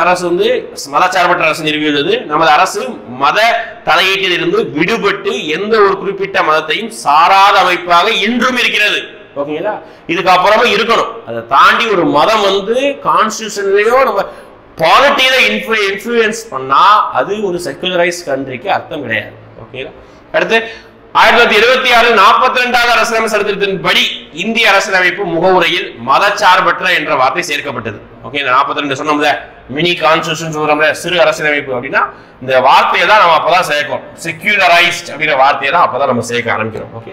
அரசு வந்து மதச்சார்பற்ற அரசு நிறுவியுள்ளது. நமது அரசு மத தலையீட்டில் இருந்து விடுபட்டு எந்த ஒரு குறிப்பிட்ட மதத்தையும் சாராத அமைப்பாக இன்றும் இருக்கிறது. ஓகேங்களா? இதுக்கு அப்புறமா இருக்கணும். அதை தாண்டி ஒரு மதம் வந்து கான்ஸ்டிடியூஷன்லயோ நம்ம பாலிட்டியில இன்ஃப்ளூயன்ஸ் பண்ணா அது ஒரு செக்குலரைஸ் கண்ட்ரிக்கு அர்த்தம் கிடையாது. ஓகேங்களா? அடுத்து 1976 42வது அரசியலமைப்பு சட்டத்தின்படி இந்திய அரசியலமைப்பு முகவுரையில் மதச்சார்பற்ற என்ற வார்த்தை சேர்க்கப்பட்டது. ஓகே, 42 சொன்னோம்ல, மினி கான்ஸ்டிடியூஷன் சொல்றோம்ல, சிறு அரசியலமைப்பு அப்படின்னா இந்த வார்த்தையை தான் நம்ம அப்பதான் சேர்க்கிறோம். செக்யூலரைஸ்ட் அப்படிங்கிற வார்த்தையை தான் அப்பதான் நம்ம சேர்க்க ஆரம்பிக்கிறோம். ஓகே,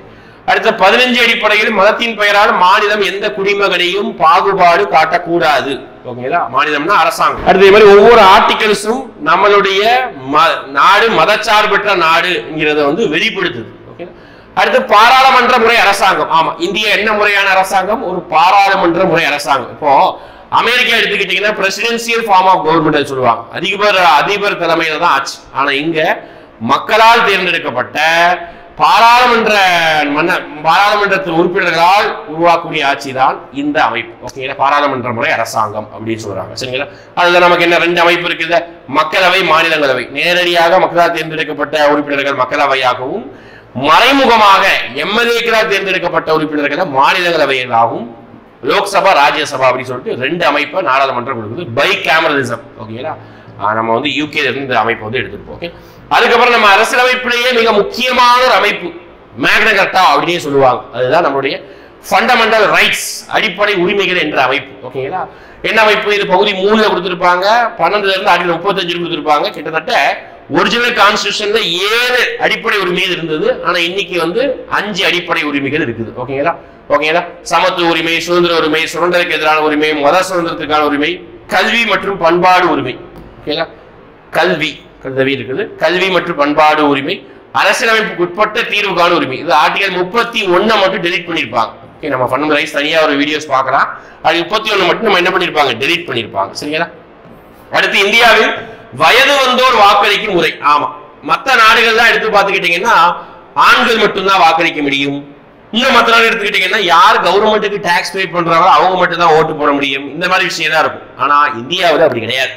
அடுத்த 15 அடிப்படையில் மதத்தின் பெயரால் மாநிலம் எந்த குடிமகனையும் பாகுபாடு காட்டக்கூடாது. ஓகேங்களா? மாநிலம்னா அரசாங்கம். அடுத்த மாதிரி ஒவ்வொரு ஆர்டிகல்ஸும் நம்மளுடைய நாடு மதச்சார்பற்ற நாடுங்கிறத வந்து வெளிப்படுத்துது. அடுத்து பாராளுமன்ற முறை அரசாங்கம். ஆமா, இந்தியா என்ன முறையான அரசாங்கம்? ஒரு பாராளுமன்ற முறை அரசாங்கம். இப்போ அமெரிக்கா எடுத்துக்கிட்டீங்கன்னா பிரசிடென்சியல் ஃபார்ம் ஆஃப் கவர்மெண்ட் சொல்லுவாங்க. அதிபர் தலைமையில தான் ஆட்சி. ஆனா இங்க மக்களால் தேர்ந்தெடுக்கப்பட்ட பாராளுமன்றத்தின் உறுப்பினர்களால் உருவாக்கக்கூடிய ஆட்சி தான் இந்த அமைப்பு. ஓகே, பாராளுமன்ற முறை அரசாங்கம் அப்படின்னு சொல்றாங்க. சரிங்களா? அதுல நமக்கு என்ன 2 அமைப்பு இருக்குது, மக்களவை, மாநிலங்களவை. நேரடியாக மக்களால் தேர்ந்தெடுக்கப்பட்ட உறுப்பினர்கள் மக்களவையாகவும், மறைமுகமாக எம்எல்ஏக்களால் தேர்ந்தெடுக்கப்பட்ட உறுப்பினர்களை மாநிலங்களவையாகவும், லோக்சபா, ராஜ்யசபா அப்படின்னு சொல்லிட்டு 2 அமைப்பை நாடாளுமன்றம் கொடுக்குது. Bicameralism. ஓகேங்களா? நம்ம வந்து யூகே இருந்து இந்த அமைப்பு வந்து எடுத்துருப்போம். ஓகே, அதுக்கப்புறம் நம்ம அரசியலமைப்பிலேயே மிக முக்கியமான ஒரு அமைப்பு மேக்னா கார்ட்டா அப்படின்னே சொல்லுவாங்க. அதுதான் நம்மளுடைய ஃபண்டமெண்டல் ரைட்ஸ், அடிப்படை உரிமைகள் என்ற அமைப்பு. ஓகேங்களா? என்ன அமைப்பு இது? பகுதி 3ல கொடுத்திருப்பாங்க, 12ல இருந்து ஆர்டிகல் 35 கொடுத்திருப்பாங்க. கிட்டத்தட்ட ஒரிஜினல் கான்ஸ்டிடியூஷன்ல 7 அடிப்படை உரிமைகள் இருந்தது. ஆனா இன்னைக்கு வந்து 5 அடிப்படை உரிமைகள் இருக்குது. ஓகேங்களா? ஓகேங்களா? சமத்துவ உரிமை, சுதந்திர உரிமை, சுதந்திரத்துக்கு எதிரான உரிமை, மத சுதந்திரத்துக்கான உரிமை, கல்வி மற்றும் பண்பாடு உரிமை. ஓகேங்களா? கல்வி இருக்குது, கல்வி மற்றும் பண்பாடு உரிமை, அரசியலமைப்புக்கு உட்பட்ட தீர்வு காண உரிமை. இது ஆர்டிகல் 31 மட்டும் டெலீட் பண்ணிருப்பாங்க. ஓகே, நம்ம ஃபண்டமெண்டல் ரைட்ஸ் தனியா ஒரு வீடியோஸ் பார்க்கலாம். அது 31 மட்டும் நம்ம என்ன பண்ணிருப்பாங்க? டெலீட் பண்ணிருப்பாங்க. சரிங்களா? அடுத்து இந்தியாவில் வயது வந்தோர் வாக்களிக்கும் முறை. ஆமா, மற்ற நாடுகள் தான் எடுத்து பார்த்துக்கிட்டீங்கன்னா ஆண்கள் மட்டும்தான் வாக்களிக்க முடியும். இன்னும் மற்ற நாடு எடுத்துக்கிட்டீங்கன்னா யார் கவர்மெண்ட்டுக்கு டாக்ஸ் பே பண்றாங்களோ அவங்க மட்டும் தான் ஓட்டு போட முடியும். இந்த மாதிரி விஷயம் தான் இருக்கும். ஆனா இந்தியாவில் அப்படி கிடையாது.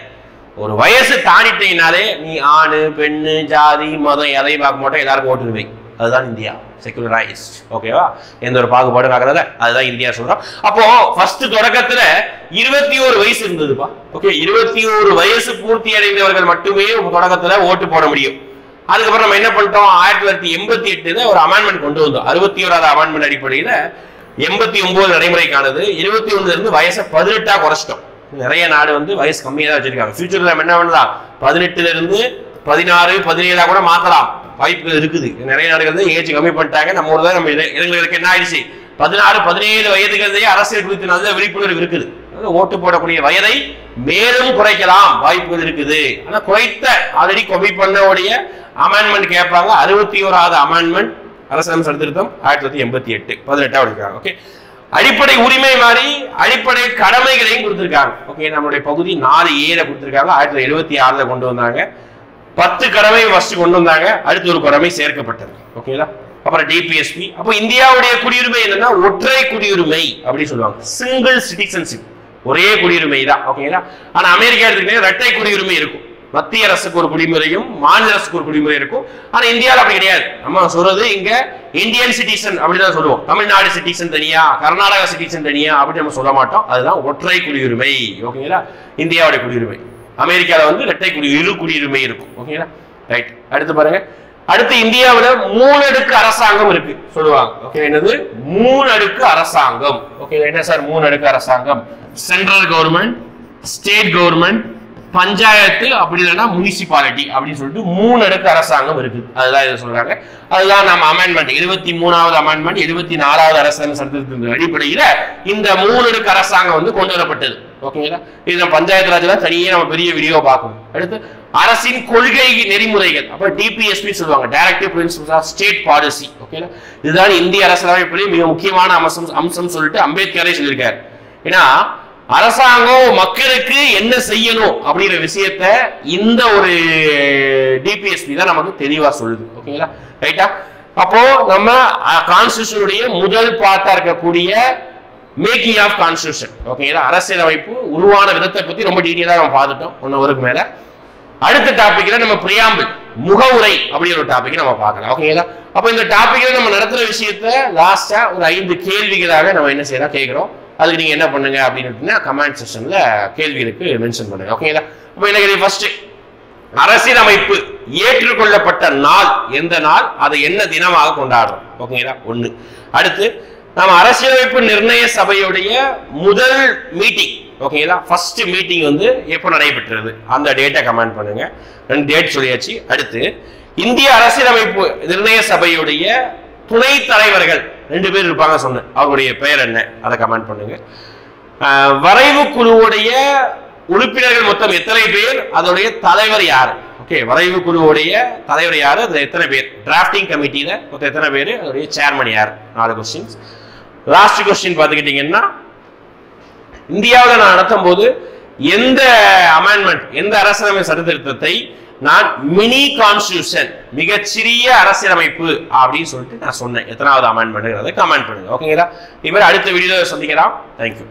ஒரு வயசு தாண்டிட்டீங்கனாலே நீ ஆணு பெண்ணு ஜாதி மதம் எதையும் பார்க்க மாட்டோம், எல்லாருக்கும் ஓட்டுரிமை. அதுதான் இந்தியா, செகுலரைஸ்ட். ஓகேவா? எந்த ஒரு பாகுபாடு பார்க்கறத அதுதான் இந்தியா சொல்றோம். அப்போ ஃபர்ஸ்ட் தொடக்கத்துல 21 வயசு இருந்ததுப்பா. ஓகே, 21 வயசு பூர்த்தி அடைந்தவர்கள் மட்டுமே தொடக்கத்துல ஓட்டு போட முடியும். அதுக்கப்புறம் நம்ம என்ன பண்ணிட்டோம்? 1988 ஒரு அமெண்ட்மெண்ட் கொண்டு வந்தோம். 61வது அமெண்ட்மெண்ட் அடிப்படையில 89 நடைமுறைக்கானது. 21ல இருந்து வயசை 18ஆ குறைச்சிட்டோம். நிறைய நாடு வந்து வயசு கம்மியா தான் வச்சிருக்காங்க. ஃபியூச்சர்ல நம்ம என்ன பண்ணலாம்? 18ல இருந்து 16 17ஆ கூட மாத்தலாம், வாய்ப்புகள் இருக்குது. நிறைய நாடுகள் ஏஜ் கம்மி பண்ணிட்டாங்க. நம்ம ஊர் தான் நம்ம இளைஞர்களுக்கு என்ன ஆயிடுச்சு? 16 17 வயதுகளிலேயே அரசியல் குறித்து நல்ல விழிப்புணர்வு இருக்குது. ஓட்டு போடக்கூடிய வயதை மேலும் குறைக்கலாம், வாய்ப்புகள் இருக்குது. ஆனா குறைத்த ஆல்ரெடி கம்மி பண்ணக்கூடிய அமெண்ட்மெண்ட் கேட்பாங்க. 61வது அமெண்ட்மெண்ட் அரசியலமைப்பு சட்டத்திருத்தம் 1988 18ஆ எடுக்கிறாங்க. ஓகே, அடிப்படை உரிமை மாதிரி அடிப்படை கடமைகளையும் கொடுத்திருக்காங்க. ஓகே, நம்மளுடைய பகுதி 4A கொடுத்திருக்காங்க. 1976ல கொண்டு வந்தாங்க. 10 கடமை ஃபர்ஸ்ட் கொண்டு வந்தாங்க. அடுத்து ஒரு கடமை சேர்க்கப்பட்டது. ஓகேங்களா? அப்புறம் டிபிஎஸ்பி. அப்போ இந்தியாவுடைய குடியுரிமை என்னன்னா ஒற்றை குடியுரிமை அப்படி சொல்லுவாங்க. சிங்கிள் சிட்டிசன்ஷிப், ஒரே குடியுரிமை தான். ஓகேங்களா? ஆனா அமெரிக்கா எடுத்துக்கிட்டீங்கன்னா இரட்டை குடியுரிமை இருக்கும். மத்திய அரசுக்கு ஒரு குடிமுறையும் மாநில அரசுக்கு ஒரு குடிமுறை இருக்கும். ஆனா இந்தியாவில் அப்படி கிடையாது. நம்ம சொல்றது இங்க இந்தியன் சிட்டிசன் அப்படின்னு சொல்லுவோம். தமிழ்நாடு சிட்டிசன் தனியா, கர்நாடகா சிட்டிசன் தனியா அப்படி நம்ம சொல்ல மாட்டோம். அதுதான் ஒற்றை குடியுரிமை. ஓகேங்களா? இந்தியாவுடைய குடியுரிமை. அமெரிக்கால வந்து இரட்டை இரு குடியுரிமை இருக்கும். ஓகேங்களா? ரைட். அடுத்து பாருங்க. அடுத்து இந்தியாவில் 3 அடுக்கு அரசாங்கம் இருக்கு சொல்லுவாங்க. ஓகே, என்னது? 3 அடுக்கு அரசாங்கம். ஓகே, என்ன சார் 3 அடுக்கு அரசாங்கம்? Central government, state government, panchayat, அப்படி இல்லைன்னா முனிசிபாலிட்டி அப்படின்னு சொல்லிட்டு 3 அடுக்கு அரசாங்கம் இருக்கு. அதுதான் இதை சொல்றாங்க. அதுதான் நம்ம அமெண்ட்மெண்ட் 23வது அமெண்ட்மெண்ட் 24வது அரசாங்க சட்டத்தின் அடிப்படையில இந்த 3 அடுக்கு அரசாங்கம் வந்து கொண்டு வரப்பட்டது. ஓகேங்களா? இது நம்ம பஞ்சாயத்து ராஜ்ல தனியே நம்ம பெரிய வீடியோ பார்க்கணும். அடுத்து அரசின் கொள்கை நெறிமுறைகள். அப்ப டிபிஎஸ்பி சொல்லுவாங்க, directive principles of state policy. ஓகேங்களா? இதுதான் இந்திய அரசியலமைப்பிலே மிக முக்கியமான அம்சம் சொல்லிட்டு அம்பேத்கரே சொல்லியிருக்காரு. ஏன்னா அரசாங்கம் மக்களுக்கு என்ன செய்யணும் அப்படிங்கிற விஷயத்த இந்த ஒரு டிபிஎஸ்பி தான் நமக்கு தெளிவா சொல்லுது. ஓகேங்களா? ரைட்டா? அப்போ நம்ம கான்ஸ்டிடியூஷனுடைய முதல் பார்ட்டா இருக்கக்கூடிய மேக்கிங் ஆஃப் கான்ஸ்டிடியூஷன். ஓகேங்களா? அரசியலமைப்பு உருவான விதத்தை பத்தி ரொம்ப டீட்டெயிலா நம்ம பார்த்துட்டோம் 1 ஹவருக்கு மேல. அடுத்த டாபிக்ல நம்ம பிரியாம்பிள் முகவுரை அப்படிங்கிற ஒரு டாபிக் நம்ம பார்க்கலாம். ஓகேங்களா? அப்ப இந்த டாபிக்ல நம்ம நடத்துற விஷயத்த லாஸ்டா ஒரு 5 கேள்விகளாக நம்ம என்ன செய்யலாம் கேட்கிறோம். அதுக்கு நீங்க என்ன பண்ணுங்க அப்படின்னு கமெண்ட் செக்ஷன்ல கேள்விகளுக்கு மென்ஷன் பண்ணுங்க. ஓகேங்களா? அப்ப எனக்கு ஃபர்ஸ்ட் அரசியலமைப்பு ஏற்றுக்கொள்ளப்பட்ட நாள் எந்த நாள், அதை என்ன தினமாக கொண்டாடுறோம். ஓகேங்களா? 1. அடுத்து நம்ம அரசியலமைப்பு நிர்ணய சபையுடைய முதல் மீட்டிங். ஓகேங்களா? ஃபர்ஸ்ட் மீட்டிங் வந்து எப்போ நடைபெற்றது அந்த டேட்டை கமெண்ட் பண்ணுங்க. 2 டேட் சொல்லியாச்சு. அடுத்து இந்திய அரசியலமைப்பு நிர்ணய சபையுடைய துணை தலைவர்கள் 2 பேர் இருப்பாங்க சொன்னேன், அவருடைய பெயர் என்ன அதை கமெண்ட் பண்ணுங்க. வரைவு குழுவுடைய உறுப்பினர்கள் மொத்தம் எத்தனை பேர், அதோடைய தலைவர் யாரு? ஓகே, வரைவு குழுவுடைய தலைவர் யாரு, அதுல எத்தனை பேர்? டிராஃப்டிங் கமிட்டியில மொத்தம் எத்தனை பேர், அதோடைய சேர்மன் யார்? 4 கொஸ்டின்ஸ். லாஸ்ட் கொஸ்டின் பார்த்துக்கிட்டீங்கன்னா இந்தியாவில் நான் நடத்தும் போது எந்த அமெண்ட்மெண்ட், எந்த அரசியலமைப்பு சட்டத்திருத்தத்தை நான் மினி கான்ஸ்டிடியூஷன், மிகச்சிறிய அரசியலமைப்பு அப்படின்னு சொல்லிட்டு நான் சொன்னேன். எத்தனாவது அமெண்ட்மெண்ட் அதை கமெண்ட் பண்ணுங்க. ஓகேங்களா? இது மாதிரி அடுத்த வீடியோவில் சந்திக்கலாம். தேங்க்யூ.